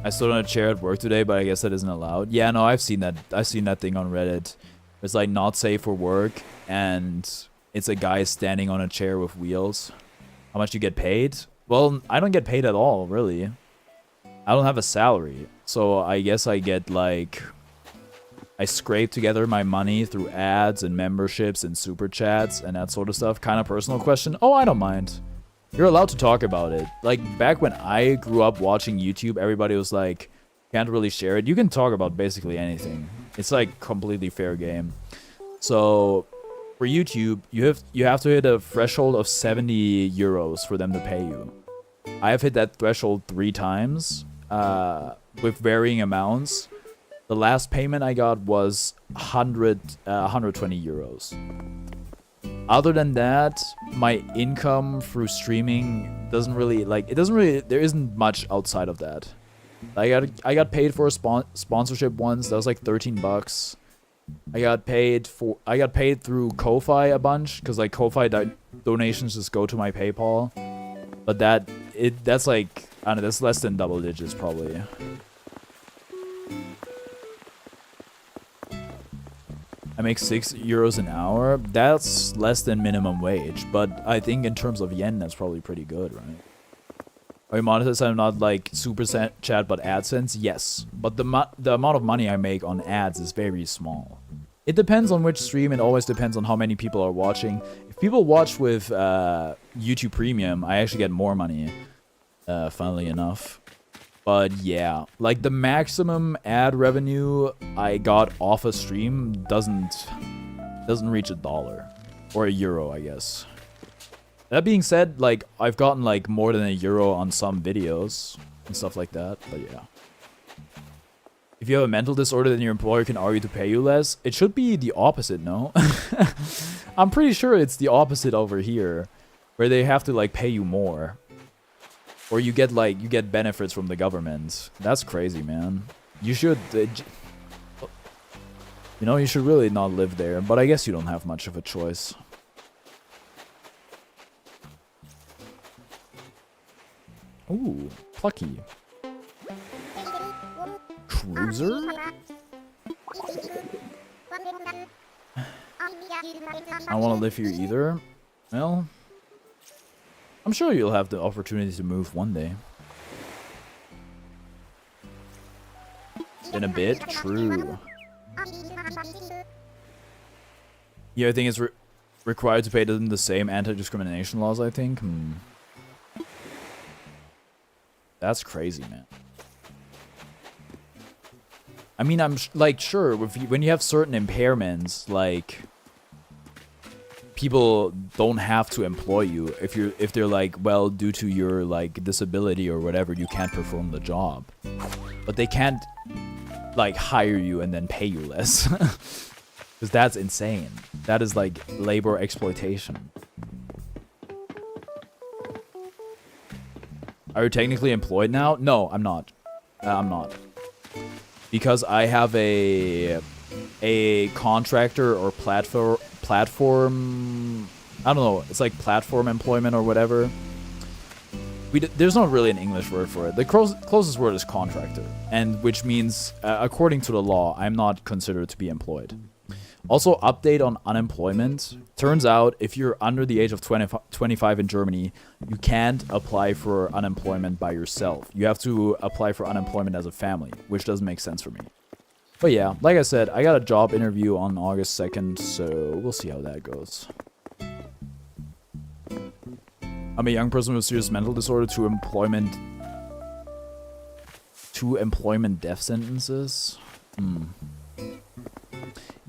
I stood on a chair at work today, but I guess that isn't allowed. Yeah, no, I've seen that. I've seen that thing on Reddit. It's like not safe for work, and it's a guy standing on a chair with wheels. How much you get paid? Well, I don't get paid at all, really. I don't have a salary, so I guess I get like... I scrape together my money through ads and memberships and super chats and that sort of stuff. Kind of personal question. Oh, I don't mind. You're allowed to talk about it. Like, back when I grew up watching YouTube, everybody was like, can't really share it. You can talk about basically anything. It's like completely fair game. So, for YouTube, you have to hit a threshold of 70 euros for them to pay you. I have hit that threshold 3 times, with varying amounts. The last payment I got was 120 euros. Other than that, my income through streaming doesn't really, like, there isn't much outside of that. I got paid for a sponsorship once. That was like 13 bucks. I got paid through Ko-Fi a bunch, because like Ko-Fi donations just go to my PayPal. But that's like, I don't know, that's less than double digits probably. I make 6 euros an hour. That's less than minimum wage, but I think in terms of yen, that's probably pretty good, right? Are you monetized? I'm not like Super Chat, but AdSense? Yes, but the amount of money I make on ads is very small. It depends on which stream. It always depends on how many people are watching. If people watch with YouTube Premium, I actually get more money, funnily enough. But yeah, like the maximum ad revenue I got off a stream doesn't reach $1 or €1, I guess. That being said, like I've gotten like more than €1 on some videos and stuff like that. But yeah, if you have a mental disorder, then your employer can argue to pay you less. It should be the opposite, no? I'm pretty sure it's the opposite over here, where they have to like pay you more. Or you get benefits from the government. That's crazy, man. You should, you know, you should really not live there. But I guess you don't have much of a choice. Ooh, plucky. Cruiser? I don't want to live here either. Well, I'm sure you'll have the opportunity to move one day. In a bit? True. Yeah, I think it's required to pay them the same anti-discrimination laws, I think. That's crazy, man. I mean, I'm like, sure, when you have certain impairments, like... people don't have to employ you if they're like, well, due to your like disability or whatever, you can't perform the job. But they can't like hire you and then pay you less. Because that's insane. That is like labor exploitation. Are you technically employed now? No, I'm not. I'm not. Because I have a a contractor or platform, I don't know, it's like platform employment or whatever. There's not really an English word for it. The closest word is contractor, and which means, according to the law, I'm not considered to be employed. Also, update on unemployment. Turns out, if you're under the age of 25 in Germany, you can't apply for unemployment by yourself. You have to apply for unemployment as a family, which doesn't make sense for me. But yeah, like I said, I got a job interview on August 2nd, so we'll see how that goes. I'm a young person with serious mental disorder to employment death sentences.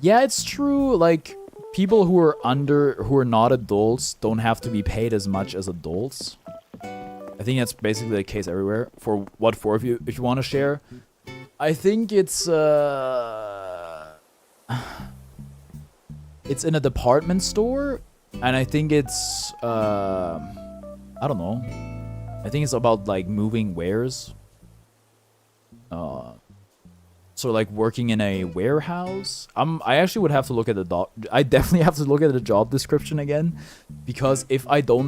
Yeah, it's true. Like, people who are not adults don't have to be paid as much as adults. I think that's basically the case everywhere. For if you want to share, I think it's in a department store, and I think it's I don't know. I think it's about like moving wares. So like working in a warehouse. I actually would have to look at I definitely have to look at the job description again, because if I go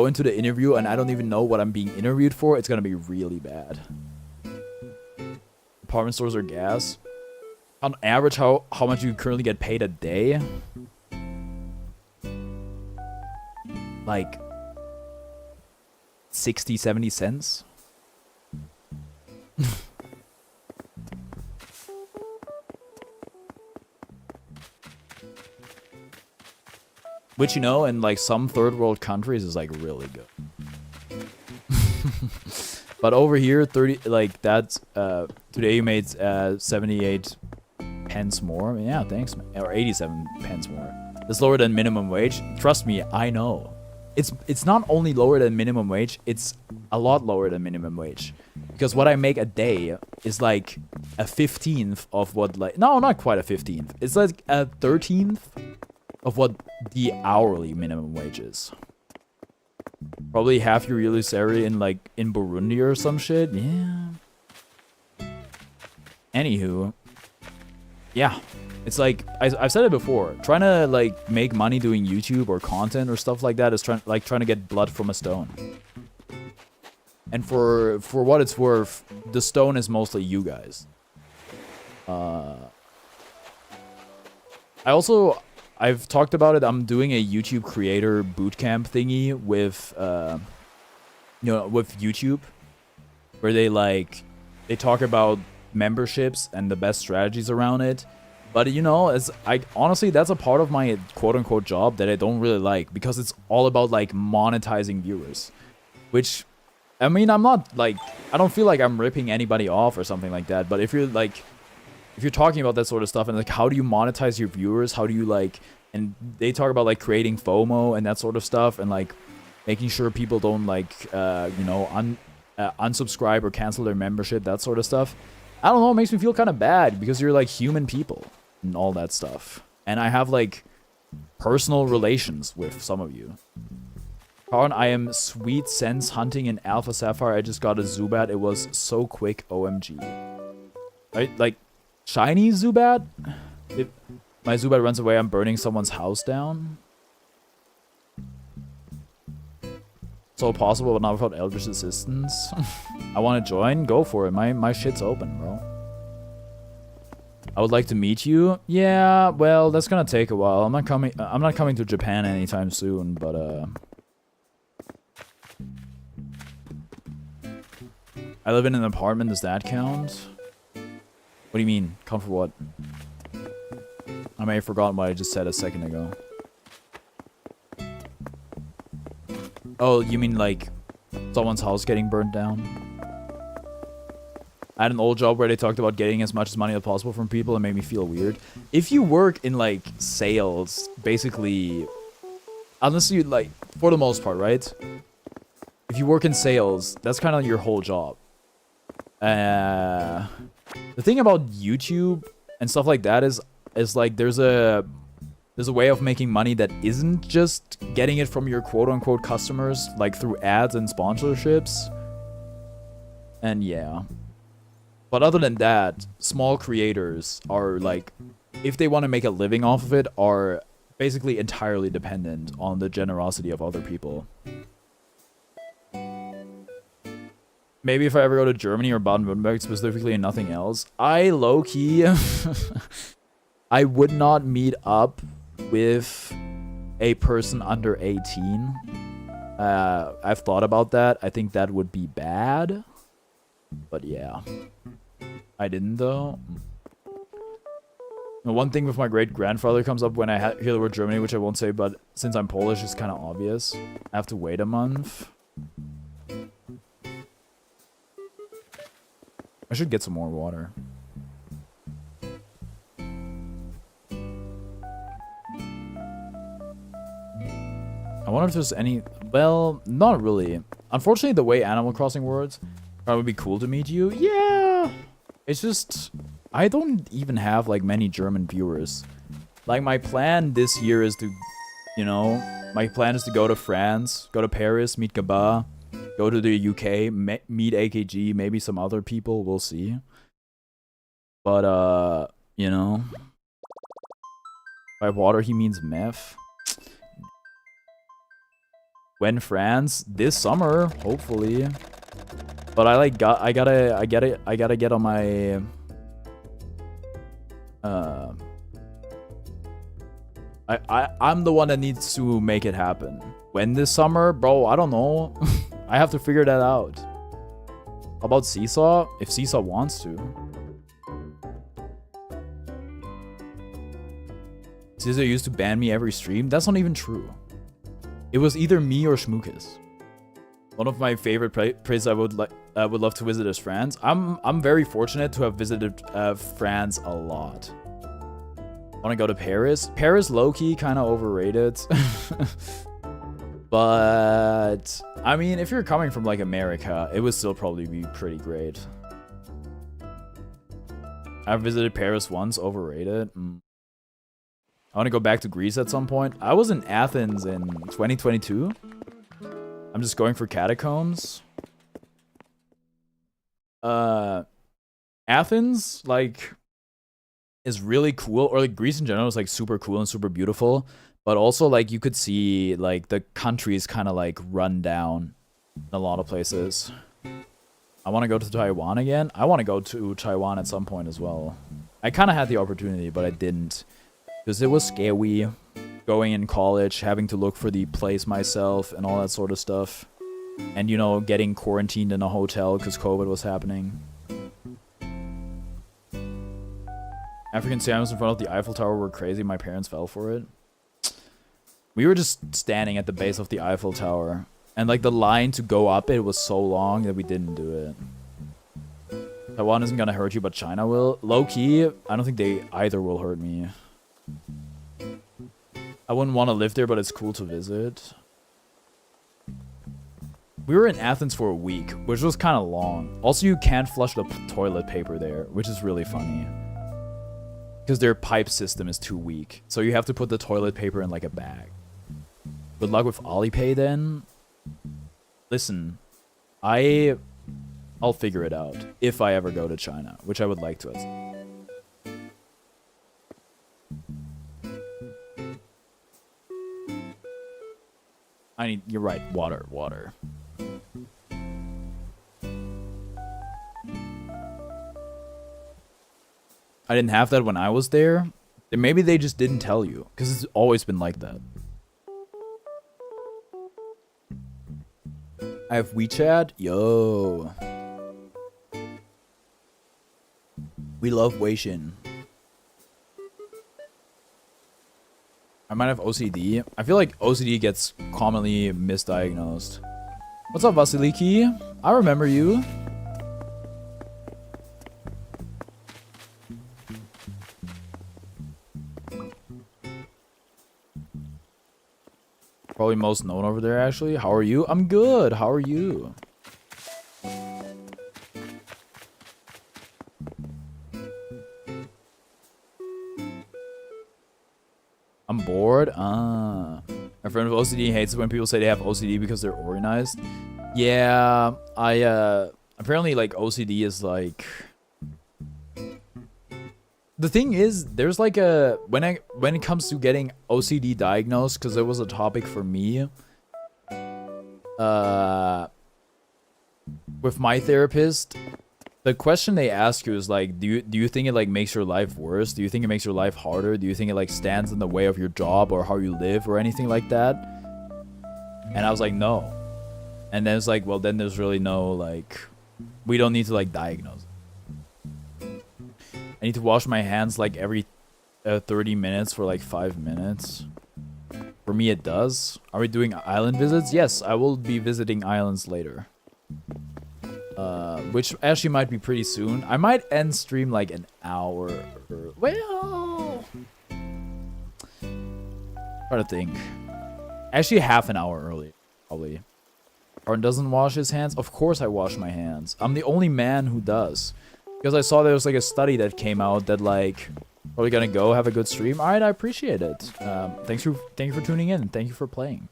into the interview and I don't even know what I'm being interviewed for, it's gonna be really bad. Department stores or gas. On average, how much you currently get paid a day? Like 60, 70 cents. Which, you know, in like some third world countries is like really good. But over here, 30, like that's, today you made 78 pence more. Yeah, thanks, man. Or 87 pence more. That's lower than minimum wage. Trust me, I know. It's not only lower than minimum wage, it's a lot lower than minimum wage. Because what I make a day is like a 15th of what, like, no, not quite a 15th. It's like a 13th of what the hourly minimum wage is. Probably half your yearly salary in like in Burundi or some shit. Yeah. Anywho, yeah, it's like I've said it before. Trying to like make money doing YouTube or content or stuff like that is trying to get blood from a stone. And for what it's worth, the stone is mostly you guys. I've talked about it. I'm doing a YouTube creator bootcamp thingy with, with YouTube, where they talk about memberships and the best strategies around it. But you know, honestly, that's a part of my quote unquote job that I don't really like, because it's all about like monetizing viewers, which, I mean, I'm not like, I don't feel like I'm ripping anybody off or something like that. But if you're talking about that sort of stuff and like, how do you monetize your viewers? How do you like, and they talk about like creating FOMO and that sort of stuff, and like making sure people don't like, unsubscribe or cancel their membership, that sort of stuff. I don't know, it makes me feel kind of bad, because you're like human people and all that stuff. And I have like personal relations with some of you. Karan, I am sweet sense hunting in Alpha Sapphire. I just got a Zubat. It was so quick, OMG. Right? Like, shiny Zubat? If my Zubat runs away, I'm burning someone's house down. So possible, but not without Eldritch assistance. I want to join? Go for it. My shit's open, bro. I would like to meet you. Yeah, well, that's gonna take a while. I'm not coming to Japan anytime soon, but I live in an apartment. Does that count? What do you mean? Count for what? I may have forgotten what I just said a second ago. Oh, you mean like someone's house getting burnt down? I had an old job where they talked about getting as much money as possible from people, and made me feel weird. If you work in like sales, basically, unless you like, for the most part, right? If you work in sales, that's kind of your whole job. The thing about YouTube and stuff like that is like there's a way of making money that isn't just getting it from your quote-unquote customers, like through ads and sponsorships. And yeah. But other than that, small creators are like, if they want to make a living off of it, are basically entirely dependent on the generosity of other people. Maybe if I ever go to Germany or Baden-Württemberg specifically and nothing else, I low-key, I would not meet up with a person under 18. I've thought about that. I think that would be bad. But yeah. I didn't though. The one thing with my great-grandfather comes up when I hear the word Germany, which I won't say, but since I'm Polish, it's kind of obvious. I have to wait a month. I should get some more water. I wonder if there's any... Well, not really. Unfortunately, the way Animal Crossing works, it would be cool to meet you. Yeah! It's just... I don't even have, like, many German viewers. Like, my plan this year is to... You know? My plan is to go to France, go to Paris, meet Gaba, go to the UK, meet AKG, maybe some other people, we'll see. But, you know... By water, he means meth. When France? This summer, hopefully. But I gotta get on my... I'm the one that needs to make it happen. When this summer? Bro, I don't know. I have to figure that out. How about Seesaw? If Seesaw wants to. Seesaw used to ban me every stream? That's not even true. It was either me or Schmookus. One of my favorite places I would love to visit is France. I'm very fortunate to have visited France a lot. Want to go to Paris? Paris low-key kind of overrated. But I mean, if you're coming from like America, it would still probably be pretty great. I've visited Paris once, overrated. I want to go back to Greece at some point. I was in Athens in 2022. I'm just going for catacombs. Athens, like, is really cool. Or, like, Greece in general is, like, super cool and super beautiful. But also, like, you could see, like, the country is kind of, like, run down in a lot of places. I want to go to Taiwan again. I want to go to Taiwan at some point as well. I kind of had the opportunity, but I didn't. Because it was scary going in college, having to look for the place myself and all that sort of stuff. And, you know, getting quarantined in a hotel because COVID was happening. African salmons in front of the Eiffel Tower were crazy. My parents fell for it. We were just standing at the base of the Eiffel Tower. And, like, the line to go up it was so long that we didn't do it. Taiwan isn't gonna hurt you, but China will. Low-key, I don't think they either will hurt me. I wouldn't want to live there, but it's cool to visit. We were in Athens for a week, which was kind of long. Also, you can't flush the toilet paper there, which is really funny. Because their pipe system is too weak. So you have to put the toilet paper in like a bag. Good luck with Alipay then. Listen, I'll figure it out if I ever go to China, which I would like to. You're right, water. I didn't have that when I was there. Maybe they just didn't tell you, because it's always been like that. I have WeChat. Yo. We love Weixin. I might have OCD. I feel like OCD gets commonly misdiagnosed. What's up, Vasiliki? I remember you. Probably most known over there, actually. How are you? I'm good. How are you? I'm bored. My friend with OCD hates it when people say they have OCD because they're organized. Yeah, apparently like OCD is like The thing is, there's like a when it comes to getting OCD diagnosed, because it was a topic for me. With my therapist, the question they ask you is like, do you think it like makes your life worse? Do you think it makes your life harder? Do you think it like stands in the way of your job or how you live or anything like that? And I was like, no. And then it's like, well, then there's really no like, we don't need to like diagnose it. I need to wash my hands like every 30 minutes for like 5 minutes. For me, it does. Are we doing island visits? Yes, I will be visiting islands later. Which actually might be pretty soon. I might end stream like an hour. Well, trying to think. Actually, half an hour early, probably. Arn doesn't wash his hands. Of course, I wash my hands. I'm the only man who does. Because I saw there was like a study that came out that like, probably gonna go have a good stream. All right, I appreciate it. Thank you for tuning in. Thank you for playing.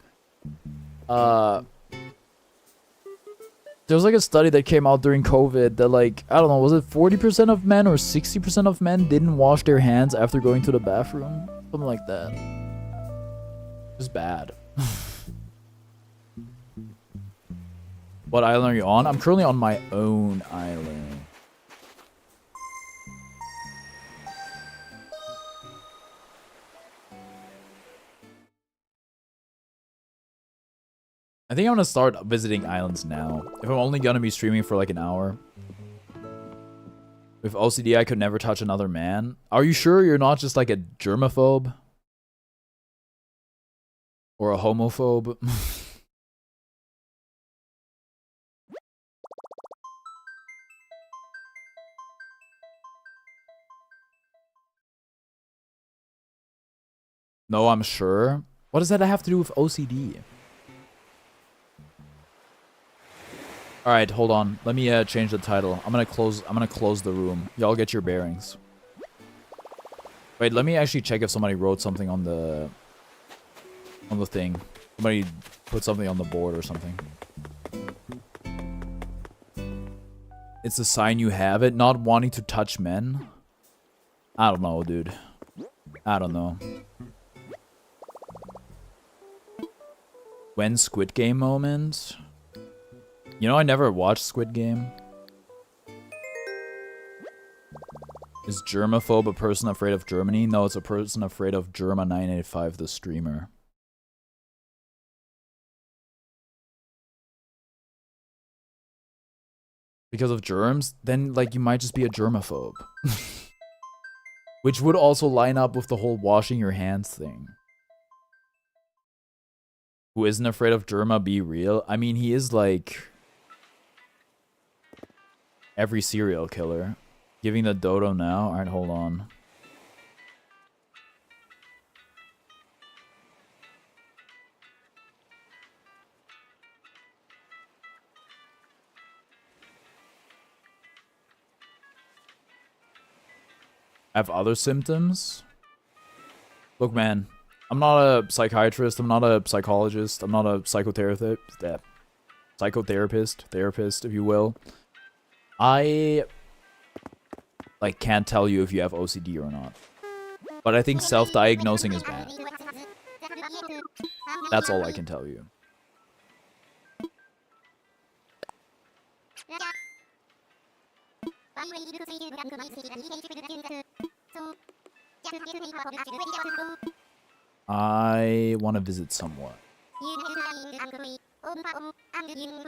There was like a study that came out during COVID that like, I don't know, was it 40% of men or 60% of men didn't wash their hands after going to the bathroom? Something like that. It's bad. What island are you on? I'm currently on my own island. I think I'm gonna start visiting islands now. If I'm only gonna be streaming for like an hour. With OCD, I could never touch another man. Are you sure you're not just like a germaphobe? Or a homophobe? No, I'm sure. What does that have to do with OCD? All right, hold on. Let me change the title. I'm gonna close the room. Y'all get your bearings. Wait, let me actually check if somebody wrote something on the thing. Somebody put something on the board or something. It's a sign you have it. Not wanting to touch men. I don't know, dude. I don't know. When Squid Game moment? You know, I never watched Squid Game. Is germaphobe a person afraid of Germany? No, it's a person afraid of Germa985, the streamer. Because of germs? Then, like, you might just be a germaphobe. Which would also line up with the whole washing your hands thing. Who isn't afraid of Germa, be real? I mean, he is, like... every serial killer. Giving the dodo now? Alright, hold on. I have other symptoms? Look, man. I'm not a psychiatrist. I'm not a psychologist. I'm not a psychotherapist. Therapist, if you will. I like can't tell you if you have OCD or not. But I think self-diagnosing is bad. That's all I can tell you. I want to visit someone.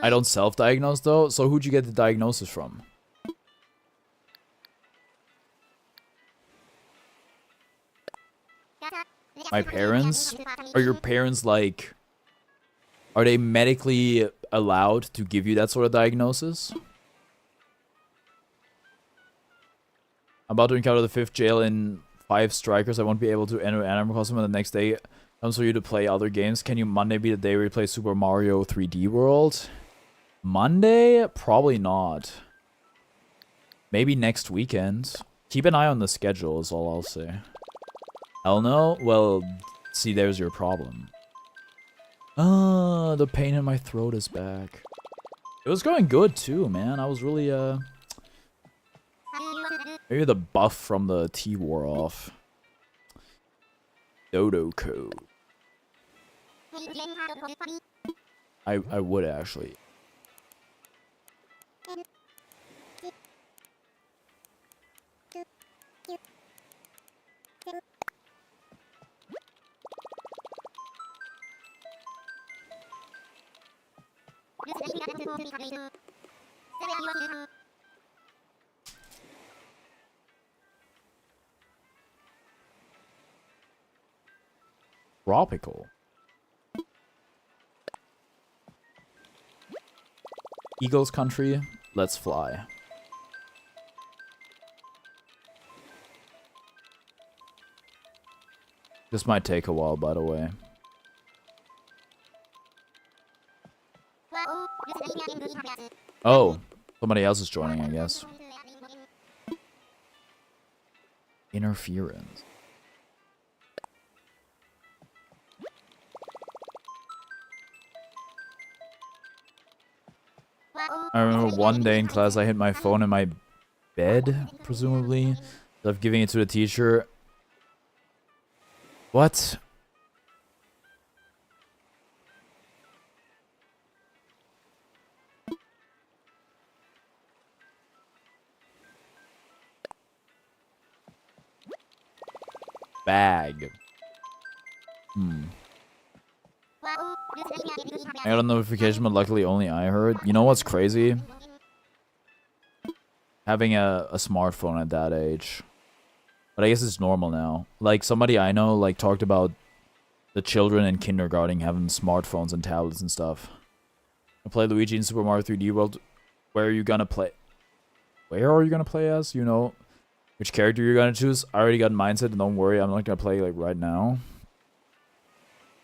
I don't self-diagnose though, so who'd you get the diagnosis from? My parents? Are your parents like... are they medically allowed to give you that sort of diagnosis? I'm about to encounter the 5th jail in 5 strikers. I won't be able to enter Animal Crossing, and the next day comes for you to play other games. Can you Monday be the day where you play Super Mario 3D World? Monday? Probably not. Maybe next weekend. Keep an eye on the schedule is all I'll say. Hell no? Well, see, there's your problem. Ah, the pain in my throat is back. It was going good too, man. I was really, Maybe the buff from the T wore off. Dodo code. I would actually. Tropical. Eagles country, let's fly. This might take a while, by the way. Oh, somebody else is joining, I guess. Interference. I remember one day in class I hit my phone in my bed, presumably. Instead of giving it to the teacher. What? Bag. I got a notification, but luckily only I heard. You know what's crazy? Having a smartphone at that age. But I guess it's normal now. Like, somebody I know, like, talked about the children in kindergarten having smartphones and tablets and stuff. I play Luigi in Super Mario 3D World. Where are you gonna play? Where are you gonna play as? You know, which character you're gonna choose? I already got mindset, don't worry. I'm not gonna play, like, right now.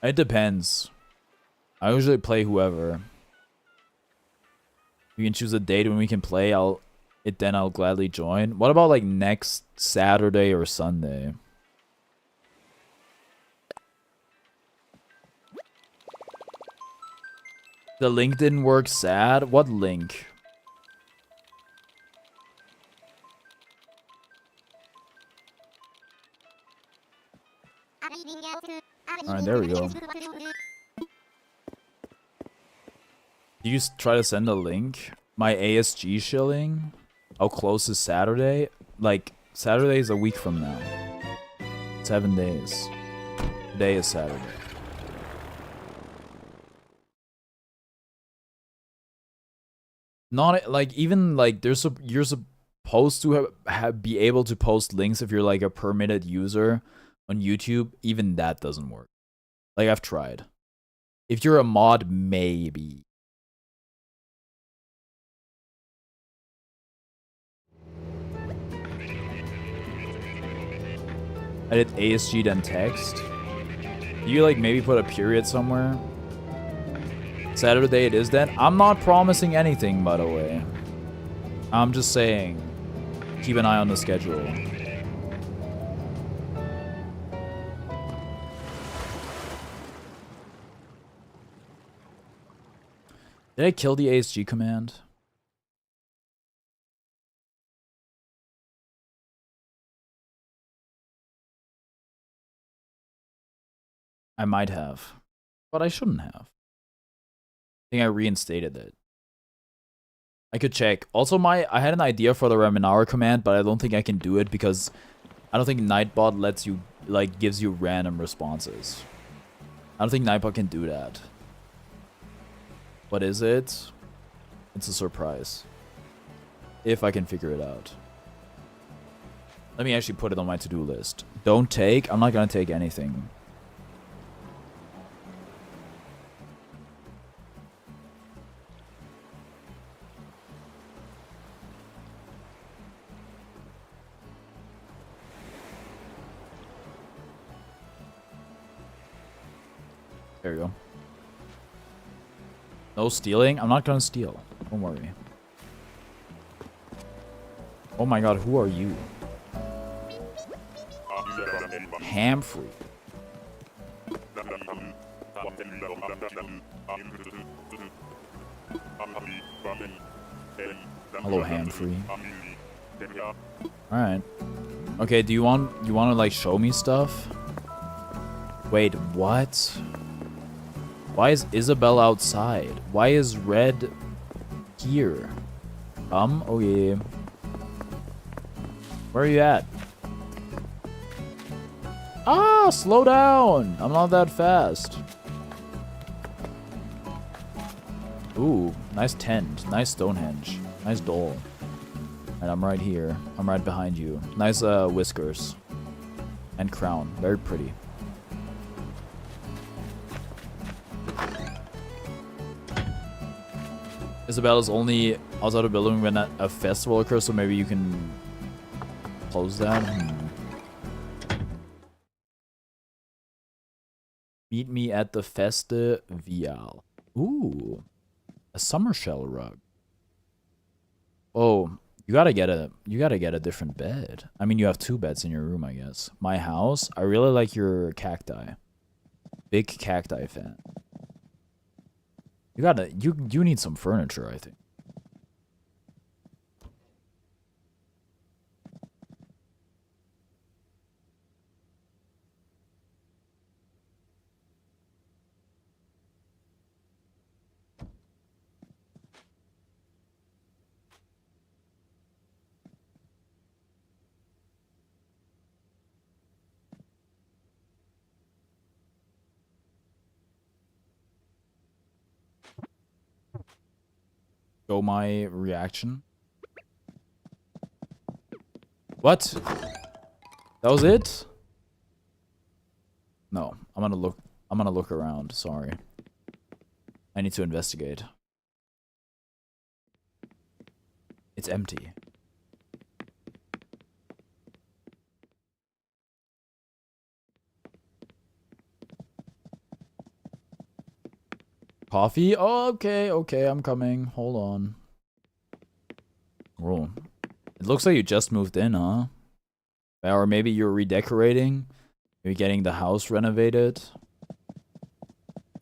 It depends. I usually play whoever. We can choose a date when we can play. I'll gladly join. What about like next Saturday or Sunday? The link didn't work, sad. What link? Alright, there we go. Did you try to send a link? My ASG shilling? How close is Saturday? Like, Saturday is a week from now. 7 days. Today is Saturday. Not, like, even, like, you're supposed to be able to post links if you're, like, a permitted user on YouTube. Even that doesn't work. Like, I've tried. If you're a mod, maybe. I did ASG then text. You like maybe put a period somewhere? Saturday it is then? I'm not promising anything, by the way. I'm just saying, keep an eye on the schedule. Did I kill the ASG command? I might have, but I shouldn't have. I think I reinstated it. I could check. Also, I had an idea for the Raminara command, but I don't think I can do it because I don't think Nightbot lets you, like, gives you random responses. I don't think Nightbot can do that. What is it? It's a surprise. If I can figure it out. Let me actually put it on my to-do list. Don't take. I'm not gonna take anything. There you go. No stealing? I'm not gonna steal. Don't worry. Oh my god, who are you? Hamfrey. Hello, Hamfrey. Alright. Okay, do you want to like show me stuff? Wait, what? Why is Isabel outside? Why is Red here? Oh yeah. Where are you at? Ah, slow down! I'm not that fast. Ooh, nice tent. Nice Stonehenge. Nice doll. And I'm right here. I'm right behind you. Nice whiskers. And crown. Very pretty. Isabella's only outside of the building when a festival occurs, so maybe you can close that. Meet me at the Festival. Ooh. A summer shell rug. Oh, you gotta get a different bed. I mean, you have 2 beds in your room, I guess. My house. I really like your cacti. Big cacti fan. You need some furniture, I think. Show my reaction. What? That was it? No, I'm gonna look around, sorry. I need to investigate. It's empty. Coffee? Oh, okay, I'm coming. Hold on. Whoa. It looks like you just moved in, huh? Or maybe you're redecorating? Maybe getting the house renovated?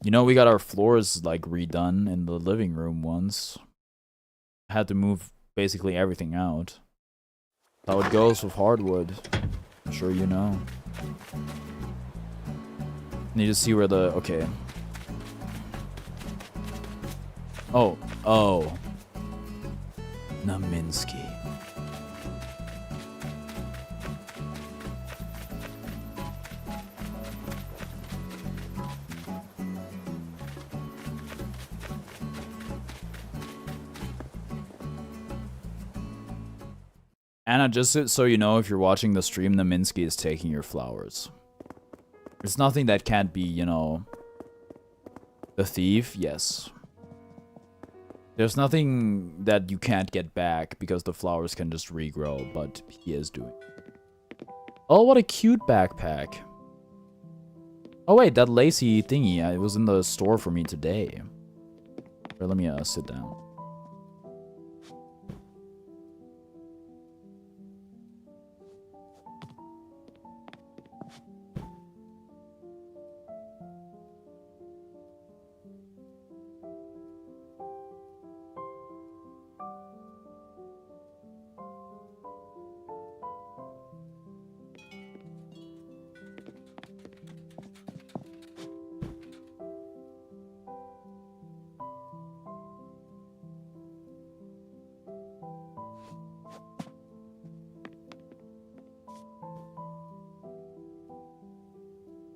You know, we got our floors, like, redone in the living room once. Had to move basically everything out. That's how it goes with hardwood. I'm sure you know. Need to see where the... Okay. Oh. Naminsky. Anna, just so you know, if you're watching the stream, Naminsky is taking your flowers. There's nothing that can't be, you know... The thief? Yes. There's nothing that you can't get back because the flowers can just regrow, but he is doing it. Oh, what a cute backpack. Oh wait, that lacy thingy, it was in the store for me today. Here, let me sit down.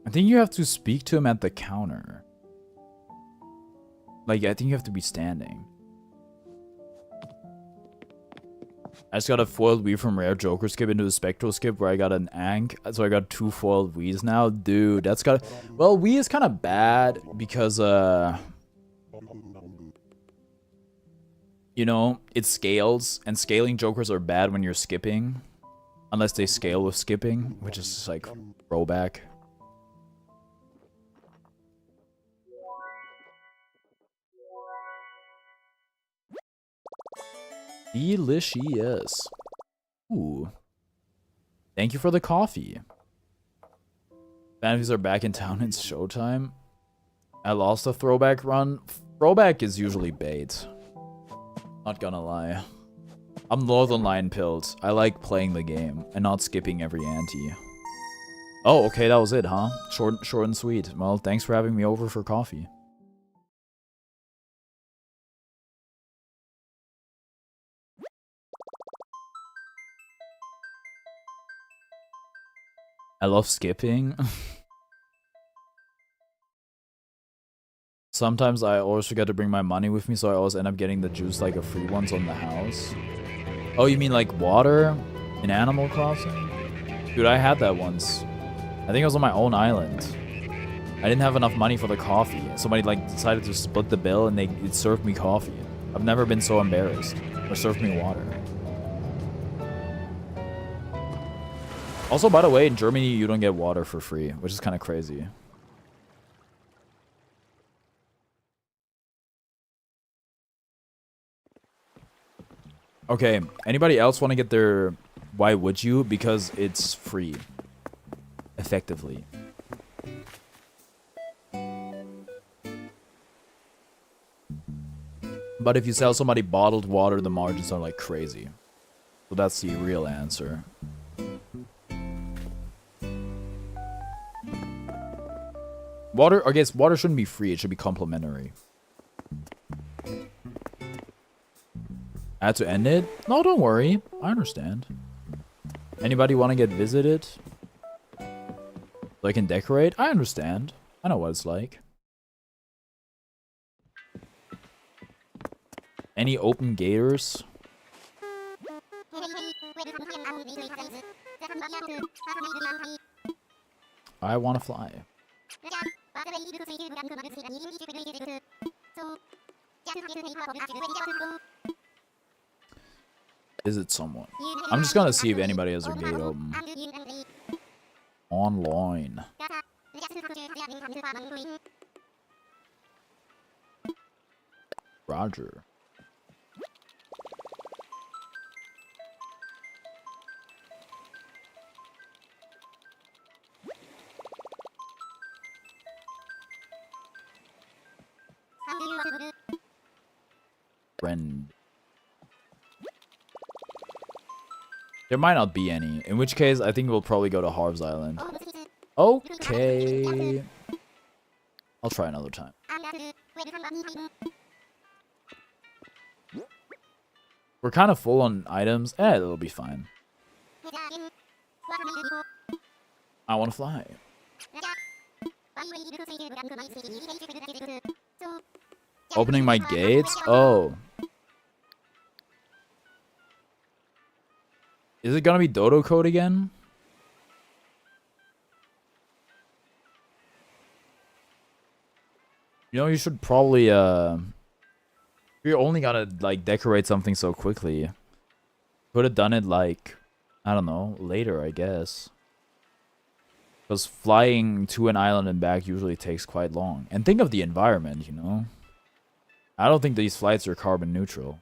I think you have to speak to him at the counter. Like, I think you have to be standing. I just got a foiled Wii from Rare Joker skip into the Spectral skip where I got an Ank. So I got 2 foiled Wiis now. Dude, that's got... Well, Wii is kind of bad because, you know, it scales. And scaling Jokers are bad when you're skipping. Unless they scale with skipping, which is just like throwback. Delicious. Ooh. Thank you for the coffee. Fantasies are back in town. It's showtime. I lost a throwback run. Throwback is usually bait. Not gonna lie. I'm Northern Lion pilled. I like playing the game and not skipping every ante. Oh, okay, that was it, huh? Short and sweet. Well, thanks for having me over for coffee. I love skipping. Sometimes I always forget to bring my money with me, so I always end up getting the juice like a free ones on the house. Oh, you mean like water in Animal Crossing? Dude, I had that once. I think I was on my own island. I didn't have enough money for the coffee. Somebody like decided to split the bill and it served me coffee. I've never been so embarrassed. Or served me water. Also, by the way, in Germany, you don't get water for free, which is kind of crazy. Okay, anybody else want to get their... Why would you? Because it's free. Effectively. But if you sell somebody bottled water, the margins are like crazy. So that's the real answer. Water, I guess water shouldn't be free, it should be complimentary. I had to end it? No, don't worry. I understand. Anybody want to get visited? So I can decorate? I understand. I know what it's like. Any open gators? I want to fly. Is it someone? I'm just gonna see if anybody has their gate open. Online. Roger. Friend. There might not be any. In which case, I think we'll probably go to Harv's Island. Okay. I'll try another time. We're kind of full on items. It'll be fine. I want to fly. Opening my gates? Oh. Is it gonna be Dodo code again? You know, you should probably, you're only gonna, like, decorate something so quickly. Could have done it, like, I don't know, later, I guess. Because flying to an island and back usually takes quite long. And think of the environment, you know? I don't think these flights are carbon neutral.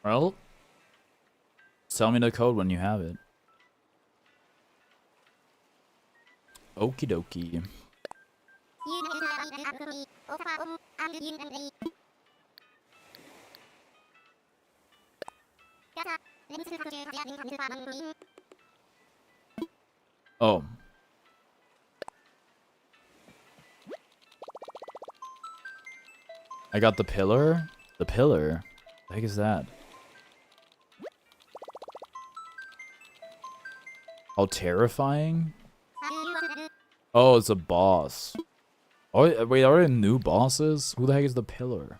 Well, tell me the code when you have it. Okie dokie. Oh. I got the pillar? The pillar? What the heck is that? How terrifying? Oh, it's a boss. Oh, wait, are there new bosses? Who the heck is the pillar?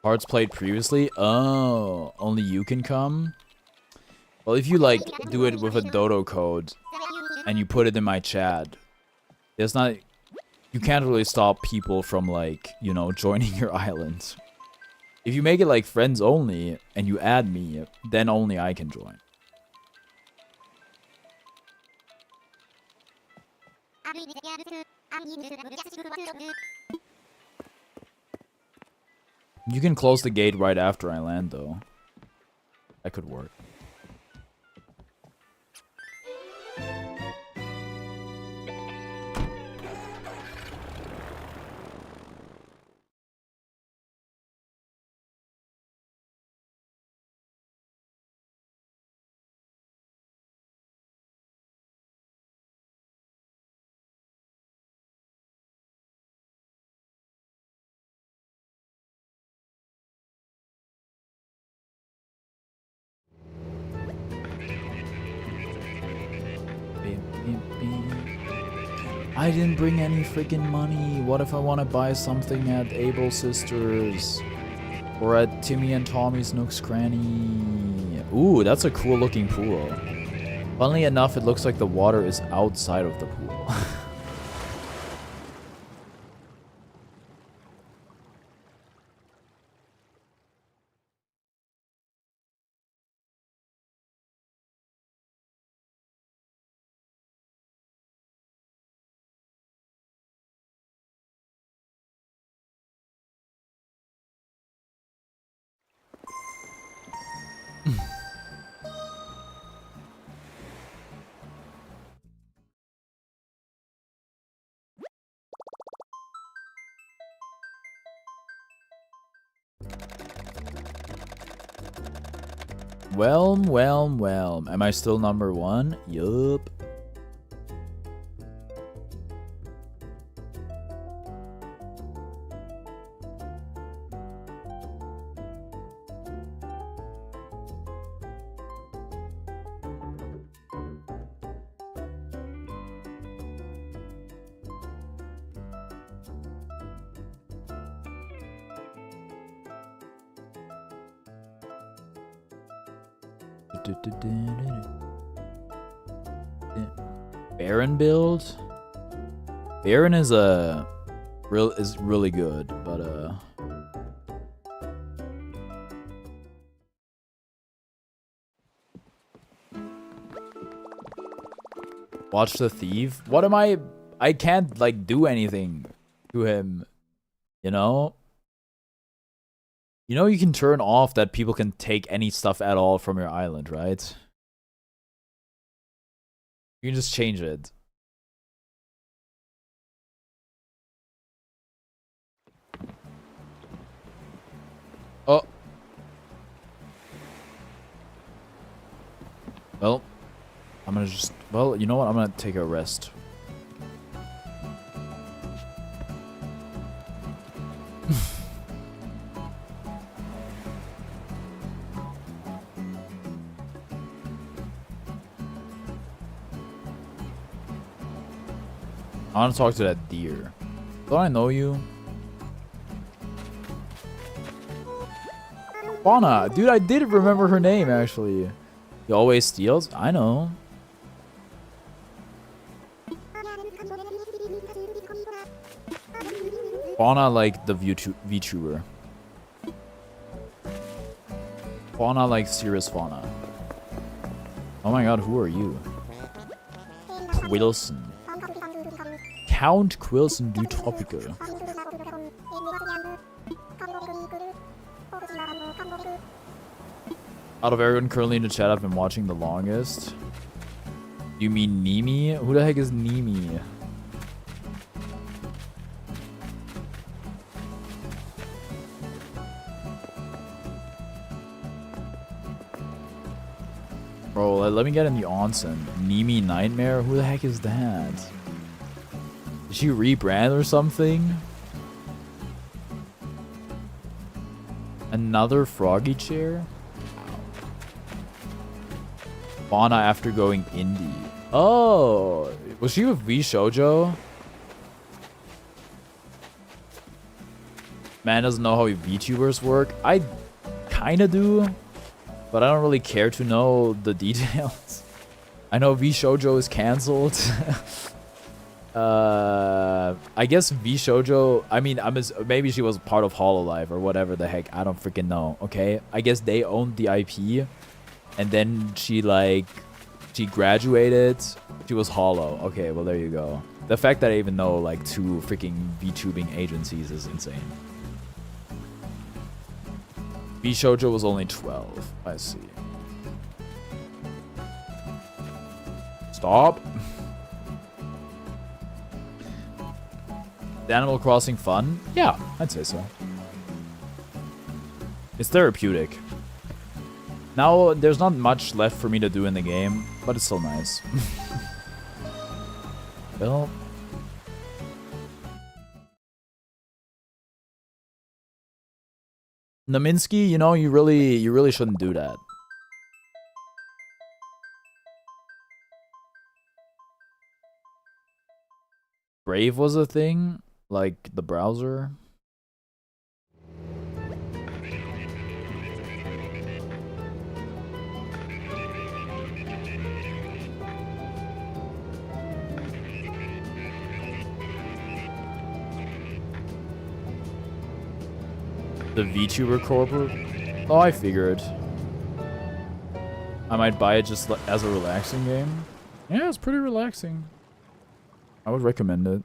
Parts played previously? Oh, only you can come? Well, if you, like, do it with a dodo code and you put it in my chat, there's not... You can't really stop people from, like, you know, joining your island. If you make it, like, friends only and you add me, then only I can join. You can close the gate right after I land, though. That could work. I didn't bring any freaking money. What if I want to buy something at Able Sisters? Or at Timmy and Tommy's Nook's Cranny? Ooh, that's a cool looking pool. Funnily enough, it looks like the water is outside of the pool. Well. Am I still number 1? Yup. Baron build? Baron is really good, but watch the thief? What am I can't like do anything to him, you know? You know you can turn off that people can take any stuff at all from your island, right? You can just change it. Oh. Well, I'm gonna just... Well, you know what? I'm gonna take a rest. I want to talk to that deer. Don't I know you? Fauna! Dude, I did remember her name, actually. He always steals? I know. Fauna like the VTuber. Fauna like serious Fauna. Oh my god, who are you? Quilson. Count Quilson du Tropical. Out of everyone currently in the chat, I've been watching the longest. You mean Nimi? Who the heck is Nimi? Bro, let me get in the onsen. Nimi Nightmare? Who the heck is that? Did she rebrand or something? Another froggy chair? Fauna after going indie. Oh, was she with V Shoujo? Man doesn't know how VTubers work. I kinda do, but I don't really care to know the details. I know VShojo is cancelled. I guess VShojo, I mean, maybe she was part of Hololive or whatever the heck. I don't freaking know, okay? I guess they owned the IP, and then she graduated. She was Hollow. Okay, well, there you go. The fact that I even know, like, 2 freaking VTubing agencies is insane. VShojo was only 12. I see. Stop. Is Animal Crossing fun? Yeah, I'd say so. It's therapeutic. Now, there's not much left for me to do in the game, but it's still nice. Well... Naminsky, you know, you really shouldn't do that. Brave was a thing? Like, the browser? The VTuber corporate? Oh, I figured. I might buy it just as a relaxing game. Yeah, it's pretty relaxing. I would recommend it.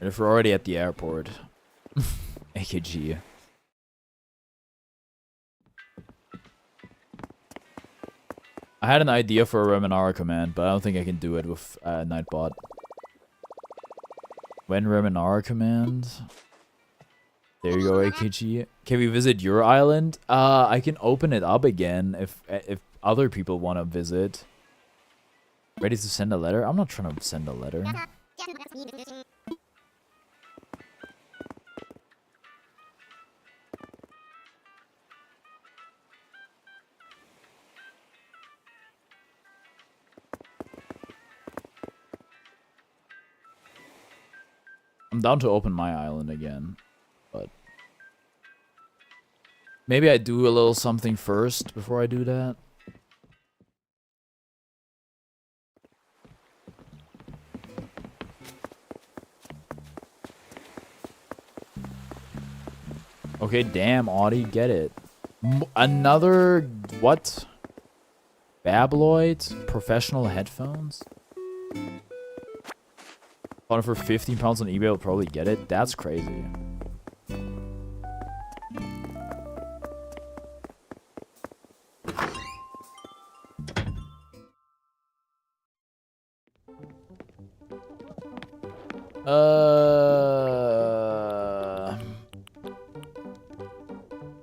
And if we're already at the airport, AKG. I had an idea for a Reminara command, but I don't think I can do it with Nightbot. When Reminara command? There you go, AKG. Can we visit your island? I can open it up again if other people want to visit. Ready to send a letter? I'm not trying to send a letter. I'm down to open my island again, but maybe I do a little something first before I do that. Okay, damn, Audie, get it. Another, what? Babloid? Professional headphones? Bought it for £15 on eBay, will probably get it. That's crazy.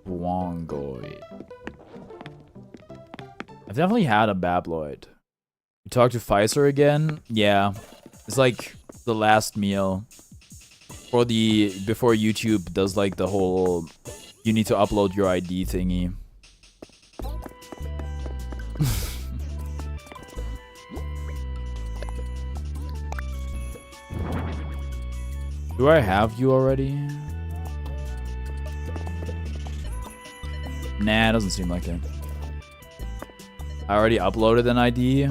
Wongoid. I've definitely had a Babloid. You talk to Pfizer again? Yeah. It's like the last meal for before YouTube does like the whole you need to upload your ID thingy. Do I have you already? Nah, it doesn't seem like it. I already uploaded an ID.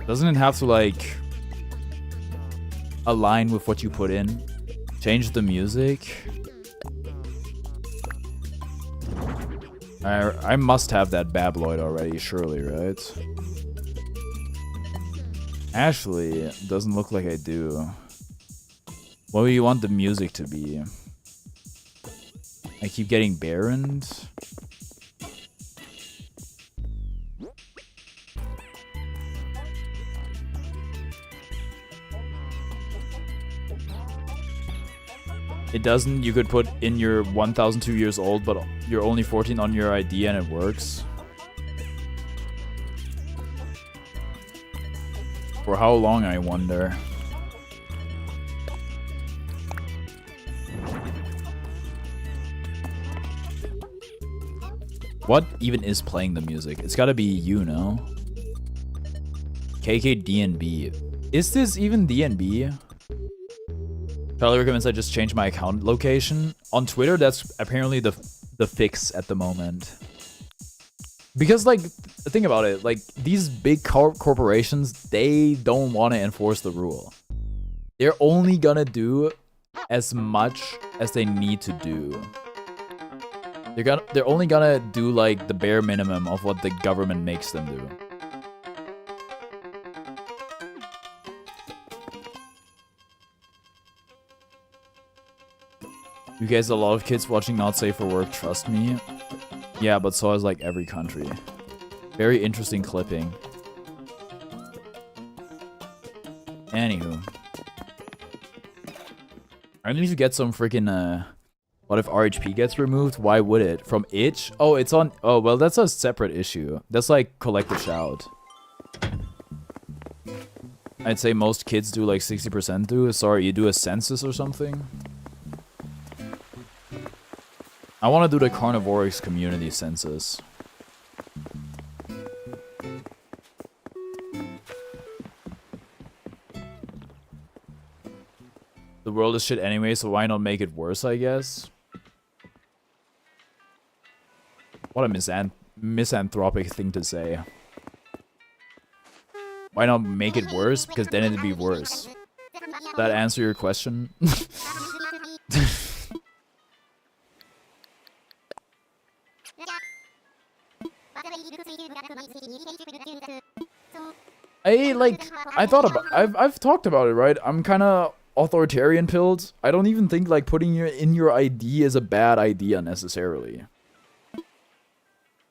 Doesn't it have to, like, align with what you put in? Change the music? I must have that Babloid already, surely, right? Actually, it doesn't look like I do. What do you want the music to be? I keep getting barrened. It doesn't. You could put in your 1002 years old, but you're only 14 on your ID and it works. For how long, I wonder. What even is playing the music? It's gotta be you, no? KKDNB. Is this even DNB? Charlie recommends I just change my account location. On Twitter, that's apparently the fix at the moment. Because, like, think about it. Like, these big corporations, they don't want to enforce the rule. They're only gonna do as much as they need to do. They're only gonna do, like, the bare minimum of what the government makes them do. You guys, a lot of kids watching Not Safe for Work, trust me. Yeah, but so is like every country. Very interesting clipping. Anywho. I need to get some freaking, what if RHP gets removed? Why would it? From itch? Oh, it's on, oh, well, that's a separate issue. That's like collective shout. I'd say most kids do like 60% do. Sorry, you do a census or something? I want to do the Carnivorics community census. The world is shit anyway, so why not make it worse, I guess? What a misanthropic thing to say. Why not make it worse? Because then it'd be worse. Does that answer your question? I've talked about it, right? I'm kind of authoritarian pilled. I don't even think like putting in your ID is a bad idea necessarily.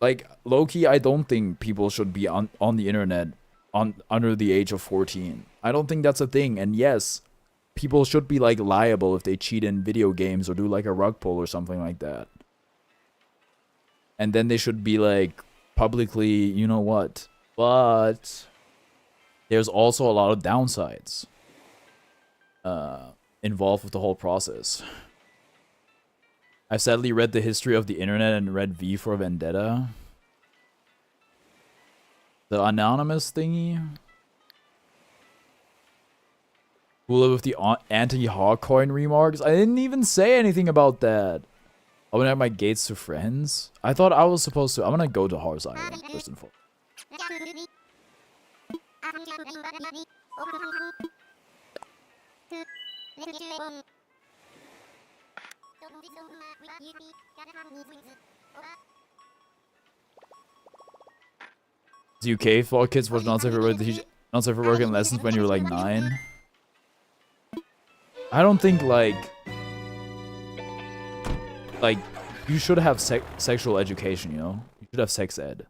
Like low-key, I don't think people should be on the internet under the age of 14. I don't think that's a thing. And yes, people should be like liable if they cheat in video games or do like a rug pull or something like that. And then they should be like publicly, you know what? But there's also a lot of downsides involved with the whole process. I've sadly read the history of the internet and read V for Vendetta. The anonymous thingy. Hula with the anti-Hawkcoin remarks. I didn't even say anything about that. I want to have my gates to friends. I thought I was supposed to. I'm gonna go to Horse Island first and foremost. Is it UK for all kids was not safe for working lessons when you were like 9? I don't think like you should have sexual education, you know? You should have sex ed.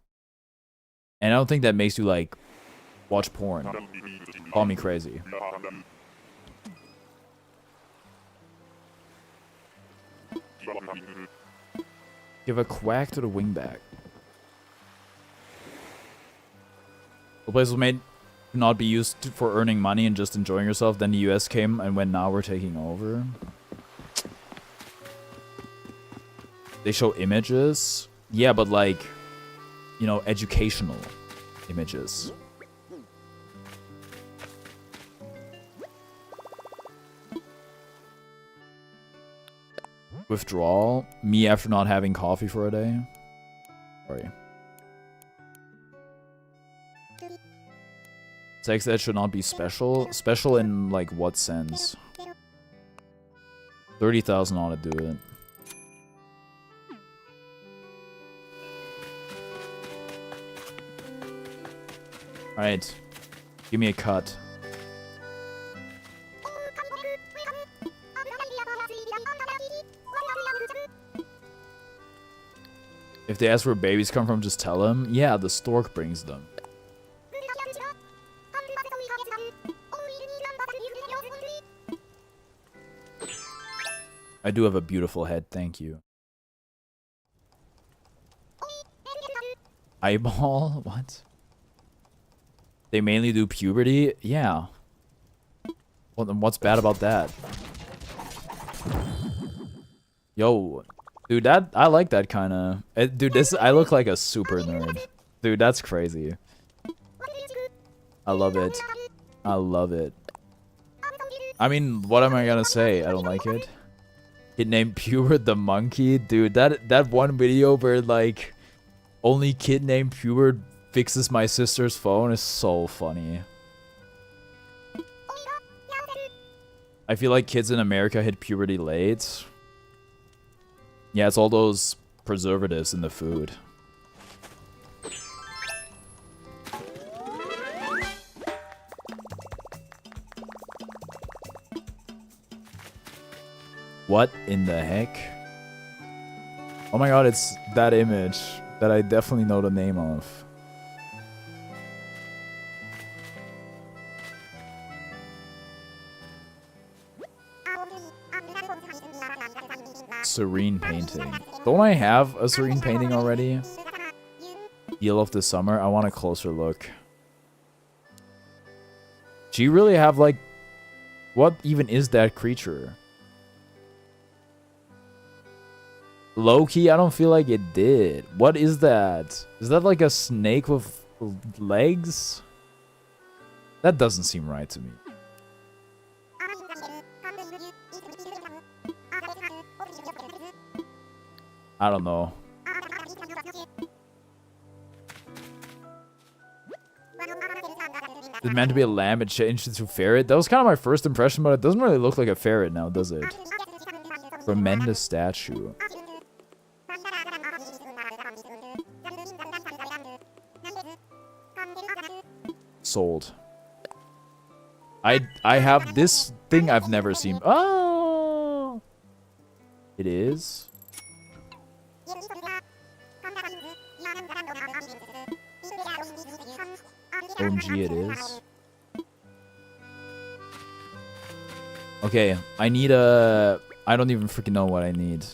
And I don't think that makes you like watch porn. Call me crazy. Give a quack to the wingback. The place was made to not be used for earning money and just enjoying yourself. Then the US came and went, now we're taking over. They show images. Yeah, but like, you know, educational images. Withdrawal. Me after not having coffee for a day. Sorry. Sex ed should not be special. Special in like what sense? 30,000 ought to do it. Alright. Give me a cut. If they ask where babies come from, just tell them. Yeah, the stork brings them. I do have a beautiful head, thank you. Eyeball? What? They mainly do puberty? Yeah. Well, then what's bad about that? Yo. Dude, I like that kind of... Dude, I look like a super nerd. Dude, that's crazy. I love it. I love it. I mean, what am I gonna say? I don't like it. Kid named Pubert the monkey, dude. That one video where like only kid named Pubert fixes my sister's phone is so funny. I feel like kids in America hit puberty late. Yeah, it's all those preservatives in the food. What in the heck? Oh my god, it's that image that I definitely know the name of. Serene painting. Don't I have a serene painting already? Eel of the Summer? I want a closer look. Do you really have like... What even is that creature? Low-key, I don't feel like it did. What is that? Is that like a snake with legs? That doesn't seem right to me. I don't know. It's meant to be a lamb, it changed into ferret. That was kind of my first impression, but it doesn't really look like a ferret now, does it? Tremendous statue. Sold. I have this thing I've never seen. Oh! It is? OMG, it is. Okay, I need a... I don't even freaking know what I need.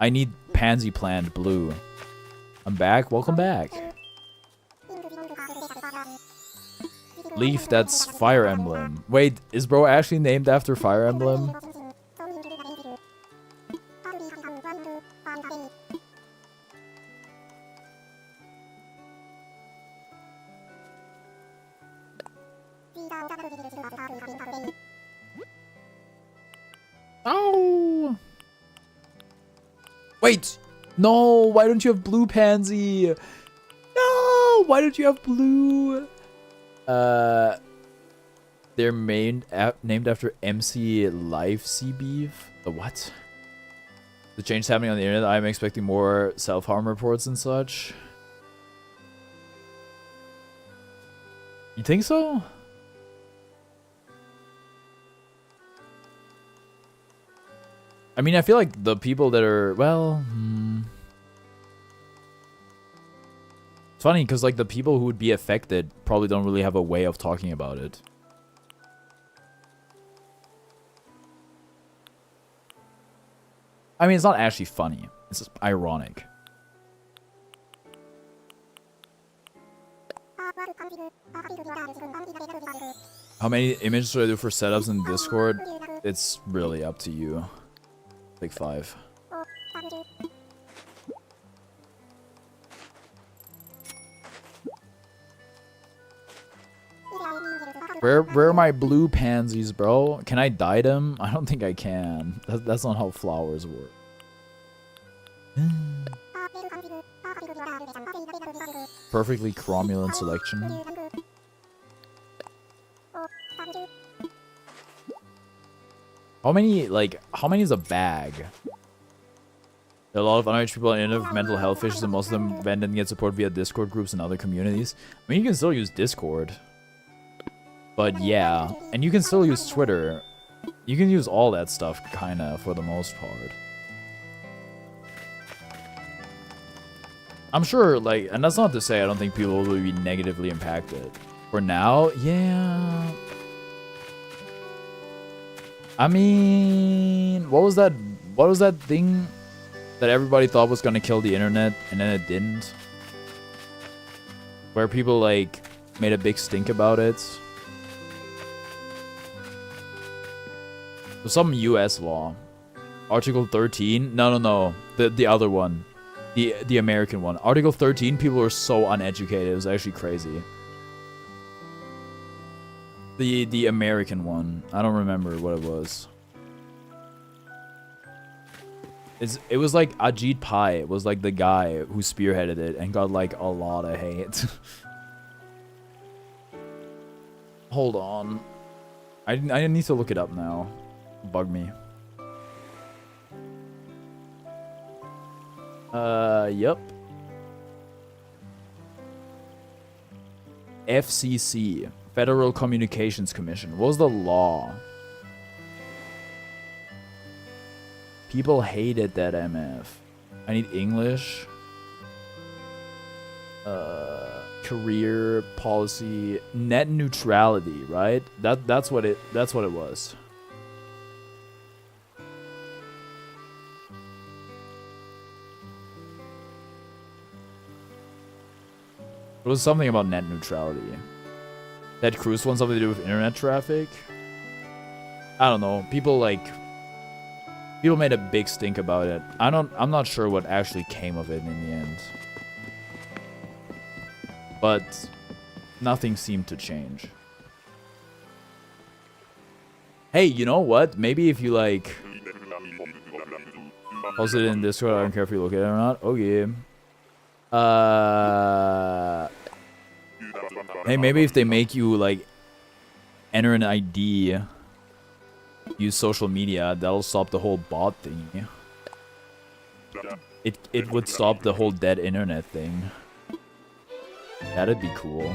I need pansy plant blue. I'm back. Welcome back. Leaf, that's Fire Emblem. Wait, is bro actually named after Fire Emblem? Oh! Wait! No! Why don't you have blue pansy? No! Why don't you have blue? They're named after MC Life Sea Beef. The what? The change happening on the internet. I'm expecting more self-harm reports and such. You think so? I mean, I feel like the people that are, well... It's funny, because like the people who would be affected probably don't really have a way of talking about it. I mean, it's not actually funny. It's just ironic. How many images should I do for setups in Discord? It's really up to you. Like 5. Where are my blue pansies, bro? Can I dye them? I don't think I can. That's not how flowers work. Perfectly cromulent selection. How many is a bag? There are a lot of underage people in with mental health issues, and most of them then get support via Discord groups and other communities. I mean, you can still use Discord. But yeah, and you can still use Twitter. You can use all that stuff, kinda, for the most part. I'm sure, like, and that's not to say I don't think people will be negatively impacted. For now, yeah. I mean, what was that thing that everybody thought was gonna kill the internet, and then it didn't? Where people, like, made a big stink about it. Some US law. Article 13? No. The other one. The American one. Article 13, people were so uneducated. It was actually crazy. The American one. I don't remember what it was. It was like Ajit Pai. It was like the guy who spearheaded it and got like a lot of hate. Hold on. I need to look it up now. Bug me. Yep. FCC, Federal Communications Commission. What was the law? People hated that MF. I need English. Career policy, net neutrality, right? That's what it was. It was something about net neutrality. Ted Cruz wants something to do with internet traffic. I don't know. People made a big stink about it. I'm not sure what actually came of it in the end. But nothing seemed to change. Hey, you know what? Maybe if you like post it in Discord, I don't care if you look at it or not. Okay. Hey, maybe if they make you like enter an ID, use social media, that'll stop the whole bot thing. It would stop the whole dead internet thing. That'd be cool.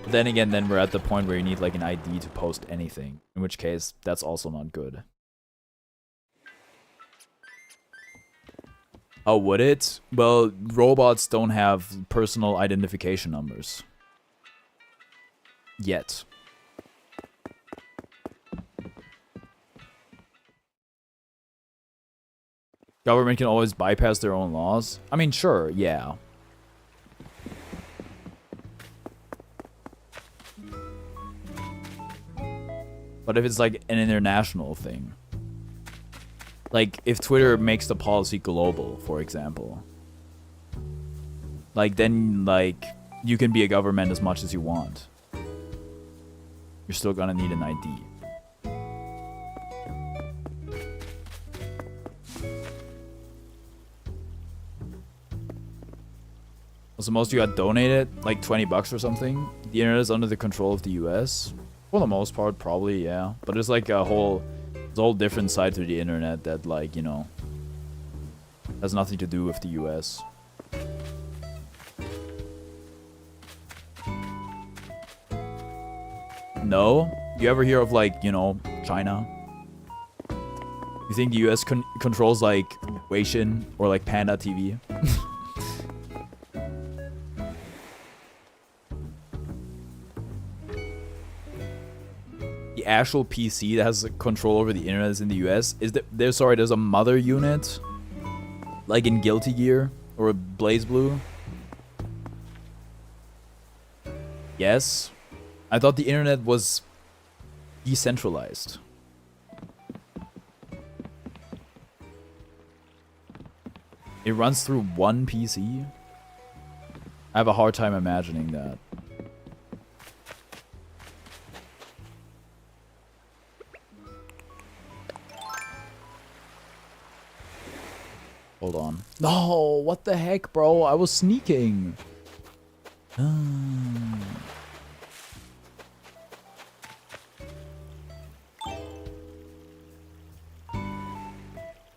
Then again, then we're at the point where you need like an ID to post anything, in which case that's also not good. Oh, would it? Well, robots don't have personal identification numbers. Yet. Government can always bypass their own laws? I mean, sure, yeah. But if it's like an international thing. Like, if Twitter makes the policy global, for example. Like, then, like, you can be a government as much as you want. You're still gonna need an ID. So most of you got donated, like 20 bucks or something. The internet is under the control of the US. For the most part, probably, yeah. But there's like a whole different side to the internet that, like, you know, has nothing to do with the US. No? You ever hear of, like, you know, China? You think the US controls, like, Weixin or, like, Panda TV? The actual PC that has control over the internet is in the US. There's a mother unit, like in Guilty Gear or Blaze Blue. Yes, I thought the internet was decentralized. It runs through one PC. I have a hard time imagining that. Hold on. No, what the heck, bro? I was sneaking.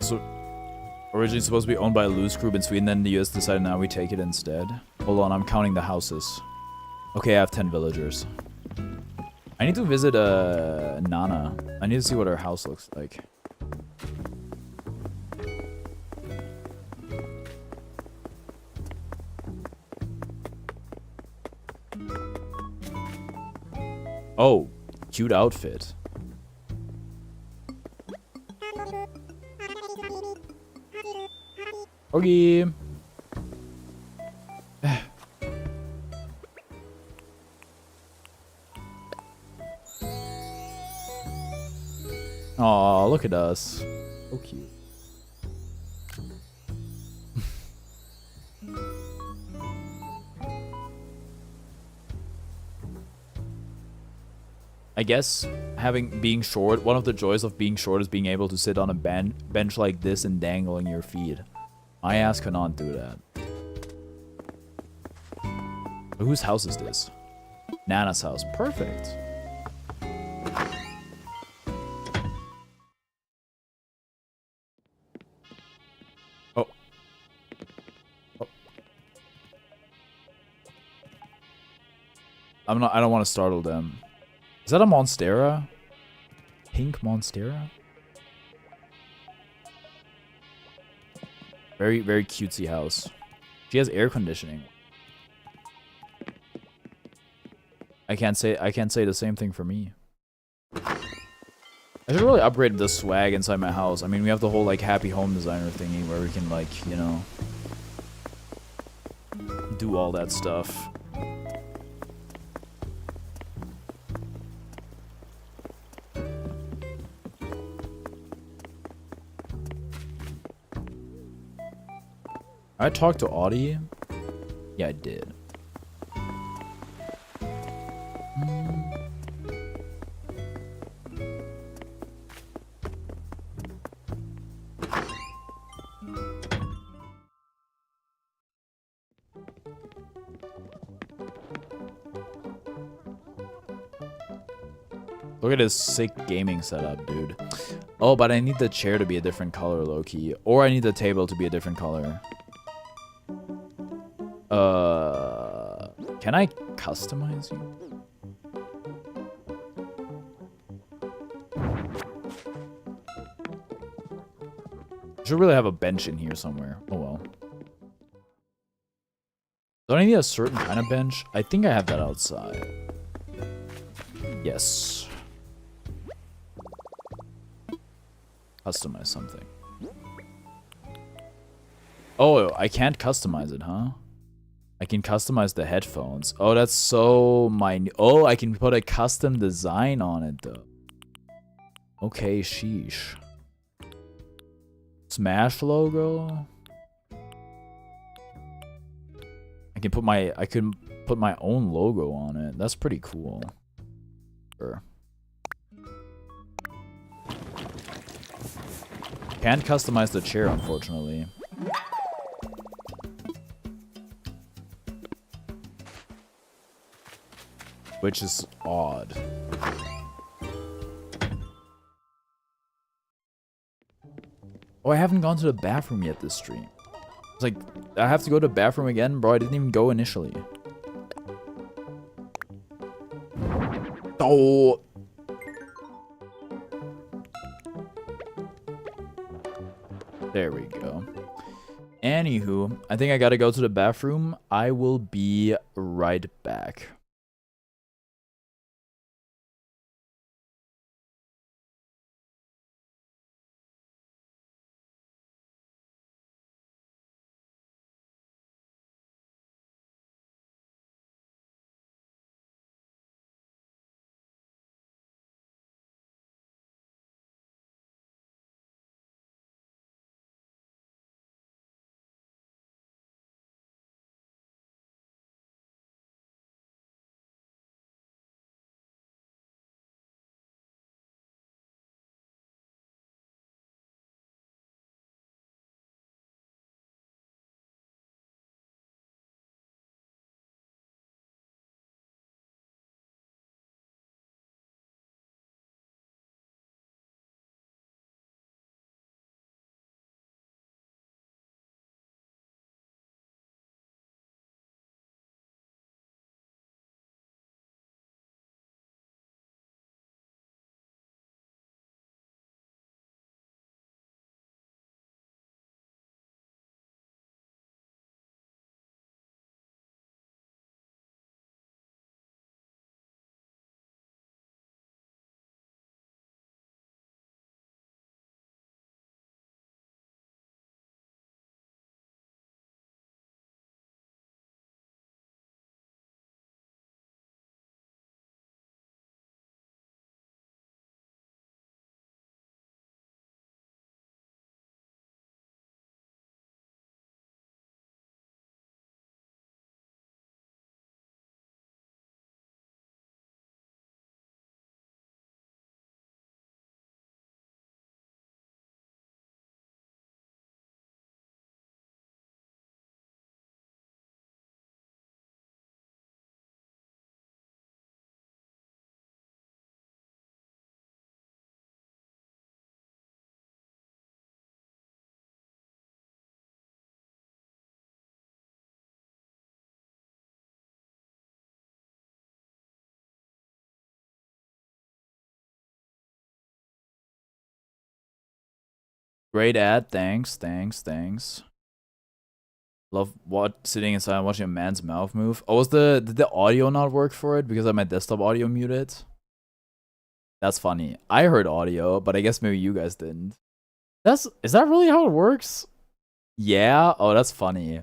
So, originally supposed to be owned by a loose group in Sweden, then the US decided now we take it instead. Hold on, I'm counting the houses. Okay, I have 10 villagers. I need to visit Nana. I need to see what her house looks like. Oh, cute outfit. Okay. Aw, look at us. So cute. I guess being short, one of the joys of being short is being able to sit on a bench like this and dangling your feet. My ass cannot do that. But whose house is this? Nana's house. Perfect. Oh. Oh. I don't want to startle them. Is that a Monstera? Pink Monstera? Very, very cutesy house. She has air conditioning. I can't say the same thing for me. I should really upgrade the swag inside my house. I mean, we have the whole like happy home designer thingy where we can like, you know, do all that stuff. I talked to Audie. Yeah, I did. Look at his sick gaming setup, dude. Oh, but I need the chair to be a different color, low-key. Or I need the table to be a different color. Can I customize you? Should really have a bench in here somewhere. Oh well. Don't I need a certain kind of bench? I think I have that outside. Yes. Customize something. Oh, I can't customize it, huh? I can customize the headphones. Oh, that's so minute. Oh, I can put a custom design on it, though. Okay, sheesh. Smash logo. I can put my own logo on it. That's pretty cool. Sure. Can't customize the chair, unfortunately. Which is odd. Oh, I haven't gone to the bathroom yet this stream. It's like, I have to go to the bathroom again? Bro, I didn't even go initially. Oh! There we go. Anywho, I think I gotta go to the bathroom. I will be right back. Great ad. Thanks. Love sitting inside and watching a man's mouth move. Oh, did the audio not work for it because I had my desktop audio muted? That's funny. I heard audio, but I guess maybe you guys didn't. Is that really how it works? Yeah. Oh, that's funny.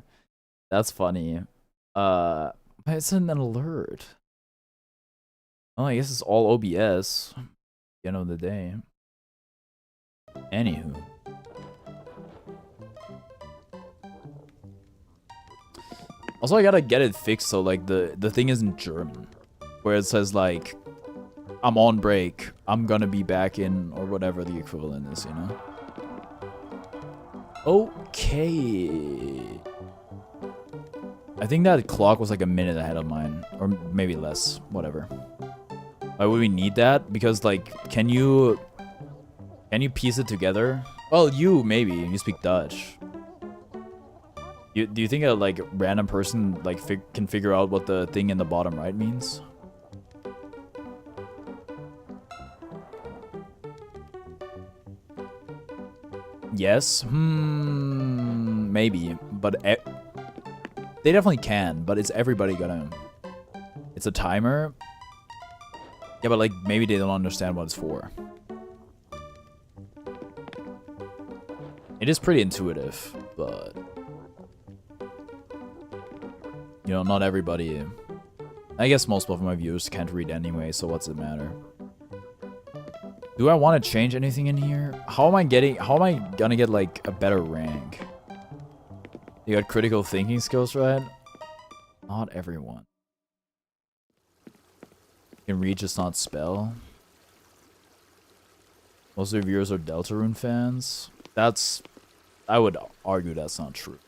That's funny. It's an alert. Oh, I guess it's all OBS. At the end of the day. Anywho. Also, I gotta get it fixed so like the thing isn't German, where it says like, I'm on break, I'm gonna be back in, or whatever the equivalent is, you know? Okay. I think that clock was like a minute ahead of mine, or maybe less, whatever. Why would we need that? Because like, can you piece it together? Well, maybe, you speak Dutch. Do you think a like random person like can figure out what the thing in the bottom right means? Yes. Maybe, but they definitely can. But is everybody gonna? It's a timer. Yeah, but like maybe they don't understand what it's for. It is pretty intuitive, but. You know, not everybody. I guess most of my viewers can't read anyway, so what's it matter? Do I want to change anything in here? How am I gonna get like a better rank? You got critical thinking skills, right? Not everyone. Can read, just not spell. Most of your viewers are Deltarune fans. I would argue that's not true.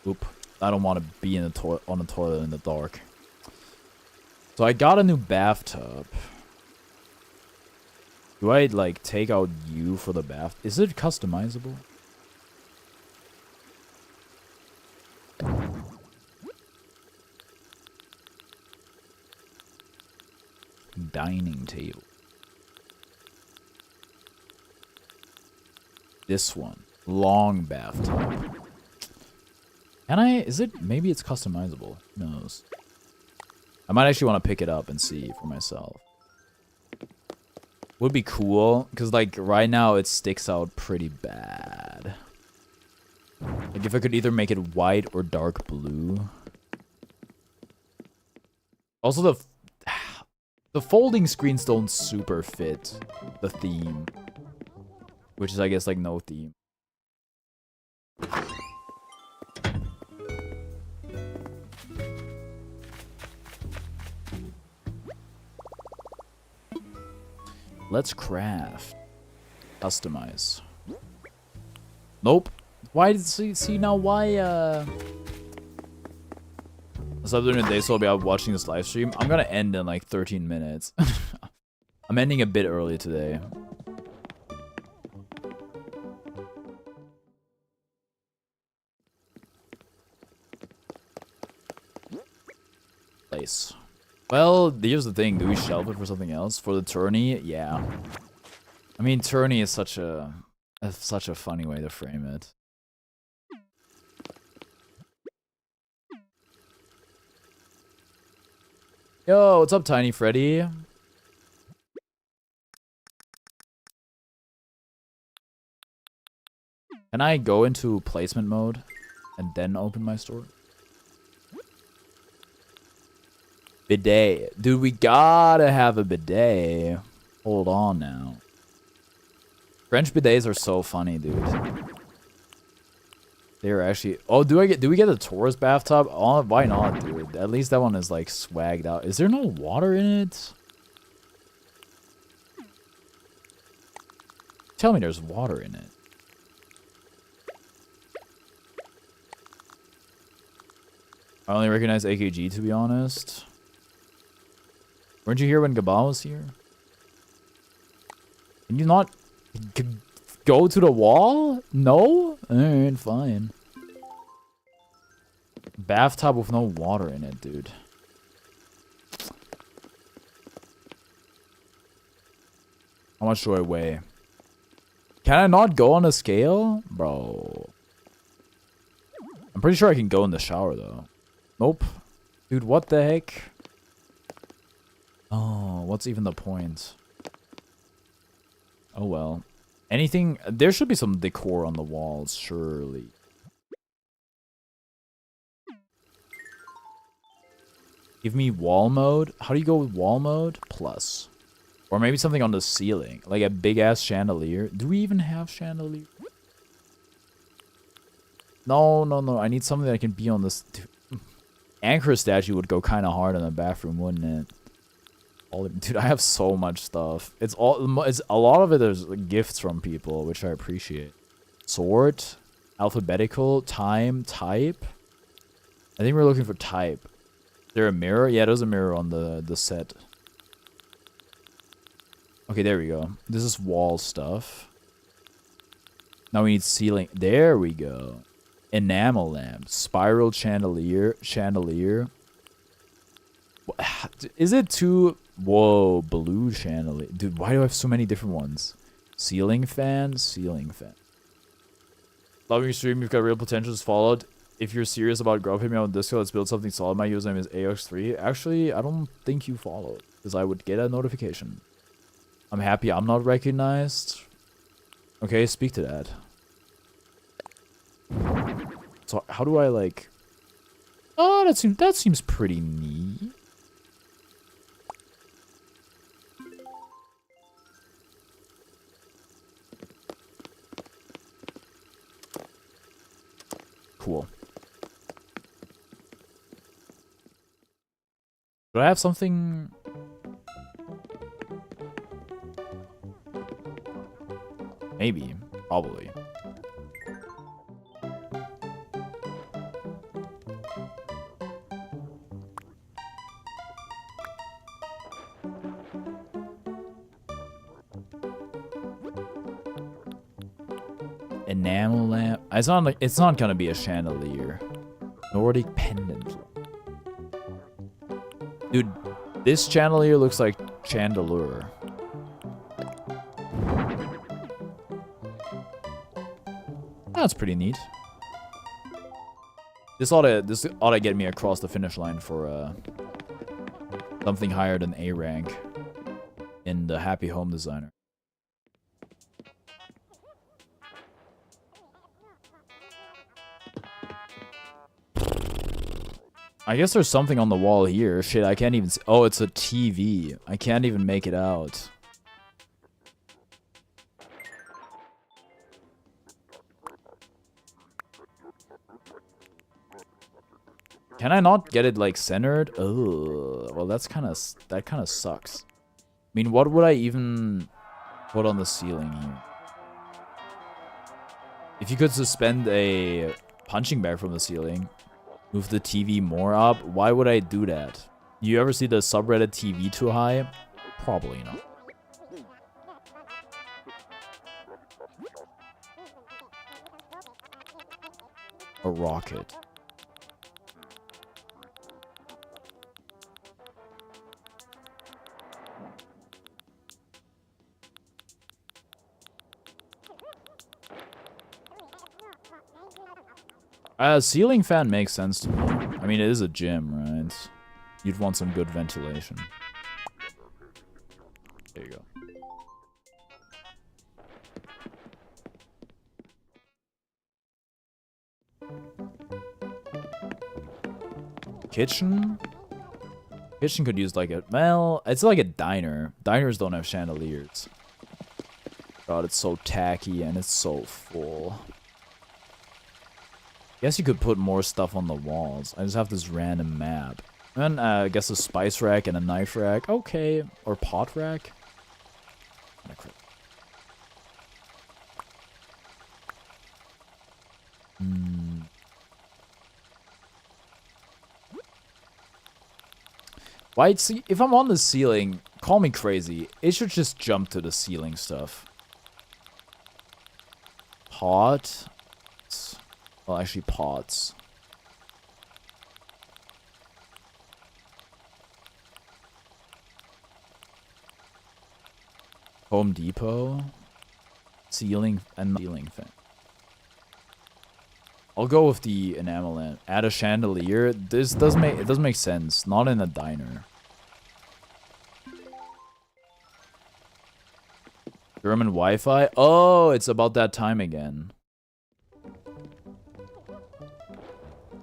Oop. I don't want to be on the toilet in the dark. So I got a new bathtub. Do I, like, take out you for the bath? Is it customizable? Dining table. This one. Long bathtub. Maybe it's customizable. Who knows? I might actually want to pick it up and see for myself. Would be cool, because like right now it sticks out pretty bad. Like if I could either make it white or dark blue. Also the folding screens don't super fit the theme. Which is I guess like no theme. Let's craft. Customize. Nope. Why see now why so I'm doing a day, so I'll be out watching this live stream. I'm gonna end in like 13 minutes. I'm ending a bit early today. Place. Well, here's the thing. Do we shelve it for something else? For the tourney? Yeah. I mean, tourney is such a funny way to frame it. Yo, what's up, Tiny Freddy? Can I go into placement mode and then open my store? Bidet. Dude, we gotta have a bidet. Hold on now. French bidets are so funny, dude. They're actually... Oh, do we get the tourist bathtub? Oh, why not, dude? At least that one is, like, swagged out. Is there no water in it? Tell me there's water in it. I only recognize AKG, to be honest. Weren't you here when Gabal was here? Can you not go to the wall? No? Alright, fine. Bathtub with no water in it, dude. How much do I weigh? Can I not go on a scale? Bro. I'm pretty sure I can go in the shower, though. Nope. Dude, what the heck? Oh, what's even the point? Oh, well. Anything... There should be some decor on the walls, surely. Give me wall mode. How do you go with wall mode? Plus. Or maybe something on the ceiling. Like a big-ass chandelier. Do we even have chandelier? No, no, no. I need something that can be on this... Anchor statue would go kind of hard in the bathroom, wouldn't it? Dude, I have so much stuff. It's a lot of it is gifts from people, which I appreciate. Sort, alphabetical, time, type. I think we're looking for type. Is there a mirror? Yeah, there's a mirror on the set. Okay, there we go. This is wall stuff. Now we need ceiling. There we go. Enamel lamp, spiral chandelier. Is it too... Whoa, blue chandelier. Dude, why do I have so many different ones? Ceiling fan. Loving your stream, you've got real potential. Followed. If you're serious about growth, hit me on Discord. Let's build something solid. My username is AX3. Actually, I don't think you followed, because I would get a notification. I'm happy I'm not recognized. Okay, speak to that. So how do I like... Oh, that seems pretty neat. Cool. Do I have something? Maybe. Probably. Enamel lamp. It's not gonna be a chandelier. Nordic pendant. Dude, this chandelier looks like chandelure. That's pretty neat. This ought to get me across the finish line for something higher than A rank in the Happy Home Designer. I guess there's something on the wall here. Shit, I can't even see. Oh, it's a TV. I can't even make it out. Can I not get it like centered? Oh, well that kind of sucks. I mean, what would I even put on the ceiling here? If you could suspend a punching bag from the ceiling, move the TV more up, why would I do that? You ever see the subreddit TV too high? Probably not. A rocket. Ceiling fan makes sense to me. I mean, it is a gym, right? You'd want some good ventilation. There you go. Kitchen? Kitchen could use like a... Well, it's like a diner. Diners don't have chandeliers. God, it's so tacky and it's so full. Guess you could put more stuff on the walls. I just have this random map. And I guess a spice rack and a knife rack. Okay. Or pot rack. Why? See, if I'm on the ceiling, call me crazy. It should just jump to the ceiling stuff. Pot. Well, actually, pots. Home Depot. Ceiling and ceiling fan. I'll go with the enamel lamp. Add a chandelier. This doesn't make sense. Not in a diner. German Wi-Fi. Oh, it's about that time again.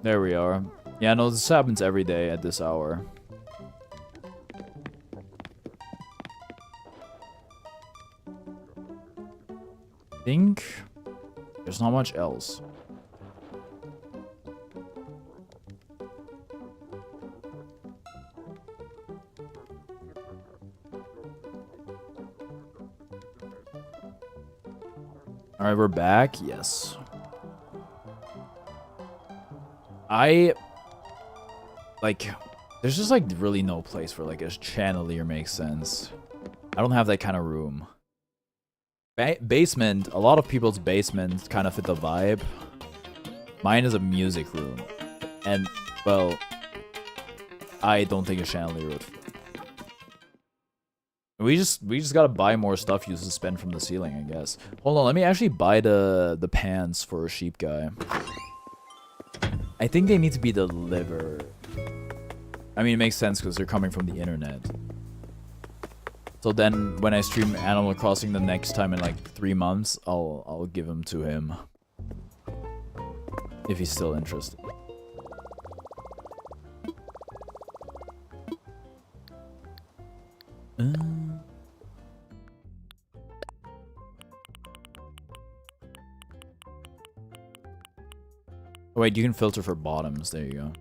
There we are. Yeah, no, this happens every day at this hour. I think there's not much else. All right, we're back. Yes. There's just like really no place where like a chandelier makes sense. I don't have that kind of room. Basement, a lot of people's basements kind of fit the vibe. Mine is a music room. And, well, I don't think a chandelier would fit. We just gotta buy more stuff you suspend from the ceiling, I guess. Hold on, let me actually buy the pants for a sheep guy. I think they need to be delivered. I mean, it makes sense because they're coming from the internet. So then, when I stream Animal Crossing the next time in like 3 months, I'll give them to him. If he's still interested. Oh, wait, you can filter for bottoms. There you go.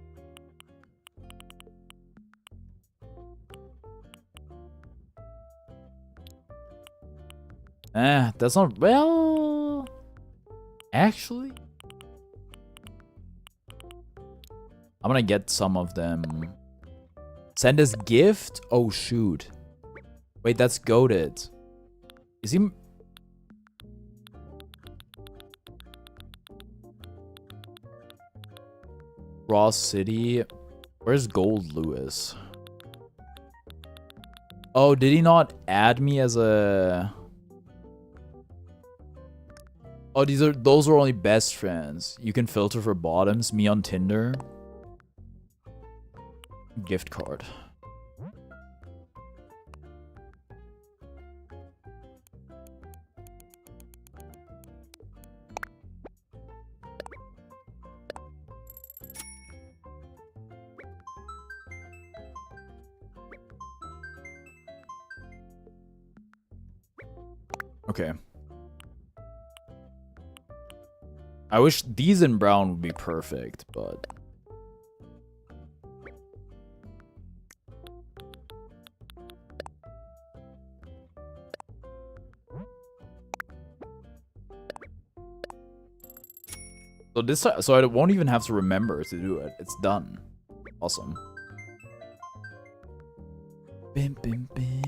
That's not... Well... Actually... I'm gonna get some of them. Send us gift? Oh, shoot. Wait, that's goated. Is he... Ross City? Where's Gold Lewis? Oh, did he not add me as a... Oh, those are only best friends. You can filter for bottoms. Me on Tinder. Gift card. Okay. I wish these in brown would be perfect, but... So I won't even have to remember to do it. It's done. Awesome. Bim, bim, bim.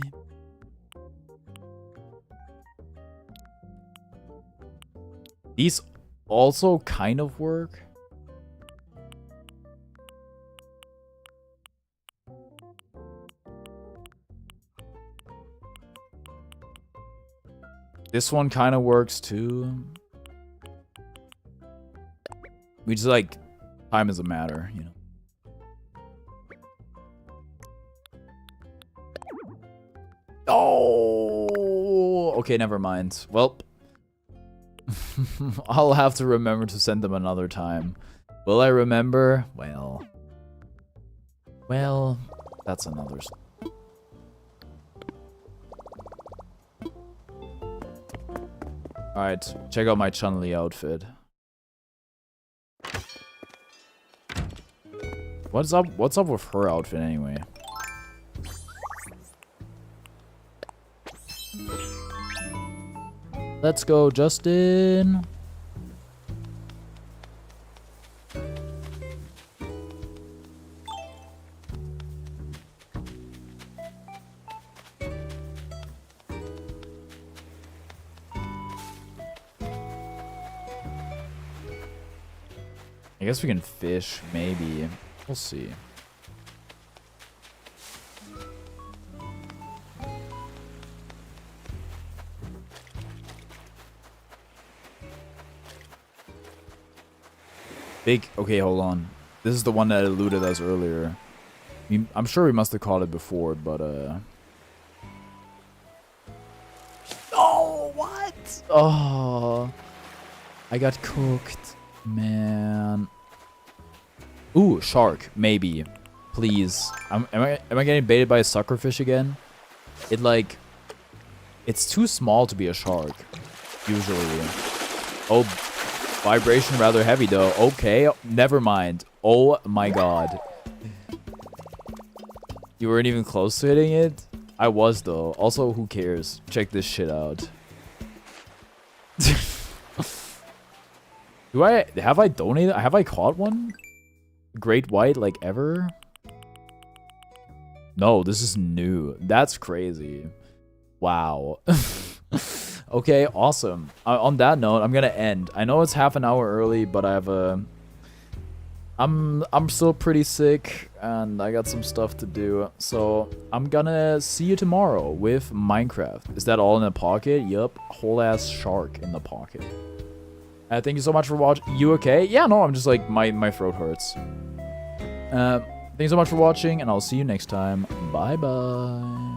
These also kind of work. This one kind of works too. We just like, time is a matter, you know. Oh, okay, never mind. Well, I'll have to remember to send them another time. Will I remember? Well, that's another. All right, check out my Chun-Li outfit. What's up with her outfit anyway? Let's go, Justin. I guess we can fish, maybe. We'll see. Big. Okay, hold on. This is the one that eluded us earlier. I'm sure we must have caught it before, but Oh, what? Oh, I got cooked, man. Ooh, shark, maybe. Please. Am I getting baited by a suckerfish again? It's too small to be a shark, usually. Oh, vibration rather heavy though. Okay, never mind. Oh my god. You weren't even close to hitting it? I was though. Also, who cares? Check this shit out. Have I donated? Have I caught one? Great white, like, ever? No, this is new. That's crazy. Wow. Okay, awesome. On that note, I'm gonna end. I know it's half an hour early, but I have a... I'm still pretty sick, and I got some stuff to do. So, I'm gonna see you tomorrow with Minecraft. Is that all in the pocket? Yup. Whole-ass shark in the pocket. Thank you so much for watching. You okay? Yeah, no, I'm just like, my throat hurts. Thanks so much for watching, and I'll see you next time. Bye-bye.